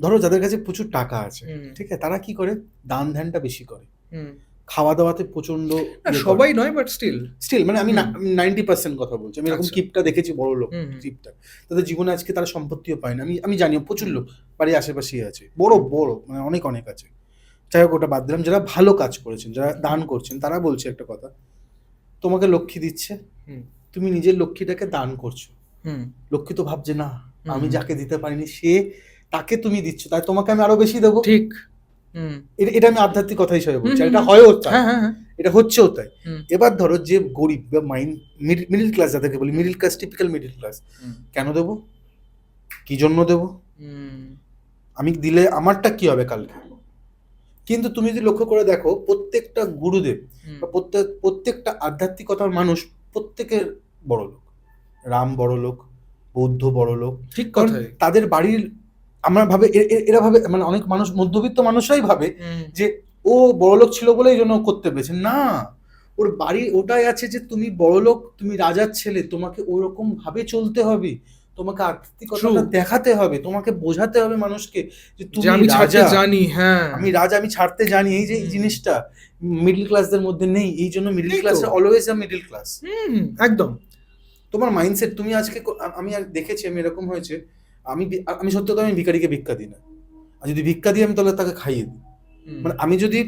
ধরো যাদের কাছে প্রচুর টাকা আছে, হুম ঠিক আছে, তারা কি করে, দান ধ্যানটা বেশি করে, হুম। খাওয়া দাওয়াতে প্রচন্ড না ইয়ে করে। সবাই নয়, বাট স্টিল। স্টিল মানে আমি হুম। 90% কথা বলছি, আমি এরকম আচ্ছা। কিপটা দেখেছি, বড় লোক হুম হুম কিপটা, তাদের জীবনে আজকে তারা সম্পত্তিও পায় না। আমি জানি প্রচুর লোক বাড়ির আশেপাশেই আছে, বড় বড় মানে অনেক অনেক আছে। যাই হোক, ওটা বাদ দিলাম। যারা ভালো কাজ করেছেন, যারা দান করছেন, তারা বলছে একটা কথা, তোমাকে লক্ষ্মী দিচ্ছে, হুম তুমি নিজের লক্ষ্মীটাকে দান করছো। হুম লক্ষ্মী তো ভাবছে না, আমি হুম। যাকে দিতে পারিনি সে, তাকে তুমি দিচ্ছ, তাই তোমাকে আমি আরো বেশি দেবো। ঠিক। হুম এটা আমি আধ্যাত্মিক কথা হিসেবে হুম বলছি, আর হুম, এটা হুম। হয়ও তাই, হ্যাঁ হ্যাঁ হ্যাঁ। এটা হচ্ছেও তাই। হুম এবার ধরো যে গরিব বা মিডিল ক্লাস, যাদেরকে বলি middle class, typical middle class, হুম কেন দেবো, কি জন্য দেবো, হুম আমি দিলে আমারটা কি হবে কালকে? কিন্তু তুমি যদি লক্ষ্য করে দেখো, প্রত্যেকটা গুরুদেব হুম। বা প্রত্যেকটা আধ্যাত্মিকতার মানুষ, প্রত্যেকের বড় লোক। রাম বড় লোক, বৌদ্ধ বড় লোক, ঠিক কারণ কথাই। তাদের বাড়ির, আমরা ভাবে এরা ভাবে, মানে অনেক মানুষ মধ্যবিত্ত মানুষরাই ভাবে হুম যে ও বড়লোক ছিল বলে এই জন্য ও করতে পেরেছে। না, ওর বাড়ি ওটাই আছে যে তুমি বড়লোক, তুমি রাজার ছেলে, তোমাকে ওরকম ভাবে চলতে হবে, তোমাকে আর্থিকতাটা True. দেখাতে হবে, তোমাকে বোঝাতে হবে মানুষকে যে যে তুমি আমি ছাড়তে রাজা, জানি, হ্যাঁ। আমি রাজা, আমি ছাড়তে জানি। এই যে এই হুম। জিনিসটা মিডল ক্লাসদের মধ্যে নেই, এই জন্য মিডল নেই তো। ক্লাসে অলওয়েজ আ মিডল ক্লাস। হুম একদম। তোমার মাইন্ডসেট, তুমি আজকে আমি আর দেখেছি, আমি এরকম হয়েছে, আমি সত্যি কথা, আমি ভিখারিকে ভিক্ষা দিই না, আর যদি ভিক্ষা দিই আমি তাহলে তাকে খাইয়ে দিই। হুম মানে আমি যদি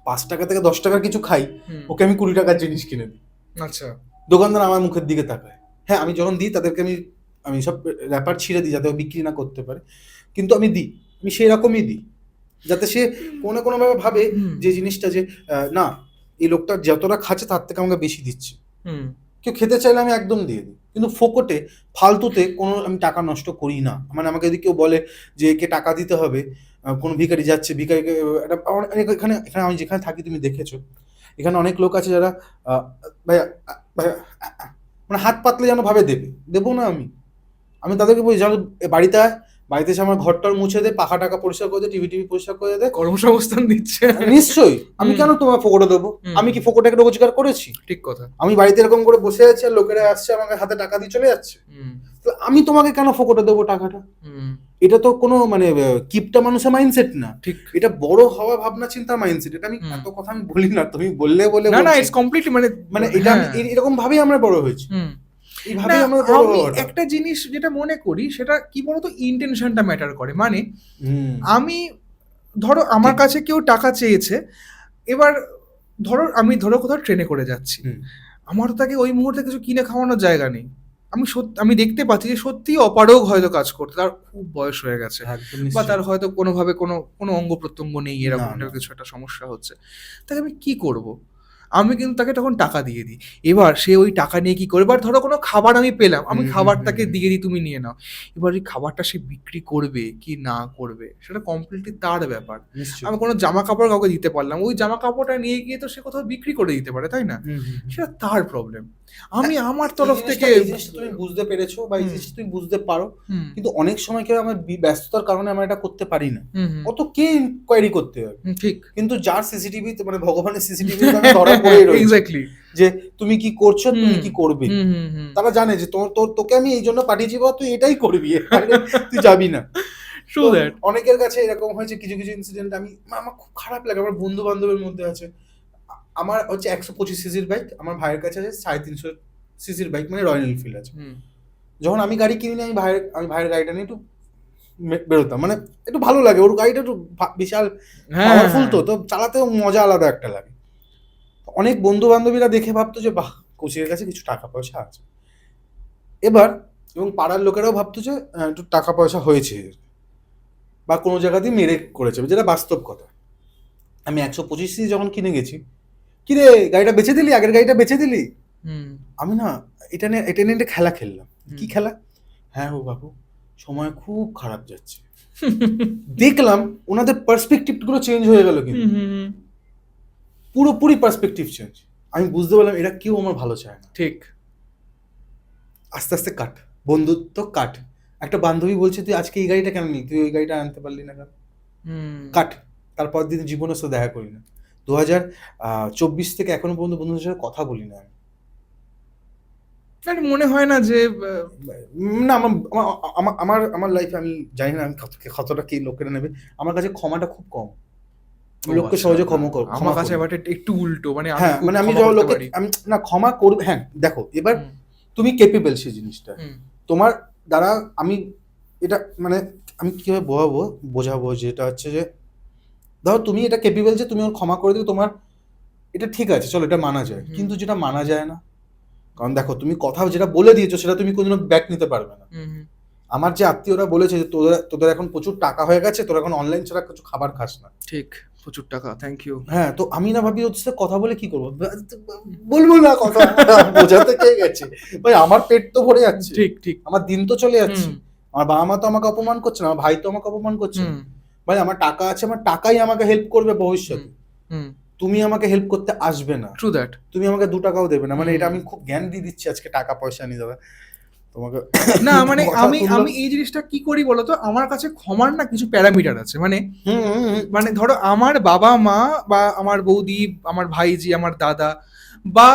5 টাকা থেকে 10 টাকার কিছু খাই, হুম, ওকে আমি 20 টাকার জিনিস কিনে দিই। আচ্ছা। দোকানদার আমার মুখের দিকে তাকায়। হ্যাঁ, আমি যখন দিই তাদেরকে আমি আমি সব র্যাপার ছিঁড়ে দিই যাতে ও বিক্রি না করতে পারে, কিন্তু আমি দিই, আমি সেই রকমই দিই যাতে সে কোনো না কোনোভাবে ভাবে হুম, যে জিনিসটা যে না, এই লোকটা যতটা খাচ্ছে তার থেকে আমাকে বেশি দিচ্ছে। হুম, কেউ খেতে চাইলে আমি একদম দিয়ে দিই, কিন্তু ফোকটে ফালতুতে কোনো আমি টাকা নষ্ট করি না। মানে আমাকে যদি কেউ বলে যে একে টাকা দিতে হবে, কোনো ভিখারি যাচ্ছে, ভিখারিকে একটা এখানে এখানে আমি যেখানে থাকি তুমি দেখেছো, এখানে অনেক লোক আছে যারা ভাইয়া ভাইয়া মানে হাত পাতলে যেন ভাবে দেবে, দেবো না আমি। আমি তাদেরকে বলি যেন বাড়িতে আয়, বাড়িতে এসে আমার ঘরটার মুছে দে, পাখা টাকা পরিষ্কার করে দে, টিভি পরিষ্কার করে দে। কর্মসংস্থান দিচ্ছে। নিশ্চয়ই, আমি হুম, কেন তোমার ফোকটে দেবো? হুম, আমি কি ফোকটে একটা রোজগার করেছি? ঠিক কথা। আমি বাড়িতে এরকম করে বসে আছি আর লোকেরা আসছে আমাকে হাতে টাকা দিয়ে চলে যাচ্ছে, হুম, তো আমি তোমাকে কেন ফোকটে দেবো টাকাটা? হুম, এটা তো কোনো মানে কিপটা মানুষের মাইন্ডসেট না, ঠিক। এটা বড় হওয়া ভাবনা চিন্তার মাইন্ডসেট। এটা আমি হুম। এত কথা আমি বলি না, তুমি বললে বলে না, না, বলছি। ইটস কমপ্লিটলি মানে মানে এটা আমি হ্যাঁ, এরকম ভাবেই আমরা বড় হয়েছি, হুম। না, এইভাবেই আমরা বড় আমি হওয়াটা। একটা জিনিস যেটা মনে করি সেটা কি বলতো, ইন্টেনশনটা ম্যাটার করে। মানে হুম, আমি ধরো আমার ঠিক। কাছে কেউ টাকা চেয়েছে, এবার ধরো কোথাও ট্রেনে করে যাচ্ছি, হুম, আমার তো তাকে ওই মুহূর্তে কিছু কিনে খাওয়ানোর জায়গা নেই। আমি দেখতে পাচ্ছি যে সত্যিই অপারগ হয়তো কাজ করতে, তার খুব বয়স হয়ে গেছে, একদম বা নিশ্চয়ই। তার হয়তো কোনোভাবে কোনো অঙ্গ প্রত্যঙ্গ নেই, এরকম না, একটা না। কিছু একটা সমস্যা হচ্ছে। তাকে আমি কি করব? আমি কিন্তু তাকে তখন টাকা দিয়ে দিই। এবার সে ওই টাকা নিয়ে কি করে, এবার ধরো কোনো খাবার আমি পেলাম, আমি হুম, হুম, খাবার হুম, তাকে হুম। দিয়ে দিই, তুমি নিয়ে নাও। এবার ওই খাবারটা সে বিক্রি করবে কি না করবে সেটা কমপ্লিটলি তার ব্যাপার। নিশ্চয়ই। আমি কোনো জামা কাপড় কাউকে দিতে পারলাম, ওই জামা কাপড়টা নিয়ে গিয়ে তো সে কোথাও বিক্রি করে দিতে পারে, তাই না? হুম, হুম, হুম। সেটা তার প্রবলেম। আমি আমার এই তরফ জিনিসটা থেকে এই জিনিসটা তুমি বুঝতে পেরেছো বা এই হুম, জিনিসটা তুমি বুঝতে পারো, হুম, কিন্তু অনেক সময় কেউ আমার ব্যস্ততার কারণে আমরা এটা করতে পারি না। হুম, হুম, অত কে ইনকোয়ারি করতে হবে? ঠিক। কিন্তু যার সিসিটিভি মানে ভগবানের সিসিটিভিতে আমি ধরা পড়েই রয়েছি এক্সাক্টলি। যে তুমি কি করছো, তুমি হুম, কি করবে। হুম, হুম, হুম। তারা জানে যে তোকে আমি এই জন্য পাঠিয়েছি বা তুই এটাই করবি, এর বাইরে তুই যাবি না। ট্রু তো দ্যাট। অনেকের কাছে এরকম হয়েছে, কিছু কিছু ইনসিডেন্ট আমার খুব খারাপ লাগে। আমার বন্ধু বান্ধবের মধ্যে আছে, আমার হচ্ছে 125 সিসির বাইক, আমার ভাইয়ের কাছে আছে 350 সিসির বাইক, মানে রয়্যাল এনফিল্ড আছে। হুম, যখন আমি গাড়ি কিনি আমি ভাইয়ের গাড়িটা নিয়ে একটু বেরোতাম, মানে একটু ভালো লাগে, ওর গাড়িটা একটু বিশাল হ্যাঁ, পাওয়ারফুল, হ্যাঁ। তো চালাতেও মজা আলাদা একটা লাগে। অনেক বন্ধু বান্ধবীরা দেখে ভাবতো যে বাহ, কোচের কাছে কিছু টাকা পয়সা আছে। এবার এবং পাড়ার লোকেরাও ভাবতো যে একটু টাকা পয়সা হয়েছে বা কোনো জায়গা দিয়ে মেরে করেছে, যেটা বাস্তব কথা। আমি 125 সিসি যখন কিনে গেছি, কিরে গাড়িটা বেচে দিলি, আগের গাড়িটা বেচে দিলি? হুম, আমি না এটা নিয়ে একটা খেলা খেললাম। হুম। কি খেলা? হ্যাঁ ও বাবু, সময় খুব খারাপ যাচ্ছে। দেখলাম ওনাদের পার্সপেক্টিভ গুলো চেঞ্জ হয়ে গেল, হুম, কিন্তু হুম, হুম। পুরোপুরি পার্সপেক্টিভ চেঞ্জ। আমি বুঝতে পারলাম এরা কেউ আমার ভালো চায় না। ঠিক। আস্তে আস্তে কাট, বন্ধুত্ব কাট। একটা বান্ধবী বলছে তুই আজকে এই গাড়িটা কেন নিলি, তুই ওই গাড়িটা আনতে পারলি না কেন? হুম। কাট। তারপর দিন জীবনের সাথে দেখা করি না। 2024 থেকে এখনো পর্যন্ত বন্ধুদের সাথে কথা বলি না আমি। মানে মনে হয় না যে না, আমার লাইফে আমি জানি না আমি কতটা কি লোকেরা নেবে। আমার কাছে ক্ষমাটা খুব কম। আমি ও লোককে আচ্ছা, সহজে না, ক্ষমা আমার কাছে করি। ব্যাপারটা একটু উল্টো। মানে আমি হ্যাঁ, খুব মানে আমি ক্ষমা যখন করতে লোকে পারি। আমি না ক্ষমা করবে, হ্যাঁ, দেখো এবার হুম, তুমি ক্যাপেবল সেই জিনিসটা। হুম, তোমার দ্বারা আমি এটা মানে আমি কিভাবে বোঝাবো যেটা হচ্ছে যে ধরো তুমি এটা ক্যাপেবল যে তুমি ওর ক্ষমা করে দিলে, তোমার এটা ঠিক আছে, চলো এটা মানা যায়। হুম, কিন্তু যেটা মানা যায় না, কারণ দেখো তুমি কথা যেটা বলে দিয়েছো সেটা তুমি কোনোদিনও ব্যাক নিতে পারবে না। হুম, হুম। আমার যে আত্মীয়রা বলেছে যে তোদের এখন প্রচুর টাকা হয়ে গেছে, তোরা এখন অনলাইন ছাড়া কিছু খাবার খাস না। ঠিক। প্রচুর টাকা। Thank you. হ্যাঁ, তো আমি না ভাবি হচ্ছে কথা বলে কি করবো, বলবো না কথা, বোঝাতে কে গেছে ভাই, আমার পেট তো ভরে যাচ্ছে, ঠিক, ঠিক। আমার দিন তো চলে যাচ্ছে, হুম, আমার বাবা মা তো আমাকে অপমান করছে না, আমার ভাই তো আমাকে অপমান করছে না। হুম, ভাই আমার টাকা আছে, আমার টাকাই আমাকে হেল্প করবে হুম, ভবিষ্যতে। হুম। তুমি আমাকে হেল্প করতে আসবে না, ট্রু দ্যাট। তুমি আমাকে 2 টাকাও দেবে না। মানে এটা হুম। আমি খুব জ্ঞান দিয়ে দিচ্ছি আজকে, টাকা পয়সা নিয়ে দাদা তোমাকে না, মানে কথা আমি তুললো। আমি এই জিনিসটা কি করি বলতো? আমার কাছে ক্ষমার না কিছু প্যারামিটার আছে। মানে হুম, হুম, হুম। মানে ধরো আমার বাবা-মা বা আমার বৌদি, আমার ভাইঝি, আমার দাদা, বা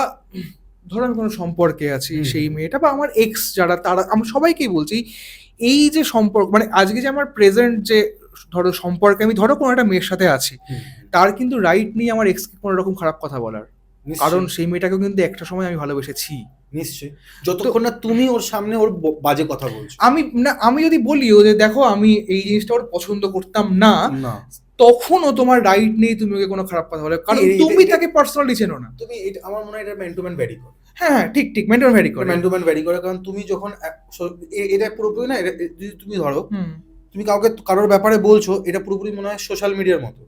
ধরো আমি কোনো সম্পর্কে আছি, হুম, সেই মেয়েটা বা আমার এক্স যারা, তারা আমি সবাইকেই বলছি, এই যে সম্পর্ক মানে আজকে যে আমার প্রেজেন্ট যে ধরো সম্পর্কে আমি ধরো কোনো একটা মেয়ের সাথে আছি, হুম, তার কিন্তু রাইট নেই আমার এক্সকে কোনো রকম খারাপ কথা বলার। কারণ নিশ্চয়ই, সেই মেয়েটাকেও কিন্তু একটা সময় আমি ভালোবেসেছি। নিশ্চয়ই। তো যতক্ষণ না তুমি ওর সামনে ওর বাজে কথা বলছো। আমি যদি বলিও যে দেখো আমি এই জিনিসটা ওর পছন্দ করতাম না, না। তখনও তোমার রাইট নেই তুমি ওকে কোনো খারাপ কথা বলে, কারণ তুমি তাকে পার্সোনালি চেনো না। তুমি এটা, আমার মনে হয় এটা ম্যান টু ম্যান ভ্যারি করে। হ্যাঁ ঠিক ঠিক, মেন্টাল ভ্যারি করে। ম্যান টু ম্যান ভ্যারি করে, কারণ তুমি যখন এটা পুরোপুরি না, যদি তুমি ধরো তুমি কাউকে কারোর ব্যাপারে বলছো, এটা পুরোপুরি মনে হয় সোশ্যাল মিডিয়ার মতো।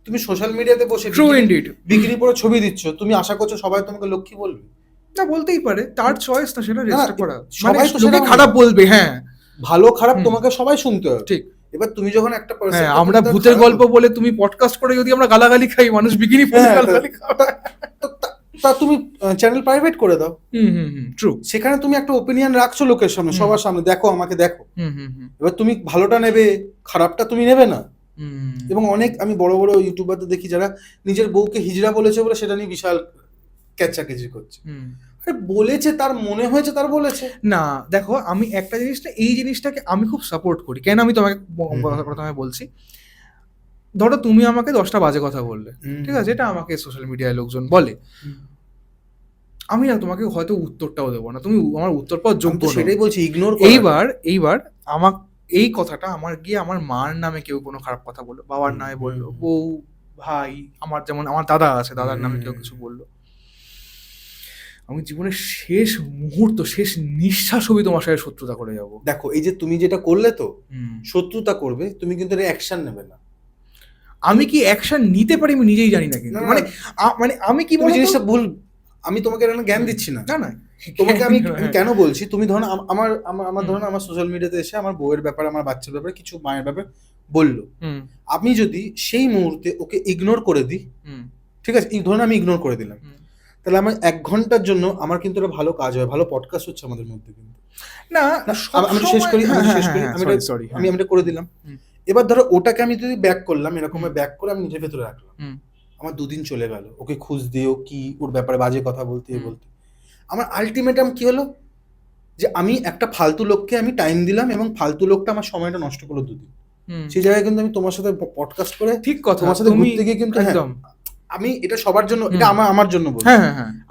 তুমি সোশ্যাল মিডিয়াতে বসে ট্রু ইনডিড বিক্রি করে ছবি দিচ্ছ, তুমি আশা করছো সবাই তোমাকে লক্ষ্মী বলবে? না, বলতেই পারে, তার চয়েস না সেটা, রেজিস্টার করা। সবাই তো লোকে খারাপ বলবে, হ্যাঁ ভালো খারাপ তোমাকে সবাই শুনতে হবে। ঠিক। এবার তুমি যখন একটা হ্যাঁ, আমরা ভূতের গল্প বলে তুমি পডকাস্ট করে যদি আমরা গালাগালি খাই, মানুষ বিকিনি পরে গালাগালি খায়, তা তুমি চ্যানেল প্রাইভেট করে দাও। ট্রু। সেখানে তুমি একটা ওপিনিয়ন রাখছো লোকের সামনে, সবার সামনে, দেখো আমাকে দেখো। এবার তুমি ভালোটা নেবে, খারাপটা তুমি নেবে না। এবং অনেক আমি বড় বড় ইউটিউবারদের দেখি যারা নিজের বউকে হিজড়া বলেছে বলে সেটা নিয়ে বিশাল ক্যাচাকেচি করছে। আরে বলেছে, তার মনে হয়েছে তার বলেছে। না দেখো, আমি একটা জিনিসটা, এই জিনিসটাকে আমি খুব সাপোর্ট করি। কেন আমি তোমাকে প্রথমে বলছি, ধরো তুমি আমাকে 10টা বাজে কথা বললে, ঠিক আছে, এটা আমাকে সোশ্যাল মিডিয়ায় লোকজন বলে, আমি না তোমাকে হয়তো উত্তরটাও দেবো না, তুমি আমার উত্তর পাওয়ার যোগ্য নও। সেটাই বলছি, ইগনোর। এইবার আমার এই কথাটা আমার গিয়ে আমার মার নামে কেউ কোনো খারাপ কথা বললো, বাবার নামে বললো, বউ, ভাই, আমার যেমন আমার দাদা আছে, দাদার নামে কেউ কিছু বললো, আমি জীবনের শেষ মুহূর্ত, শেষ নিঃশ্বাস অবধি তোমার সাথে শত্রুতা করে যাবো। দেখো, এই যে তুমি যেটা করলে, তো শত্রুতা করবে, তুমি কিন্তু অ্যাকশন নেবে না। আমি কি অ্যাকশন নিতে পারি আমি নিজেই জানি না, কিন্তু মানে আমি কি বলি, জিনিসটা ভুল। আমি তোমাকে জ্ঞান দিচ্ছি না, না তোমাকে আমি কেন বলছি, তুমি ধরো আমার ধরো আমার সোশ্যাল মিডিয়াতে এসে আমার বউয়ের ব্যাপারে, আমার বাচ্চার ব্যাপারে, কিছু মায়ের ব্যাপারে বললো, আমি যদি সেই মুহূর্তে ওকে ইগনোর করে দিই, ঠিক আছে, ধরুন আমি ইগনোর করে দিলাম, তাহলে আমার 1 ঘন্টার জন্য আমার কিন্তু একটা ভালো কাজ হয়, ভালো পডকাস্ট হচ্ছে আমাদের মধ্যে, কিন্তু না আমি শেষ করি, আমি এটা করে দিলাম। এবার ধরো ওটাকে আমি যদি ব্যাক করলাম, এরকম ব্যাক করে আমি নিজের ভেতরে রাখলাম, আমার 2 দিন চলে গেল, ওকে খুঁজ দিয়ে ও কি ওর ব্যাপারে বাজে কথা বলতে বলতে, আমার আলটিমেটাম কি হলো, যে আমি একটা ফালতু লোককে আমি টাইম দিলাম, এবং ফালতু লোকটা আমার সময়টা নষ্ট করলো 2 দিন। সেই জায়গায় কিন্তু আমি তোমার সাথে পডকাস্ট করে, ঠিক কথা, তোমার সাথে ঘুরতে গিয়ে কিন্তু একদম আমি এটা সবার জন্য, এটা আমার জন্য বলছি,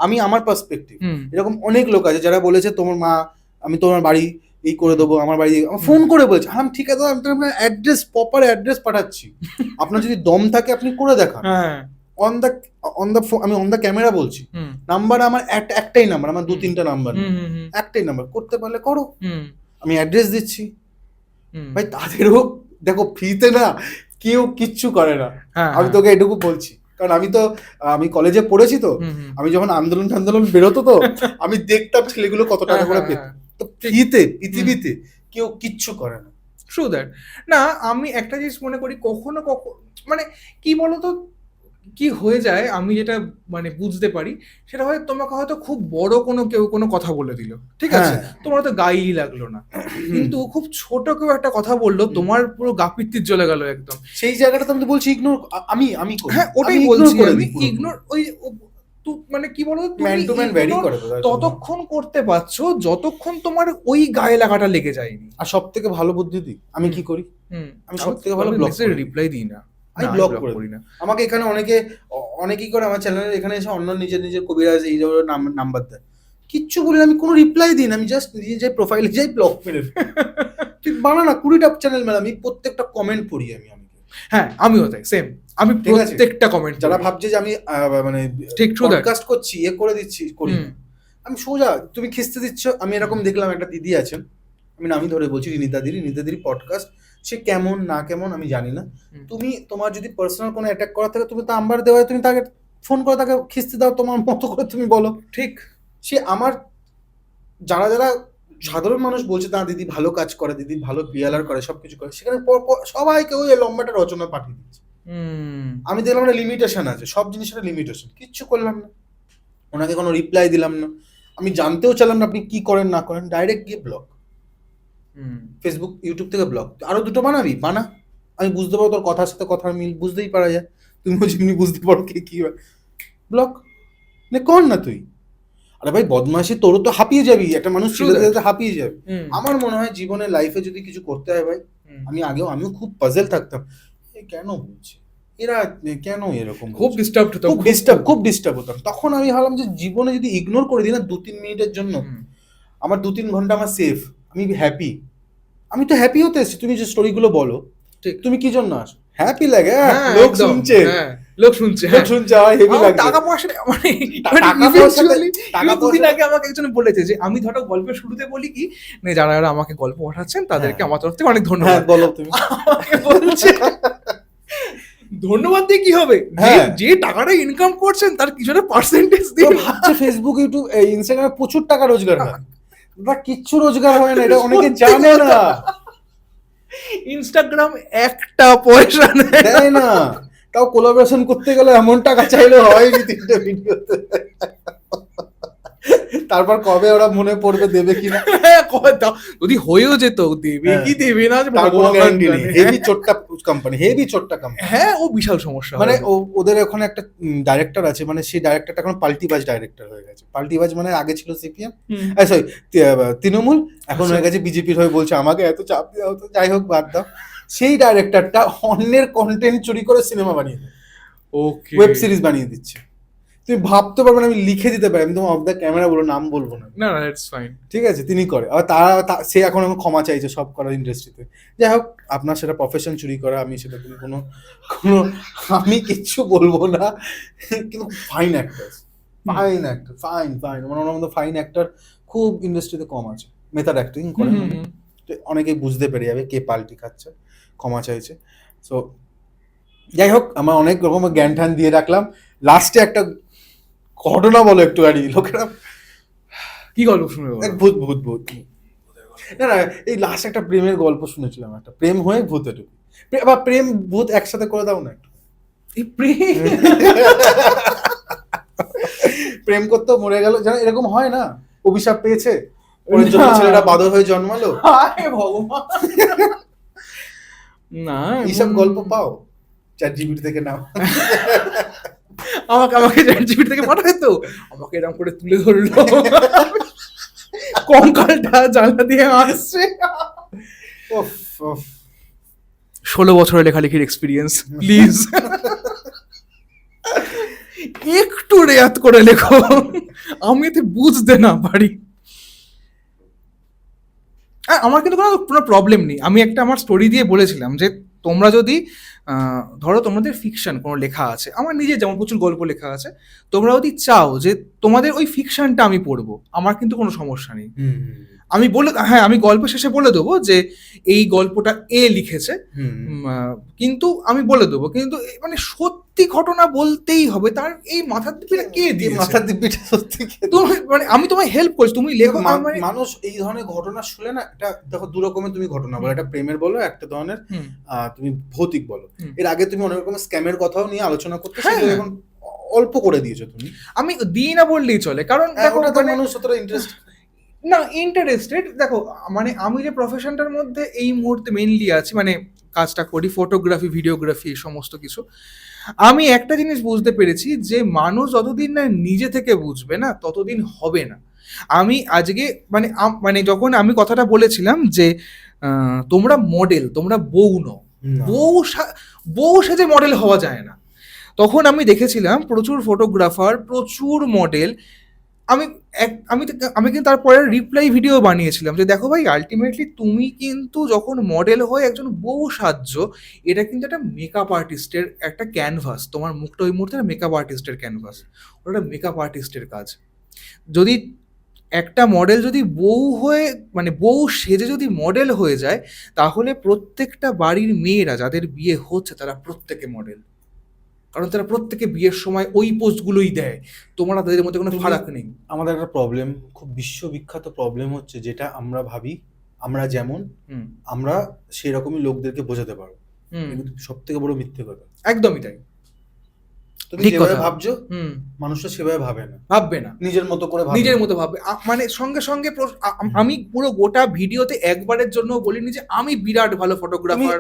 আমি আমার পার্সপেক্টিভ। এরকম অনেক লোক আছে যারা বলেছে তোমার মা, আমি তোমার বাড়ি এই করে দেবো, আমার বাড়ি ফোন করে বলছে, আমি ঠিক আছে, আমি আপনার অ্যাড্রেস, প্রপার অ্যাড্রেস পাঠাচ্ছি, আপনার যদি দম থাকে আপনি করে দেখান। অন দ্য ফোন, আমি অন দ্য ক্যামেরা বলছি, নাম্বার আমার একটাই নাম্বার, আমার 2-3টা নাম্বার, একটাই নাম্বার, করতে পারলে করো, আমি অ্যাড্রেস দিচ্ছি। ভাই তাদেরও দেখো, ফ্রিতে না কেউ কিচ্ছু করে না, আমি তোকে এটুকু বলছি, কারণ আমি কলেজে পড়েছি, তো আমি যখন আন্দোলন বেরোতো, তো আমি দেখতাম ছেলেগুলো কত টাকা করে পেত। তো ফ্রিতে পৃথিবীতে কেউ কিচ্ছু করে না। True that. না, আমি একটা জিনিস মনে করি, কখনো মানে কি বলতো, কি হয়ে যায়, আমি যেটা মানে বুঝতে পারি, সেটা হয় তোমাকে হয়তো খুব বড় কেউ কোনো কথা বলে দিল, ঠিক আছে, তোমার তো গায়েই লাগলো না, কিন্তু খুব ছোট কেউ একটা কথা বললো, তোমার পুরো গা পিত্তির জ্বলে গেল একদম। সেই জায়গাটা তো আমি বলছি ইগনোর, আমি হ্যাঁ ওটাই বলছি, আমি ইগনোর, ওই মানে কি বলতো, ততক্ষণ করতে পারছো যতক্ষণ তোমার ওই গায়ে লাগাটা লেগে যায়নি। আর সব থেকে ভালো বুদ্ধি দিই, আমি কি করি, আমি সব থেকে ভালো রিপ্লাই দিই না, আমি ব্লক করি না। আমাকে এখানে অনেকেই করে, আমার চ্যানেলে এখানে এসে অন্য নিজের কবিরাজ এই নাম্বার দেয়, কিচ্ছু বলি না, আমি কোনো রিপ্লাই দিই না, আমি জাস্ট নিজে যাই প্রোফাইলে যাই, ব্লক মেরে তুই বানা না 20টা চ্যানেল মেলা, আমি প্রত্যেকটা কমেন্ট পড়ি, হ্যাঁ আমিও তাই, সেম, আমি প্রত্যেকটা কমেন্ট, যারা ভাবছে যে আমি মানে পডকাস্ট করছি করে দিচ্ছি, করি আমি সোজা, তুমি খিস্তে দিচ্ছ। আমি এরকম দেখলাম একটা দিদি আছেন, আমি নামই ধরে বলছি, রিনিতা দিদি পডকাস্ট, সে কেমন না কেমন আমি জানি না, তুমি তোমার যদি পার্সোনাল কোনো অ্যাটাক করা থাকে, তুমি তো নাম্বার দেওয়া, তুমি তাকে ফোন করে তাকে খিস্তে দাও, তোমার মতো করে তুমি বলো, ঠিক। সে আমার যারা সাধারণ মানুষ বলছে না দিদি ভালো কাজ করে, দিদি ভালো পিয়ালার করে, সবকিছু করে, সেখানে সবাইকে ওই লম্বাটা রচনা পাঠিয়ে দিচ্ছে। আমি দেখলাম একটা লিমিটেশন আছে, সব জিনিসের লিমিটেশন, কিচ্ছু করলাম না, ওনাকে কোনো রিপ্লাই দিলাম না, আমি জানতেও চাইলাম না আপনি কি করেন না করেন, ডাইরেক্ট গিয়ে ব্লক, ফেসবুক ইউটিউব থেকে ব্লক। আরো 2টো বানাবি, বানা, আমি বুঝতে পারবো তোর কথার সাথে কথার মিল, বুঝতেই পারা যায়, তুমিও যেমনি বুঝতে পারো কি হয়, ব্লক কর না তুই। আরে ভাই বদমাশি, তোরও তো হাঁপিয়ে যাবি, একটা মানুষ ছেলেতে হাঁপিয়ে যাবে। আমার মনে হয় জীবনে লাইফে যদি কিছু করতে হয় ভাই, আমিও খুব পাজল থাকতাম, কেন বলছি এরা, কেন এরকম, খুব ডিস্টার্ব হতাম। তখন আমি ভাবলাম যে জীবনে যদি ইগনোর করে দিই না 2-3 মিনিটের জন্য, আমার 2-3 ঘন্টা আমার সেফ, আমি হ্যাপি, আমি তো হ্যাপি হতে এসেছি। তুমি যে স্টোরিগুলো বলো, তুমি কি জন্য আসো, হ্যাপি লাগে, হ্যাঁ, লোক একদম, শুনছে, হ্যাঁ, লোক শুনছে, লোক হ্যাঁ। শুনছে, আমার হেভি আমার লাগে। টাকা পয়সা মানে টাকা পয়সাতে টাকা দুদিন পয়সা আগে আমাকে একজন বলেছে যে আমি ধরো গল্পের শুরুতে বলি কি না, যারা যারা আমাকে গল্প পাঠাচ্ছেন তাদেরকে হ্যাঁ। আমার তরফ থেকে অনেক হ্যাঁ ধন্যবাদ। বলো তুমি। আমাকে বলছে ধন্যবাদ দিয়ে কি হবে, হ্যাঁ। যে টাকাটা ইনকাম করছেন তার কিছুটা পার্সেন্টেজ তো দিন। ভাবছে ফেসবুক, ইউটিউব, ইনস্টাগ্রামে প্রচুর টাকা রোজগার হয়, বা কিচ্ছু রোজগার হয় না, এটা অনেকে জানে না, ইনস্টাগ্রাম একটা পয়সা নেয় দেয় না। তাও কোলাবোরেশন করতে গেলে এমন টাকা চাইলে হয়নি 3টে ভিডিওতে। তারপর কবে ওরা মনে পড়বে দেবে কিনা, হ্যাঁ, কথা যদি হয়েও যেত দেবে হ্যাঁ। কি দেবে না তার কোনো ভগবান গ্যারান্টি নেই। জানে। হেভি চোট্টা কোম্পানি, হেভি চোট্টা কোম্পানি। হ্যাঁ, ও বিশাল সমস্যা মানে হবে। ওদের ওখানে একটা ডাইরেক্টর আছে, মানে সেই ডাইরেক্টরটা এখন পাল্টিবাজ ডাইরেক্টর হয়ে গেছে। পাল্টিবাজ মানে আগে ছিল সিপিএম, হুম। সরি তৃণমূল, এখন আচ্ছা। হয়ে গেছে বিজেপির হয়ে, বলছে আমাকে এত চাপ দেওয়া হতো, যাই হোক বাদ দাও। সেই ডাইরেক্টরটা অন্যের কন্টেন্ট চুরি করে সিনেমা বানিয়ে দেয়, ওকে, ওয়েব সিরিজ বানিয়ে দিচ্ছে। তুমি ভাবতে পারবে না, আমি লিখে দিতে পারি, আমি তোমার অফ দ্য ক্যামেরা বলো, নাম বলবো না, না না ইটস ফাইন। ঠিক আছে, তিনি করে। আর সে এখন আমার ক্ষমা চাইছে সব করার ইন্ডাস্ট্রিতে। যাই হোক, আপনার সেটা প্রফেশন, চুরি করা, আমি সেটা কোনো কোনো আমি কিচ্ছু বলবো না, কিন্তু fine actor, fine actor, fine fine, মানে ওনার মতো ফাইন অ্যাক্টর খুব ইন্ডাস্ট্রিতে কম আছে। মেথড অ্যাক্টিং করে, তো অনেকেই বুঝতে পেরে যাবে কে পাল্টি খাচ্ছে, ক্ষমা চাইছে। সো যাই হোক, আমরা অনেক রকম জ্ঞান ঠ্যান দিয়ে রাখলাম, লাস্টে একটা ঘটনা বলো একটু, আর লোকেরা কি গল্প শুনবে বলো? এক ভূত ভূত ভূত না না, এই লাস্ট একটা প্রেমের গল্প শুনেছিলাম, একটা প্রেম হয়ে ভূত, এটুকু বা প্রেম ভূত একসাথে করে দাও না একটু। এই প্রেম প্রেম করতে মরে গেল, যেন এরকম হয় না, অভিশাপ পেয়েছে, ওর জন্য না। ছেলেটা বাদর হয়ে জন্মালো, হায় ভগবান, না এইসব গল্প পাও চ্যাট জিপিটি থেকে নাও। আমাকে চ্যাটজিপিটি থেকে পাঠায় তো, আমাকে এরকম করে তুলে ধরলো, কঙ্কালটা জানলা দিয়ে আসছে। উফ, উফ। 16 বছরের লেখালেখির এক্সপিরিয়েন্স, প্লিজ একটু রেয়াত করে লেখো, আমি এতে বুঝতে না পারি। আমার কিন্তু কোনো প্রবলেম নেই, আমি একটা আমার স্টোরি দিয়ে বলেছিলাম যে তোমরা যদি ধরো তোমাদের ফিকশন কোনো লেখা আছে, আমার নিজের যেমন প্রচুর গল্প লেখা আছে, তোমরা যদি চাও যে তোমাদের ওই ফিকশনটা আমি পড়বো, আমার কিন্তু কোনো সমস্যা নেই। আমি হ্যাঁ, আমি গল্প শেষে বলে দেবো যে এই গল্পটা এ লিখেছে, কিন্তু আমি বলে দেবো, কিন্তু মানে সত্যি ঘটনা বলতেই হবে, তার এই মাথার দিকটা কে দিয়েছে, মাথার দিব্যিটা সত্যি তুমি মানে আমি তোমায় হেল্প করছি, তুমি লেখো, মানে মানুষ এই ধরনের ঘটনা শুনে না, এটা দেখো দু রকমের তুমি ঘটনা বলো, একটা প্রেমের বলো, একটা ধরনের তুমি ভৌতিক বলো। এর আগে তুমি অনেক রকমের স্ক্যামের কথাও নিয়ে আলোচনা করতে, সেগুলো এখন অল্প করে দিয়েছো তুমি। আমি দিই না বললেই চলে, কারণ দেখো মানুষ অতটা ইন্টারেস্ট না, ইন্টারেস্টেড। দেখো মানে আমি যে প্রফেশনটার মধ্যে এই মুহূর্তে মেইনলি আছি, মানে কাজটা করি, ফটোগ্রাফি, ভিডিওগ্রাফি, এই সমস্ত কিছু, আমি একটা জিনিস বুঝতে পেরেছি যে মানুষ যতদিন না নিজে থেকে বুঝবে না ততদিন হবে না। আমি আজকে মানে মানে যখন আমি কথাটা বলেছিলাম যে তোমরা মডেল, তোমরা বউ নও, বউ সেজে মডেল হওয়া যায় না, তখন আমি দেখেছিলাম প্রচুর ফটোগ্রাফার, প্রচুর মডেল। আমি কিন্তু তারপরে রিপ্লাই ভিডিও বানিয়েছিলাম যে দেখো ভাই, আলটিমেটলি তুমি কিন্তু যখন মডেল হয়ে একজন বউ সাজছ, এটা কিন্তু একটা মেকআপ আর্টিস্টের একটা ক্যানভাস, তোমার মুখটা ওই মুহূর্তে মেকআপ আর্টিস্টের ক্যানভাস, ওটা মেকআপ আর্টিস্টের কাজ। যদি একটা মডেল যদি বউ হয়ে মানে বউ সেজে যদি মডেল হয়ে যায়, তাহলে প্রত্যেকটা বাড়ির মেয়েরা যাদের বিয়ে হচ্ছে তারা প্রত্যেকে মডেল, কারণ তারা প্রত্যেকে বিয়ের সময় ওই পোস্টগুলোই দেয়, তোমরা তাদের মধ্যে কোনো ফারাক নেই। আমাদের একটা প্রবলেম, খুব বিশ্ববিখ্যাত প্রবলেম হচ্ছে, যেটা আমরা ভাবি আমরা যেমন আমরা সেরকমই লোকদেরকে বোঝাতে পারবো, কিন্তু সব থেকে বড় মিথ্যে কথা। একদমই তাই, তুমি যেভাবে ভাবছো মানুষটা সেভাবে ভাববে না, নিজের মতো করে ভাববে। মানে সঙ্গে সঙ্গে আমি পুরো গোটা ভিডিওতে একবারের জন্য বলিনি যে আমি বিরাট ভালো ফটোগ্রাফার,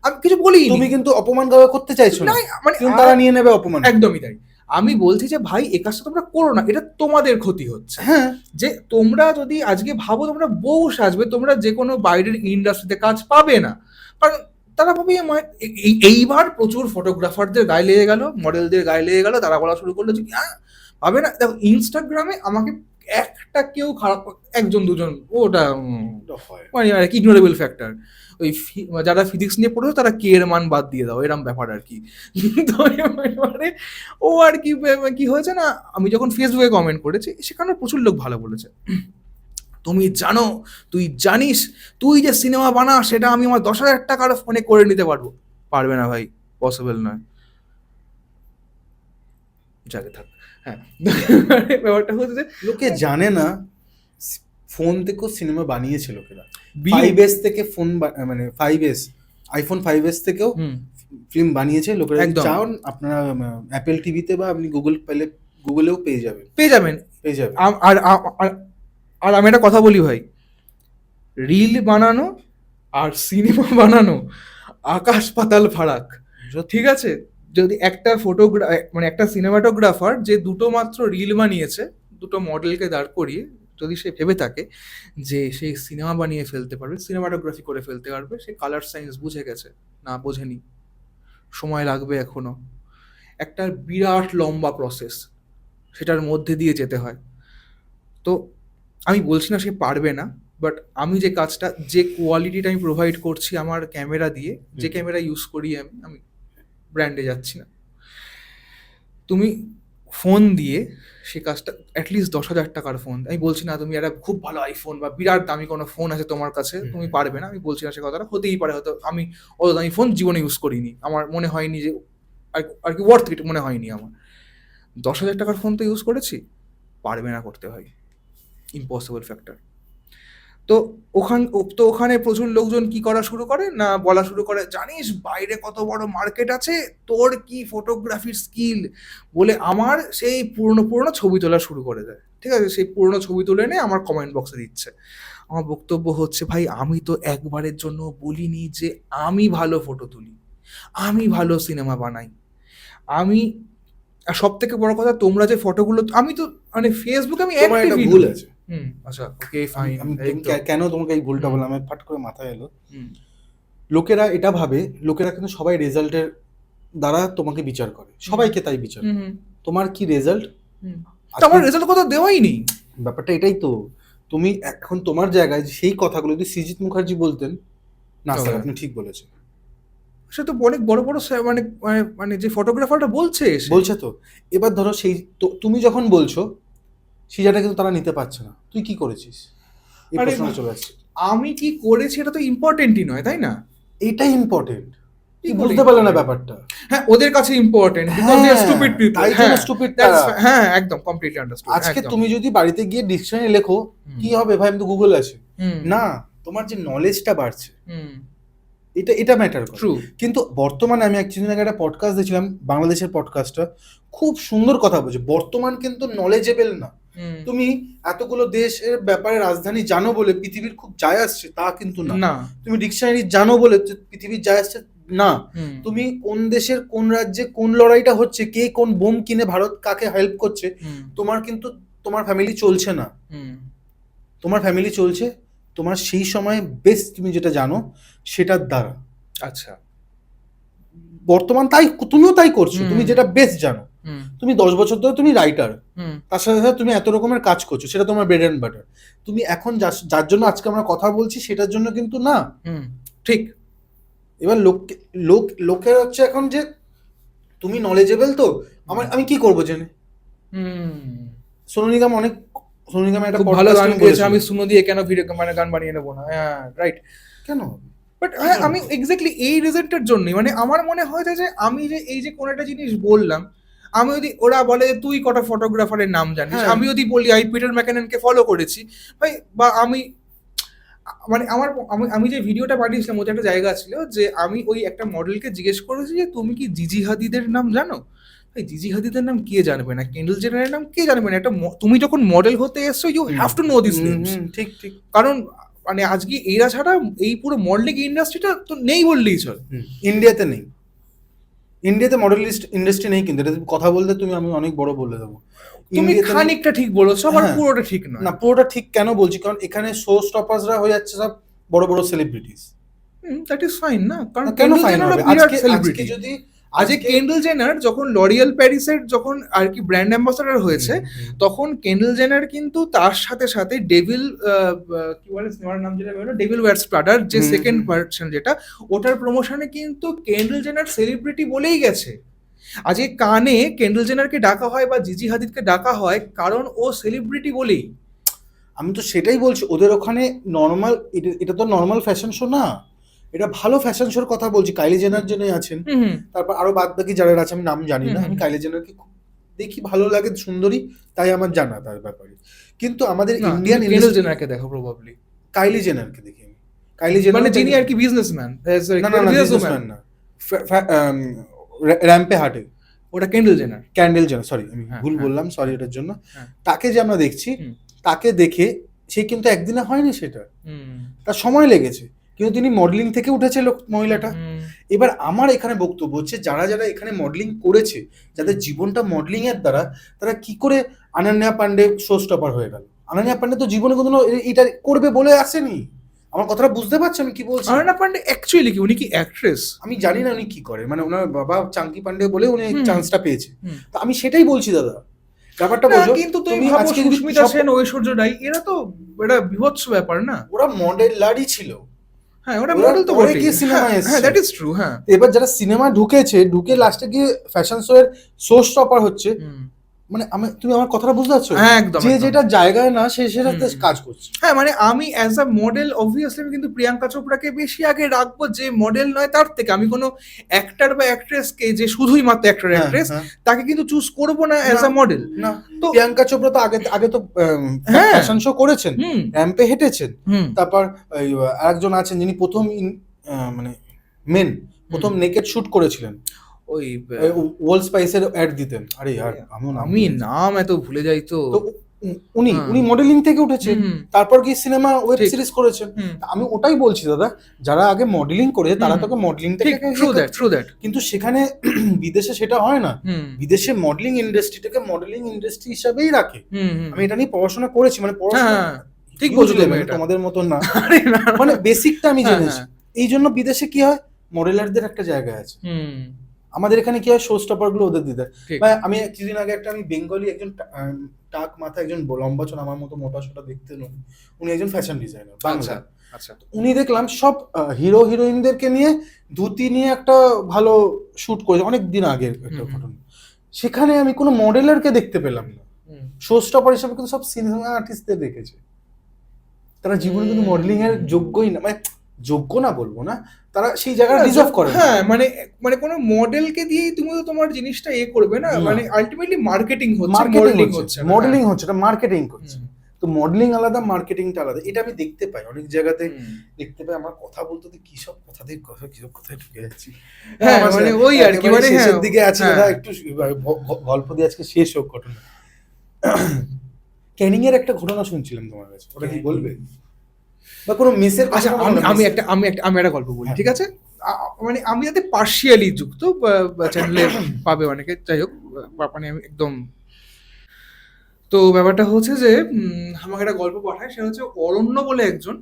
আমি কিছু বলিনি। তুমি কিন্তু অপমান করতে চাইছো না, মানে তারা নিয়ে নেবে অপমান। একদমই তাই, আমি বলছি যে ভাই এই কাজটা তোমরা করো না, এটা তোমাদের ক্ষতি হচ্ছে। হ্যাঁ, যে তোমরা যদি আজকে ভাবো তোমরা বউ সাজবে, তোমরা যে কোনো বাইরের ইন্ডাস্ট্রিতে কাজ পাবে না, কারণ তারা ভাবে এইবার প্রচুর ফটোগ্রাফারদের গায়ে লেগে গেল, মডেলদের গায়ে লেগে গেল, তারা বলা শুরু করলো যে পাবে না। দেখো ইনস্টাগ্রামে আমাকে একটা কেউ খারাপ, একজন দুজন ওটা এটা হয়। মানে আর কি ইগনোরেবল ফ্যাক্টর। ওই যারা ফিজিক্স নিয়ে পড়েছো তারা কে এর মান বাদ দিয়ে দাও, এরম ব্যাপার আর কি। তো এবারে ও আর কি কি হয়েছে না, আমি যখন ফেসবুকে কমেন্ট করেছি সেখানে প্রচুর লোক ভালো বলেছে। তুমি জানো, তুই জানিস, তুই যে সিনেমা বানাস সেটা আমি আমার 10,000 টাকার ফোনে করে নিতে পারবো। পারবে না ভাই, পসিবল নয়। যাকে থাক, হ্যাঁ। ব্যাপারটা হচ্ছে যে লোকে জানে না ফোন থেকেও সিনেমা বানিয়েছে লোকেরা। বিল- 5S থেকে ফোন মানে 5S, আইফোন 5S থেকেও হুম, ফিল্ম বানিয়েছে লোকেরা। একদম। চান আপনারা অ্যাপেল টিভিতে বা আপনি গুগলেও পেয়ে যাবেন। পেয়ে যাবেন। পেয়ে যাবেন। আর আমি একটা কথা বলি ভাই, রিল বানানো আর সিনেমা বানানো আকাশ পাতাল ফারাক, ঠিক আছে? যদি একটা মানে একটা সিনেমাটোগ্রাফার যে দুটো মাত্র রিল বানিয়েছে, দুটো মডেলকে দাঁড় করিয়ে, যদি সে ভেবে থাকে যে সেই সিনেমা বানিয়ে ফেলতে পারবে, সিনেমাটোগ্রাফি করে ফেলতে পারবে, সে কালার সায়েন্স বুঝে গেছে। না, বোঝেনি, সময় লাগবে এখনো। একটা বিরাট লম্বা প্রসেস, সেটার মধ্যে দিয়ে যেতে হয়। তো আমি বলছি না সে পারবে না, বাট আমি যে কাজটা, যে কোয়ালিটিটা আমি প্রোভাইড করছি আমার ক্যামেরা দিয়ে, যে ক্যামেরা ইউজ করি আমি ব্র্যান্ডে যাচ্ছি না, তুমি ফোন দিয়ে সে কাজটা, অ্যাটলিস্ট 10,000 টাকার ফোন, আমি বলছি না তুমি একটা খুব ভালো আইফোন বা বিরাট দামি কোনো ফোন আছে তোমার কাছে, তুমি পারবে না, আমি বলছি না সে কথাটা, হতেই পারে, হয়তো আমি অত দামি ফোন জীবনে ইউজ করিনি, আমার মনে হয়নি যে আর কি ওয়ার্থ ইট মনে হয়নি আমার। 10,000 টাকার ফোন তো ইউজ করেছি, পারবে না করতে হয়, ইম্পসিবল ফ্যাক্টর। তো ওখানে প্রচুর লোকজন কি করা শুরু করে না, বলা শুরু করে, জানিস বাইরে কত বড় মার্কেট আছে, তোর কি ফটোগ্রাফির স্কিল, বলে আমার সেই পুরনো পুরনো ছবি তোলা শুরু করে দেয়। ঠিক আছে, সেই পুরনো ছবি তুলে এনে আমার কমেন্ট বক্সে দিচ্ছে। আমার বক্তব্য হচ্ছে, ভাই আমি তো একবারের জন্য বলিনি যে আমি ভালো ফটো তুলি, আমি ভালো সিনেমা বানাই, আমি, আর সব থেকে বড় কথা, তোমরা যে ফটোগুলো, আমি তো মানে ফেসবুকে আমি তোমার একটা active ভুল নই। আছে। আচ্ছা, ওকে, ফাইন। কেন তোমাকে এই ভুলটা হুম। বললাম, আমি ফাট করে মাথায় এলো। লোকেরা এটা ভাবে, লোকেরা কিন্তু সবাই রেজাল্টের দ্বারা তোমাকে বিচার করে, সবাইকে তাই বিচার করে। তোমার কি রেজাল্ট? আমার রেজাল্ট কথা দেওয়াই নেই। ব্যাপারটা এটাই তো। তুমি এখন তোমার জায়গায় সেই কথাগুলো যদি সৃজিত মুখার্জি বলতেন, না স্যার আপনি ঠিক বলেছেন, সে তো অনেক বড় বড় মানে মানে মানে যে ফটোগ্রাফারটা বলছে বলছে তো। এবার ধরো সেই তুমি যখন বলছো সেটা কিন্তু তারা নিতে পারছে না, তুই কি করেছিস, এই আরে প্রশ্নটা চলে আসছে। আমি কি করেছি এটা তো ইম্পর্টেন্টই নয়, তাই না? এটাই ইম্পর্টেন্ট, কি কি করে বুঝতে পারলে না important? ব্যাপারটা? হ্যাঁ, ওদের কাছে important, because they are stupid people. তাই জন্য stupid তারা। হ্যাঁ, একদম কমপ্লিটলি আন্ডারস্টুড। আজকে তুমি যদি বাড়িতে গিয়ে ডিকশনারি লেখো, কি হবে ভাই, আমি তো গুগল আছে না, তোমার যে নলেজটা বাড়ছে, এটা ম্যাটার করে। ট্রু। কিন্তু বর্তমানে আমি কিছুদিন আগে একটা পডকাস্ট দেখছিলাম, বাংলাদেশের পডকাস্টটা, খুব সুন্দর কথা বলছে। বর্তমান কিন্তু নলেজেবল না। তুমি এতগুলো দেশের ব্যাপারে রাজধানী জানো বলে পৃথিবীর খুব যায় আসছে তা কিন্তু না। তুমি ডিকশনারি জানো বলে পৃথিবীর যায় আসছে না। তুমি কোন দেশের কোন রাজ্যে কোন লড়াইটা হচ্ছে, কে কোন বোম কিনে ভারত কাকে হেল্প করছে, তোমার কিন্তু তোমার ফ্যামিলি চলছে না। তোমার ফ্যামিলি চলছে তোমার সেই সময় বেস্ট তুমি যেটা জানো সেটার দ্বারা। আচ্ছা, বর্তমান তাই তুমিও তাই করছো, তুমি যেটা বেস্ট জানো। তুমি 10 বছর ধরে তুমি রাইটার, তার সাথে সাথে তুমি এত রকমের কাজ করছো, সেটা তোমার ব্রেড অ্যান্ড বাটার। তুমি এখন যার জন্য আজকে আমরা কথা বলছি সেটার জন্য কিন্তু না। ঠিক। এবার লোকের হচ্ছে এখন যে তুমি নলেজেবল, তো আমি কি করবো জেনে। সোনু নিগম একটা ভালো গান গেয়েছে, আমি শুনো দিয়ে কেন ভিডিও মানে গান বানিয়ে নেবো না? হ্যাঁ, রাইট, কেন? বাট হ্যাঁ, আমি এক্স্যাক্টলি এই রিজনটার জন্যই, মানে আমার মনে হয় যে আমি যে এই যে কোনো একটা জিনিস বললাম, আমি যদি, ওরা বলে তুই কটা ফটোগ্রাফারের নাম জানিস, আমি যদি বলি আমি পিটার ম্যাকেননকে ফলো করেছি ভাই, বা আমি মানে আমি যে ভিডিওটা বানিয়েছিলাম ওতে একটা জায়গা ছিল যে আমি ওই একটা মডেলকে জিজ্ঞেস করেছি যে তুমি কি জিজি হাদিদের নাম জানো? ভাই, জিজি হাদিদের নাম কে জানবে না, কেন্ডল জেনারের নাম কে জানবে না? একটা তুমি যখন মডেল হতে এসছো, you have to know this names. ঠিক ঠিক। কারণ মানে আজকে এরা ছাড়া এই পুরো মডেলিং ইন্ডাস্ট্রিটা তো নেই বললেই চলে। ইন্ডিয়াতে নেই, ইন্ডিয়াতে মডেল ইন্ডাস্ট্রি নেই, কিন্তু এটা কথা বলতে আমি অনেক বড় বলে দেবো। তুমি খানিকটা ঠিক বলেছো, আবার পুরোটা ঠিক নয়। না, পুরোটা ঠিক কেন বলছি, কারণ এখানে শো স্টপার্সরা হয়ে যাচ্ছে সব বড় বড় সেলিব্রিটিস। দ্যাট ইজ ফাইন না, কারণ কেন ফাইন হবে? আজকে আজকে যদি আজকে কেন্ডল জেনার যখন লরিয়াল প্যারিসের যখন আর কি ব্র্যান্ড অ্যাম্বাসাডার হয়েছে, তখন কেন্ডল জেনার কিন্তু তার সাথে সাথে ডেভিল কি বলে সিনেমার নাম যেটা বললো, ডেভিল ওয়্যারস প্রাডার যে সেকেন্ড ভার্সন যেটা, ওটার প্রমোশনে কিন্তু কেন্ডল জেনার সেলিব্রিটি বলেই গেছে। আজকে কানে কেন্ডল জেনারকে ডাকা হয় বা জিজি হাদিদকে ডাকা হয় কারণ ও সেলিব্রিটি বলেই। আমি তো সেটাই বলছি, ওদের ওখানে নর্মাল, এটা তো নর্মাল ফ্যাশন শো না, এটা ভালো ফ্যাশন শোর কথা বলছি। কাইলি জেনার জন্যই আছেন, তারপর আরো বাদ বাকি যারা আছে আমি নাম জানি না। আমি কাইলি জেনারকে খুব দেখি, ভালো লাগে, সুন্দরী, তাই আমার জানা তার ব্যাপারে। কিন্তু আমাদের ইন্ডিয়ান কেন্ডল জেনারকে দেখো প্রবাবলি, কাইলি জেনারকে দেখি আমি। কাইলি জেনার মানে যিনি আর কি বিজনেসম্যান, না না না, বিজনেসম্যান না, র্যাম্পে হাঁটে, ওটা কেন্ডল জেনার, ক্যান্ডেল জেনার, সরি আমি ভুল বললাম, সরি এটার জন্য। তাকে যে আমরা দেখছি, তাকে দেখে সে কিন্তু একদিনে হয়নি, সেটা তার সময় লেগেছে, কিন্তু তিনি মডেলিং থেকে উঠেছে মহিলাটা। এবার আমার এখানে বক্তব্য হচ্ছে, যারা যারা এখানে মডেলিং করেছে, যাদের জীবনটা মডেলিং এর দ্বারা, তারা কি করে অনন্যা পান্ডে শো স্টপার হয়ে গেল? অনন্যা পান্ডে তো জীবনে কোনো এটা করবে বলে আসেনি। আমার কথাটা বুঝতে পারছো আমি কি বলছি? অনন্যা পান্ডে অ্যাকচুয়ালি কি, উনি কি অ্যাক্ট্রেস? আমি জানি না উনি কি করে, মানে ওনার বাবা চাঙ্কি পান্ডে বলে উনি চান্সটা পেয়েছে। তো আমি সেটাই বলছি দাদা, ব্যাপারটা বোঝো। কিন্তু তুমি ভাবো সুস্মিতা সেন, ঐশ্বর্য রাই, এরা তো এটা বিভৎস ব্যাপার না? ওরা মডেলারই ছিল। হ্যাঁ, ওরা মডেল তো বটেই, কি সিনেমায় এসেছে, হ্যাঁ দ্যাট ইজ ট্রু। হ্যাঁ, এবার যারা সিনেমা ঢুকে লাস্টে গিয়ে ফ্যাশন শো এর শো স্টপার হচ্ছে, মানে তুমি আমার কথাটা বুঝতে পারছো? একদম, যে যেটা জায়গায় না সে সেটাতে কাজ করছে। হ্যাঁ, মানে আমি অ্যাজ আ মডেল অবভিয়াসলি আমি কিন্তু প্রিয়াঙ্কা চোপড়াকে বেশি আগে রাখবো, যে মডেল নয় তার থেকে। আমি কোনো অ্যাক্টর বা অ্যাক্ট্রেসকে যে শুধুই মাত্র অ্যাক্টর অ্যাক্ট্রেস, তাকে কিন্তু চুজ করবো না অ্যাজ আ মডেল। না, তো প্রিয়াঙ্কা চোপড়া তো আগে তো ফ্যাশন শো করেছেন, র্যাম্পে হেঁটেছেন। তারপর আরেকজন আছেন যিনি প্রথম মানে প্রথম নেকেড শুট করেছিলেন, ওই ওয়াল স্পাইসের অ্যাড দিতেন। আরে यार আমি নাম এত ভুলে যাই তো। উনি মডেলিং থেকে উঠেছেন, তারপর কি সিনেমা ওয়েব সিরিজ করেছেন। আমি ওটাই বলছি দাদা, যারা আগে মডেলিং করেছে তারা তোকে মডেলিং থেকে, কিন্তু সেখানে বিদেশে সেটা হয় না। বিদেশে মডেলিং ইন্ডাস্ট্রিটাকে মডেলিং ইন্ডাস্ট্রি হিসাবেই রাখে। আমি এটা নিয়ে পড়াশোনা করেছি, মানে পড়াশোনা ঠিক বুঝলে, তোমাদের মতন না, মানে বেসিকটা আমি জেনেছি। এই জন্য বিদেশে কি হয়, মডেলারদের একটা জায়গা আছে। আমাদের এখানে কি হয়, শো স্টপার গুলো ওদের দিতে। আমি কিছুদিন আগে আমি বেঙ্গলি একজন টাক মাথা, একজন লম্বা চন আমার মতো মোটা সোটা দেখতে নন, উনি একজন ফ্যাশন ডিজাইনার বাংলা। আচ্ছা, উনি দেখলাম সব হিরো হিরোইনদেরকে নিয়ে ধুতি নিয়ে একটা ভালো শুট করেছে অনেক দিন আগের একটা ঘটনা। সেখানে আমি কোনো মডেলারকে দেখতে পেলাম না। শো স্টপার হিসেবে কিন্তু সব সিনেমা আর্টিস্টদের দেখেছে। তারা জীবনে কিন্তু মডেলিং এর যোগ্যই না, মানে যোগ্য না বলবো না, তারা সেই জায়গাটা ডিজার্ভ করে। হ্যাঁ, মানে কোনো মডেলকে দিয়েই তুমি তো তোমার জিনিসটা করবে না, মানে আলটিমেটলি মার্কেটিং হচ্ছে, মডেলিং হচ্ছে, এটা মার্কেটিং করছে। তো মডেলিং আলাদা, মার্কেটিংটা আলাদা, এটা আমি দেখতে পাই অনেক জায়গাতে, দেখতে পাই। আমার কথা বলতে কি সব কথায় ঢুকে যাচ্ছি। হ্যাঁ, মানে ওই আর কি, মানে শেষের দিকে আছে দাদা, একটু গল্প দিয়ে আজকে শেষ হোক ঘটনা। ক্যানিং এর একটা ঘটনা শুনছিলাম তোমার কাছে, ওটা কি বলবে? বা কোনো মিসের? আচ্ছা, আমি একটা গল্প বলি, ঠিক আছে? মানে আমি যাতে পার্শিয়ালি যুক্ত, চ্যানেলে পাবে অনেকে, যাই হোক, মানে আমি একদম। তো ব্যাপারটা হচ্ছে যে আমাকে একটা গল্প পাঠায়, সে হচ্ছে অরণ্য বলে একজন।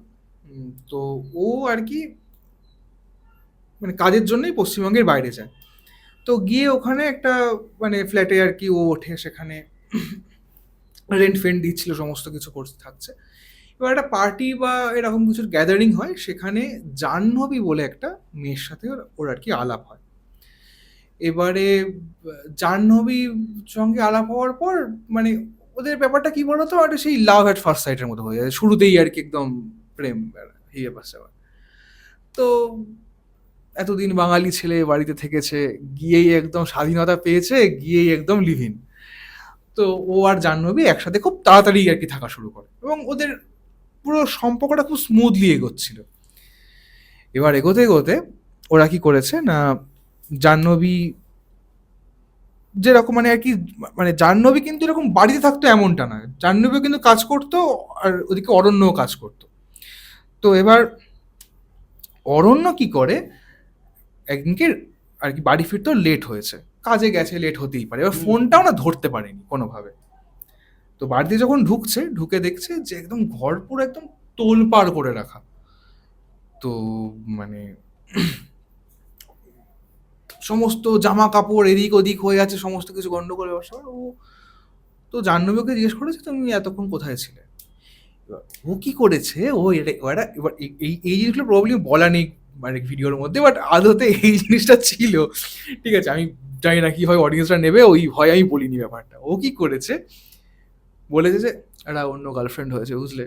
তো ও আর কি মানে কাজের জন্যই পশ্চিমবঙ্গের বাইরে যায়। তো গিয়ে ওখানে একটা মানে ফ্ল্যাটে আর কি ও ওঠে, সেখানে রেন্ট ফেন্ট দিচ্ছিল, সমস্ত কিছু করতে থাকছে। এবার একটা পার্টি বা এরকম কিছুর গ্যাদারিং হয়, সেখানে জাহ্নবী বলে একটা মেয়ের সাথে ওর আর কি আলাপ হয়। এবারে জাহ্নবীর সঙ্গে আলাপ হওয়ার পর মানে ওদের ব্যাপারটা কি বলতো, একটা সেই লাভ অ্যাট ফার্স্ট সাইটের মতো হয়ে যায় শুরুতেই আর কি, একদম প্রেম হিয়ে পাচ্ছে। তো এতদিন বাঙালি ছেলে বাড়িতে থেকেছে, গিয়েই একদম স্বাধীনতা পেয়েছে, গিয়েই একদম লিভিন। তো ও আর জাহ্নবী একসাথে খুব তাড়াতাড়ি আর কি থাকা শুরু করে, এবং ওদের পুরো সম্পর্কটা খুব স্মুথলি এগোচ্ছিল। এবার এগোতে এগোতে ওরা কি করেছে না, জাহ্নবী যেরকম মানে আর কি, মানে জাহ্নবী কিন্তু এরকম বাড়িতে থাকতো এমনটা না, জাহ্নবীও কিন্তু কাজ করতো, আর ওদিকে অরণ্যও কাজ করতো। তো এবার অরণ্য কি করে, একদিনকে আর কি বাড়ি ফিরতেও লেট হয়েছে, কাজে গেছে, লেট হতেই পারে। এবার ফোনটাও না ধরতে পারেনি কোনোভাবে। তো বাড়িতে যখন ঢুকে দেখছে যে একদম ঘর পুরো একদম তোলপাড় করে রাখা। তো মানে সমস্ত জামা কাপড় এদিক ওদিক হয়ে আছে, সমস্ত কিছু গন্ডগোল ব্যবসা। ও তো জাহ্নবী ওকে জিজ্ঞেস করেছে তুমি এতক্ষণ কোথায় ছিলে। এবার ও কি করেছে, ও এটা এটা এবার এই জিনিসগুলো প্রবলেম বলা নেই মানে ভিডিওর মধ্যে, বাট আদতে এই জিনিসটা ছিল। ঠিক আছে, আমি জানি না কি হয় অডিয়েন্সরা নেবে, ওই ভয় আমি বলিনি ব্যাপারটা। ও কি করেছে বলেছে যে একটা অন্য গার্লফ্রেন্ড হয়েছে বুঝলে,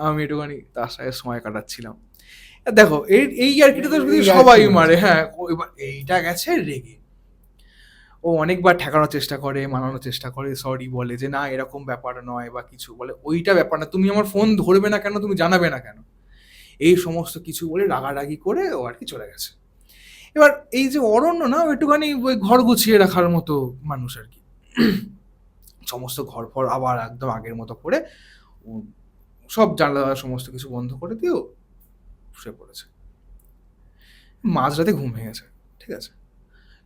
আমি একটুখানি তার সাথে সময় কাটাচ্ছিলাম। দেখো এই আর কি তো এই আর সবাই কি মারে। হয়েছে। হ্যাঁ, এবার এইটা গেছে রেগে, ও অনেকবার ঠেকানোর চেষ্টা করে, মানানোর চেষ্টা করে, সরি বলে যে না এরকম ব্যাপার নয় বা কিছু বলে, ওইটা ব্যাপার না, তুমি আমার ফোন ধরবে না কেন, তুমি জানাবে না কেন, এই সমস্ত কিছু বলে রাগারাগি করে ও আর কি চলে গেছে। এবার এই যে অরণ্য না, ও একটুখানি ওই ঘর গুছিয়ে রাখার মতো মানুষ আর কি। সমস্ত ঘর ফর আবার একদম আগের মতো করে ও সব জানলা সমস্ত কিছু বন্ধ করে দিয়ে ও শুয়ে পড়েছে। মাঝরাতে ঘুম ভেঙেছে, ঠিক আছে,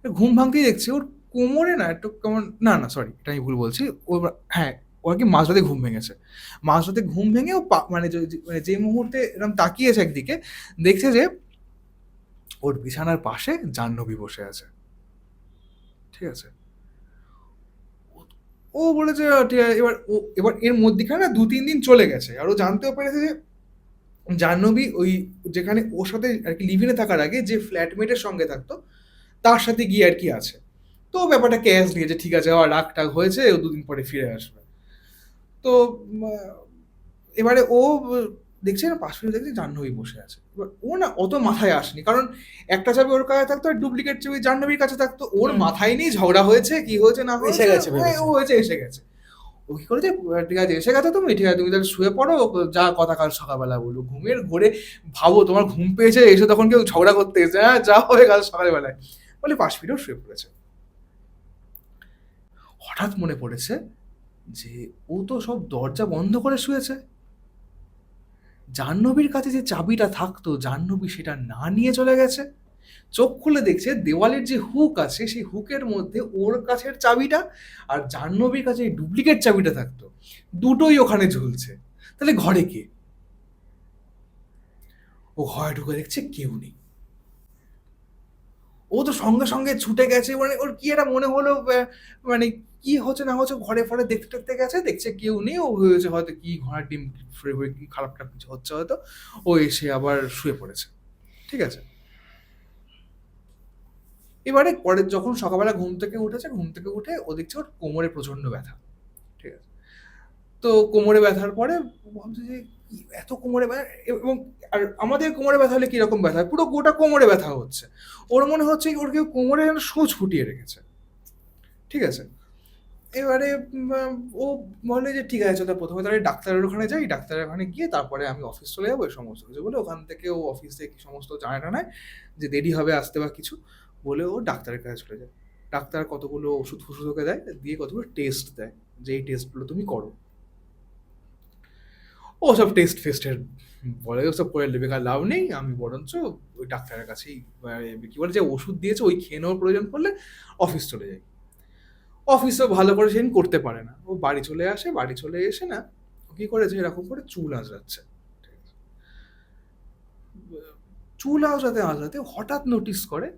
ঘুম ভাঙতেই দেখছি ওর কোমরে না একটু কেমন, না না সরি এটা আমি ভুল বলছি, ও হ্যাঁ ও আর কি মাঝরাতে ঘুম ভেঙেছে। মাঝরাতে ঘুম ভেঙে ও মানে মানে যে মুহূর্তে এরকম তাকিয়েছে একদিকে, দেখছে যে ওর বিছানার পাশে জাহ্নবী বসে আছে। ঠিক আছে, ও বলেছে ঠিক আছে, এবার এর মধ্যেখানে না ২-৩ দিন চলে গেছে, আর ও জানতেও পেরেছে যে জাহ্নবী ওই যেখানে ওর সাথে আর কি লিভিনে থাকার আগে যে ফ্ল্যাটমেটের সঙ্গে থাকতো তার সাথে গিয়ে আর কি আছে। তো ব্যাপারটা ক্যাশ নিয়েছে, ঠিক আছে আবার রাগ টাগ হয়েছে, ও ২ দিন পরে ফিরে আসবে। তো এবারে ও দেখছে না পাশ ফিরে দেখছে জাহ্নবী বসে আছে। এবার ও না অত মাথায় আসেনি, কারণ একটা চাবি ওর কাছে থাকতো আর ডুপ্লিকেট চাবি জাহ্নবীর কাছে থাকতো, ওর হুম। মাথায় নেই ঝগড়া হয়েছে কি হয়েছে না এসে হয়েছে, গেছে ভেবেছে। ও হয়েছে এসে গেছে। ও কি করেছে, ঠিক আছে এসে গেছো তুমি, ঠিক আছে তুমি তাহলে শুয়ে পড়ো, যা কথা কাল সকালবেলা বলবো। ঘুমের ঘোরে ভাবো তোমার ঘুম পেয়েছে, এসে তখন কেউ ঝগড়া করতে এসে, হ্যাঁ যা হয়ে কাল সকালবেলায় বলে পাশ ফিরেও শুয়ে পড়েছে। হঠাৎ মনে পড়েছে যে ও তো সব দরজা বন্ধ করে শুয়েছে, জাহ্নবীর কাছে যে চাবিটা থাকতো জাহ্নবী সেটা না নিয়ে চলে গেছে। চোখ খুলে দেখছে দেওয়ালের যে হুক আছে সেই হুকের মধ্যে ওর কাছের চাবিটা আর জাহ্নবীর কাছে ডুপ্লিকেট চাবিটা থাকতো, দুটোই ওখানে ঝুলছে। তাহলে ঘরে কে? ও ঘরে ঢুকে দেখছে কেউ নেই। ও তো সঙ্গে সঙ্গে ছুটে গেছে, মানে ওর কি একটা মনে হলো মানে কি হচ্ছে না হচ্ছে ঘরে ফরে দেখতে দেখতে গেছে, দেখছে কেউ নেই, ও হয়েছে হয়তো কি ঘোড়ার ডিম ফ্রে হয়ে কি খারাপ খারাপ কিছু হচ্ছে হয়তো, ও এসে আবার শুয়ে পড়েছে। ঠিক আছে, এবারে পরে যখন সকালবেলা ঘুম থেকে উঠেছে, ঘুম থেকে উঠে ও দেখছে ওর কোমরে প্রচন্ড ব্যথা। ঠিক আছে, তো কোমরে ব্যথার পরে ভাবছে যে এত কোমরে ব্যথা, এবং আর আমাদের কোমরে ব্যথা হলে কিরকম ব্যথা হয়, পুরো গোটা কোমরে ব্যথা হচ্ছে। ওর মনে হচ্ছে ওর কেউ কোমরে যেন সূচ ফুটিয়ে রেখেছে। ঠিক আছে, এবারে ও বলে যে ঠিক আছে, তো প্রথমে তাহলে ডাক্তারের ওখানে যাই, ডাক্তারের ওখানে গিয়ে তারপরে আমি অফিস চলে যাবো, এই সমস্ত কিছু বলে ওখান থেকে ও অফিসে কি সমস্ত জানায় টানায় যে দেরি হবে আসতে বা কিছু, বলে ও ডাক্তারের কাছে চলে যায়। ডাক্তার কতগুলো ওষুধ ফষুধ ওকে দেয়, দিয়ে কতগুলো টেস্ট দেয় যে এই টেস্টগুলো তুমি করো। ও সব টেস্ট ফেস্টের বলে ওসব করে নেবে, কার লাভ নেই, আমি বরঞ্চ ওই ডাক্তারের কাছেই কি বলে যে ওষুধ দিয়েছে ওই খেয়ে নেওয়ার প্রয়োজন পড়লে অফিস চলে যাই। অফিসও ভালো করে সেদিন করতে পারে না, ও বাড়ি চলে আসে, বাড়ি চলে এসে না ও কি করেছে এরকম করে চুল আঁচড়াচ্ছে। ঠিক আছে? চুল আঁচড়াতে আঁচড়াতে হঠাৎ নোটিস করে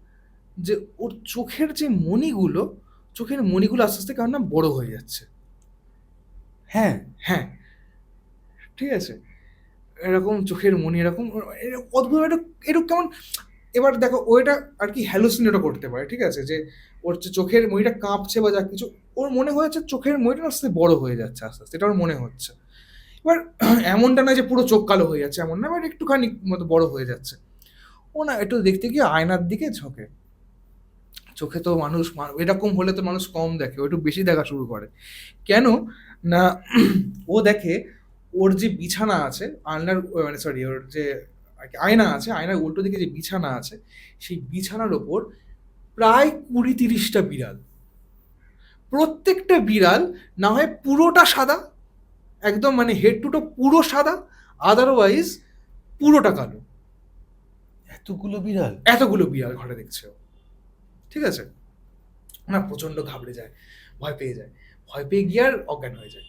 যে ওর চোখের যে মণিগুলো, চোখের মণিগুলো আস্তে আস্তে কেমন না বড় হয়ে যাচ্ছে। হ্যাঁ। হ্যাঁ, ঠিক আছে, এরকম চোখের মণি এরকম অদ্ভুত একটা এরকম কেমন। এবার দেখো ওইটা আর কি হ্যালুসিনেটও করতে পারে। ঠিক আছে, যে ওর যে চোখের মণিটা কাঁপছে বা যা কিছু, ওর মনে হয়েছে চোখের মণিটা আস্তে আস্তে বড় হয়ে যাচ্ছে, আস্তে আস্তে এটা ওর মনে হচ্ছে। এবার এমনটা না যে পুরো চোখ কালো হয়ে যাচ্ছে, এমন না, এবার একটুখানি মতো বড় হয়ে যাচ্ছে। ও না একটু দেখতে গিয়ে আয়নার দিকে ঝোঁকে, চোখে তো মানুষ এরকম হলে তো মানুষ কম দেখে, ও একটু বেশি দেখা শুরু করে। কেন না ও দেখে ওর যে বিছানা আছে আয়নার, মানে সরি ওর যে আর কি আয়না আছে, আয়নার উল্টো দিকে যে বিছানা আছে সেই বিছানার ওপর প্রায় ২০-৩০টা বিড়াল। প্রত্যেকটা বিড়াল না হয় পুরোটা সাদা, একদম মানে হেড টু টো পুরো সাদা, আদারওয়াইজ পুরোটা কালো। এতগুলো বিড়াল? এতগুলো বিড়াল ঘরে দেখছে ও। ঠিক আছে, না প্রচন্ড ঘাবড়ে যায়, ভয় পেয়ে যায়, ভয় পেয়ে গিয়ে আর অজ্ঞান হয়ে যায়।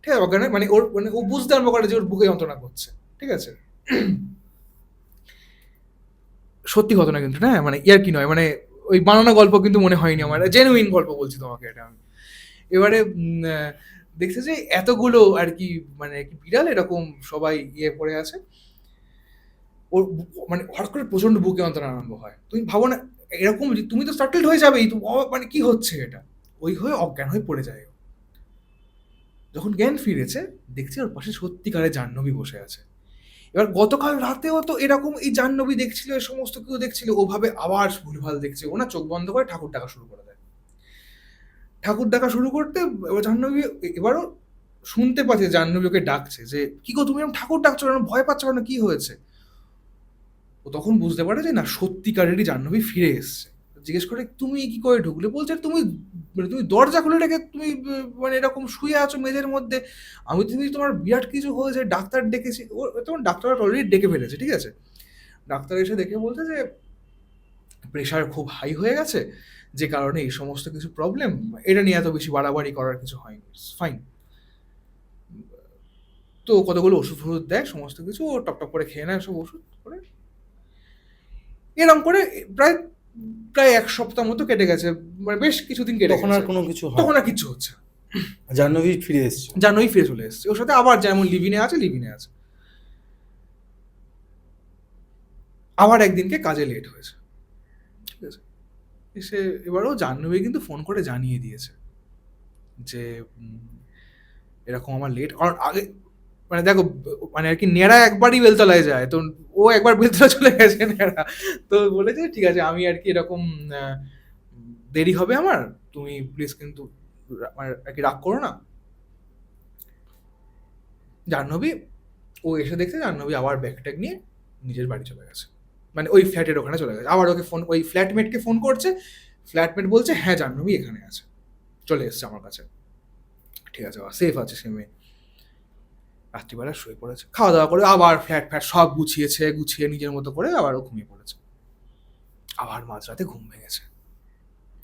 ঠিক আছে, অজ্ঞান মানে ওর মানে ও বুঝতে আরম্ভ করে যে ওর বুকে যন্ত্রণা করছে। ঠিক আছে, সত্যি ঘটনা কিন্তু, হ্যাঁ মানে ইয়ার কি নয়, মানে ওই বানানো গল্প কিন্তু মনে হয়নি আমার, জেনুইন গল্প বলছি তোমাকে এটা আমি। এবারে দেখছে যে এতগুলো আর কি মানে কি বিড়াল এরকম সবাই ইয়ে পড়ে আছে, ওর মানে হঠাৎ করে প্রচন্ড বুকে যন্ত্রণা আরম্ভ হয়। তুমি ভাবো না এরকম, তুমি তো স্টার্টেলড হয়ে যাবেই, তো মানে কি হচ্ছে এটা, ওই হয়ে অজ্ঞান হয়ে পড়ে যায় ও। যখন জ্ঞান ফিরেছে দেখছে ওর পাশে সত্যিকারের জাহ্নবী বসে আছে। এবার গতকাল রাতেও তো এরকম এই জাহ্নবী দেখছিল, এই সমস্ত কিছু দেখছিল, ওভাবে আবার ভুলভাল দেখছে। ও না চোখ বন্ধ করে ঠাকুর ডাকা শুরু করে দেয়। ঠাকুর ডাকা শুরু করতে এবার জাহ্নবী এবারও শুনতে পাচ্ছে জাহ্নবী ওকে ডাকছে যে কি গো তুমি এরকম ঠাকুর ডাকছো কেন, ভয় পাচ্ছ কেন, কি হয়েছে। ও তখন বুঝতে পারে যে না সত্যিকারেরই জাহ্নবী ফিরে এসছে। জিজ্ঞেস করে তুমি কি করে ঢুকলে, বলছে তুমি মানে তুমি দরজা খুলে রেখে তুমি মানে এরকম শুয়ে আছো মেঝের মধ্যে, আমি তুমি তোমার বিরাট কিছু হয়েছে ডাক্তার ডেকেছি। ও তখন ডাক্তার অলরেডি ডেকে ফেলেছে, ঠিক আছে। ডাক্তার এসে দেখে বলছে যে প্রেশার খুব হাই হয়ে গেছে, যে কারণে এই সমস্ত কিছু প্রবলেম, এটা নিয়ে এত বেশি বাড়াবাড়ি করার কিছু হয়নি, ফাইন। তো কতগুলো ওষুধ ফষুধ দেয়, সমস্ত কিছু ও টপ টপ করে খেয়ে নেয় সব ওষুধ করে। এরকম করে প্রায় প্রায় এক সপ্তাহ মতো কেটে গেছে, মানে বেশ কিছুদিন কেটে তখন আর গেছে। কোনো কিছু হয় তখন না। আর কিচ্ছু হচ্ছে না। জাহ্নবী ফিরে এসছে। জানুই ফিরে চলে এসছে, ওর সাথে আবার যেমন লিভিনে আছে লিভিনে আছে। আবার একদিনকে কাজে লেট হয়েছে, ঠিক আছে। এসে এবারও জাহ্নবী কিন্তু ফোন করে জানিয়ে দিয়েছে যে এরকম আমার লেট। কারণ আগে মানে দেখো মানে আর কি নেড়া একবারই বেলতলায় যায়, তো ও একবার বেলতলা চলে গেছে নেড়া, তো বলেছে ঠিক আছে আমি আর কি এরকম আহ, দেরি হবে আমার, তুমি প্লিজ কিন্তু মানে আর কি রাগ করো না। জাহ্নবী ও এসে দেখছে জাহ্নবী আবার ব্যাগ ট্যাগ নিয়ে নিজের বাড়ি চলে গেছে, মানে ওই ফ্ল্যাটের ওখানে চলে গেছে। আবার ওকে ফোন, ওই ফ্ল্যাটমেটকে ফোন করছে, ফ্ল্যাটমেট বলছে হ্যাঁ জাহ্নবী এখানে আছে, চলে এসছে আমার কাছে, ঠিক আছে সেফ আছে সে মেয়ে। রাত্রিবেলা শুয়ে পড়েছে, খাওয়া দাওয়া করে আবার ফ্ল্যাট ফ্ল্যাট সব গুছিয়েছে, গুছিয়ে নিজের মতো করে আবারও ঘুমিয়ে পড়েছে। আবার মাঝরাতে ঘুম ভেঙেছে,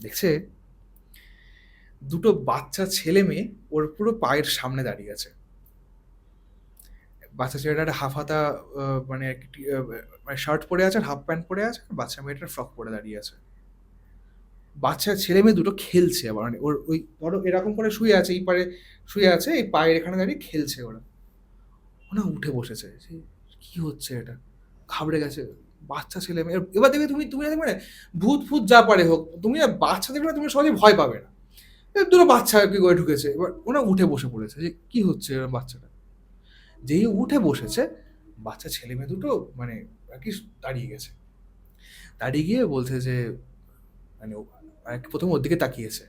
দেখছে দুটো বাচ্চা ছেলে মেয়ে ওর পুরো পায়ের সামনে দাঁড়িয়ে আছে। বাচ্চা ছেলেটা একটা হাফ হাতা মানে মানে শার্ট পরে আছে, হাফ প্যান্ট পরে আছে, বাচ্চা মেয়েটার ফ্রক পরে দাঁড়িয়ে আছে। বাচ্চা ছেলে মেয়ে দুটো খেলছে, আবার মানে ওর ওই ধরো এরকম করে শুয়ে আছে, এই পারে শুয়ে আছে, এই পায়ের এখানে দাঁড়িয়ে খেলছে ওরা। ও না উঠে বসেছে যে কি হচ্ছে এটা, ঘাবড়ে গেছে। বাচ্চা ছেলে মেয়ে, এবার দেখবে তুমি তুমি দেখবে না ভূত ফুত যা পারে হোক, তুমি না বাচ্চা দেখবে না তুমি সহজে ভয় পাবে না। দুটো বাচ্চা আর কি করে ঢুকেছে, এবার ওরা উঠে বসে পড়েছে যে কি হচ্ছে এরম বাচ্চাটা। যেই উঠে বসেছে বাচ্চা ছেলে মেয়ে দুটো মানে আর কি দাঁড়িয়ে গেছে, দাঁড়িয়ে গিয়ে বলছে যে মানে মানে প্রথমে ওর দিকে তাকিয়েছে,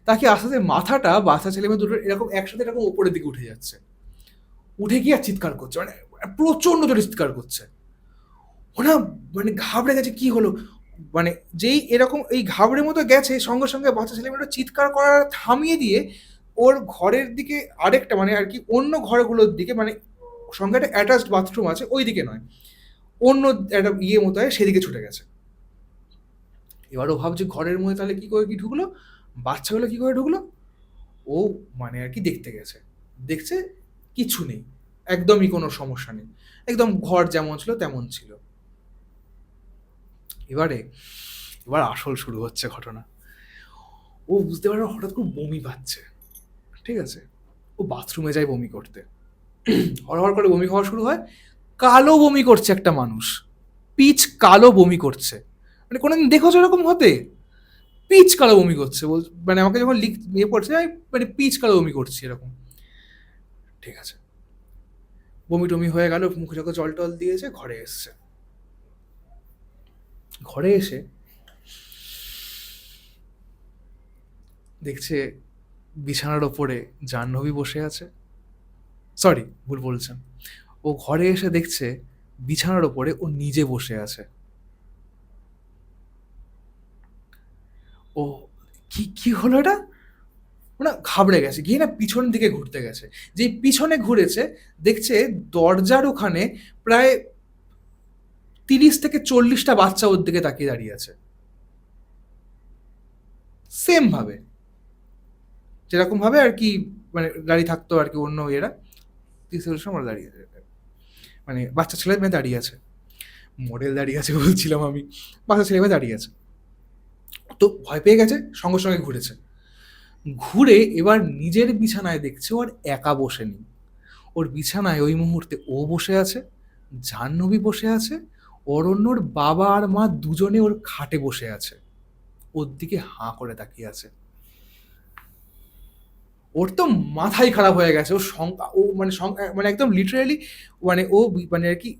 তাকিয়ে আস্তে আস্তে মাথাটা বাচ্চা ছেলে মেয়ে দুটো এরকম একসাথে এরকম ওপরের দিকে উঠে যাচ্ছে, উঠে গিয়ে আর চিৎকার করছে, মানে প্রচন্ড জোরে চিৎকার করছে। ওরা মানে ঘাবড়ে গেছে কি হলো, মানে যেই এরকম এই ঘাবড়ে মতো গেছে সঙ্গে সঙ্গে বাচ্চা ছেলেমেয়েটা চিৎকার করা থামিয়ে দিয়ে ওর ঘরের দিকে আরেকটা মানে আর কি অন্য ঘরগুলোর দিকে, মানে সঙ্গে একটা অ্যাটাচড বাথরুম আছে ওই দিকে নয়, অন্য একটা ইয়ে মতো হয় সেদিকে ছুটে গেছে। এবার ও ভাবছে ঘরের মধ্যে তাহলে কি করে কি ঢুকলো, বাচ্চাগুলো কি করে ঢুকলো। ও মানে আর কি দেখতে গেছে, দেখছে কিছু নেই, একদমই কোনো সমস্যা নেই, একদম ঘর যেমন ছিল তেমন ছিল। এবারে এবার আসল শুরু হচ্ছে ঘটনা। ও বুঝতে পারে হঠাৎ করে বমি পাচ্ছে, ঠিক আছে। ও বাথরুমে যায় বমি করতে, হড়হড় করে বমি হওয়া শুরু হয়। কালো বমি করছে একটা মানুষ, পিচ কালো বমি করছে, মানে কোনোদিন দেখেছো এরকম হতে, পিচ কালো বমি করছে মানে আমাকে যখন নিয়ে পড়ছে আমি মানে পিচ কালো বমি করছি এরকম, ঠিক আছে। বমি টমি হয়ে গেল, মুখে চোখে জল টল দিয়েছে, ঘরে এসছে। ঘরে এসে দেখছে বিছানার ওপরে জাহ্নবী বসে আছে, সরি ভুল বলছেন, ও ঘরে এসে দেখছে বিছানার ওপরে ও নিজে বসে আছে। ও কি কি হলো এটা, না ঘাবড়ে গেছে, গিয়ে না পিছন দিকে ঘুরতে গেছে। যেই পিছনে ঘুরেছে দেখছে দরজার ওখানে প্রায় 30 থেকে 40টা বাচ্চা ওর দিকে তাকিয়ে দাঁড়িয়ে আছে, সেম ভাবে যেরকম ভাবে আর কি মানে দাঁড়িয়ে থাকতো আর কি অন্য এরা, 30 আমরা দাঁড়িয়ে আছে, মানে বাচ্চা ছেলে মেয়ে দাঁড়িয়ে আছে, মডেল দাঁড়িয়ে আছে বলছিলাম আমি, বাচ্চা ছেলে মেয়ে দাঁড়িয়ে আছে। তো ভয় পেয়ে গেছে, সঙ্গে সঙ্গে ঘুরেছে। ঘুরে এবার নিজের বিছানায় দেখছে ওর একা বসে নেই। ওর বিছানায় ওই মুহূর্তে ও বসে আছে, জাহ্নবী বসে আছে, অরণ্যর বাবা আর মা দুজনে ওর খাটে বসে আছে, ওর দিকে হাঁ করে তাকিয়ে আছে। ওর তো মাথাই খারাপ হয়ে গেছে। ও মানে একদম লিটারালি মানে ও মানে আর কি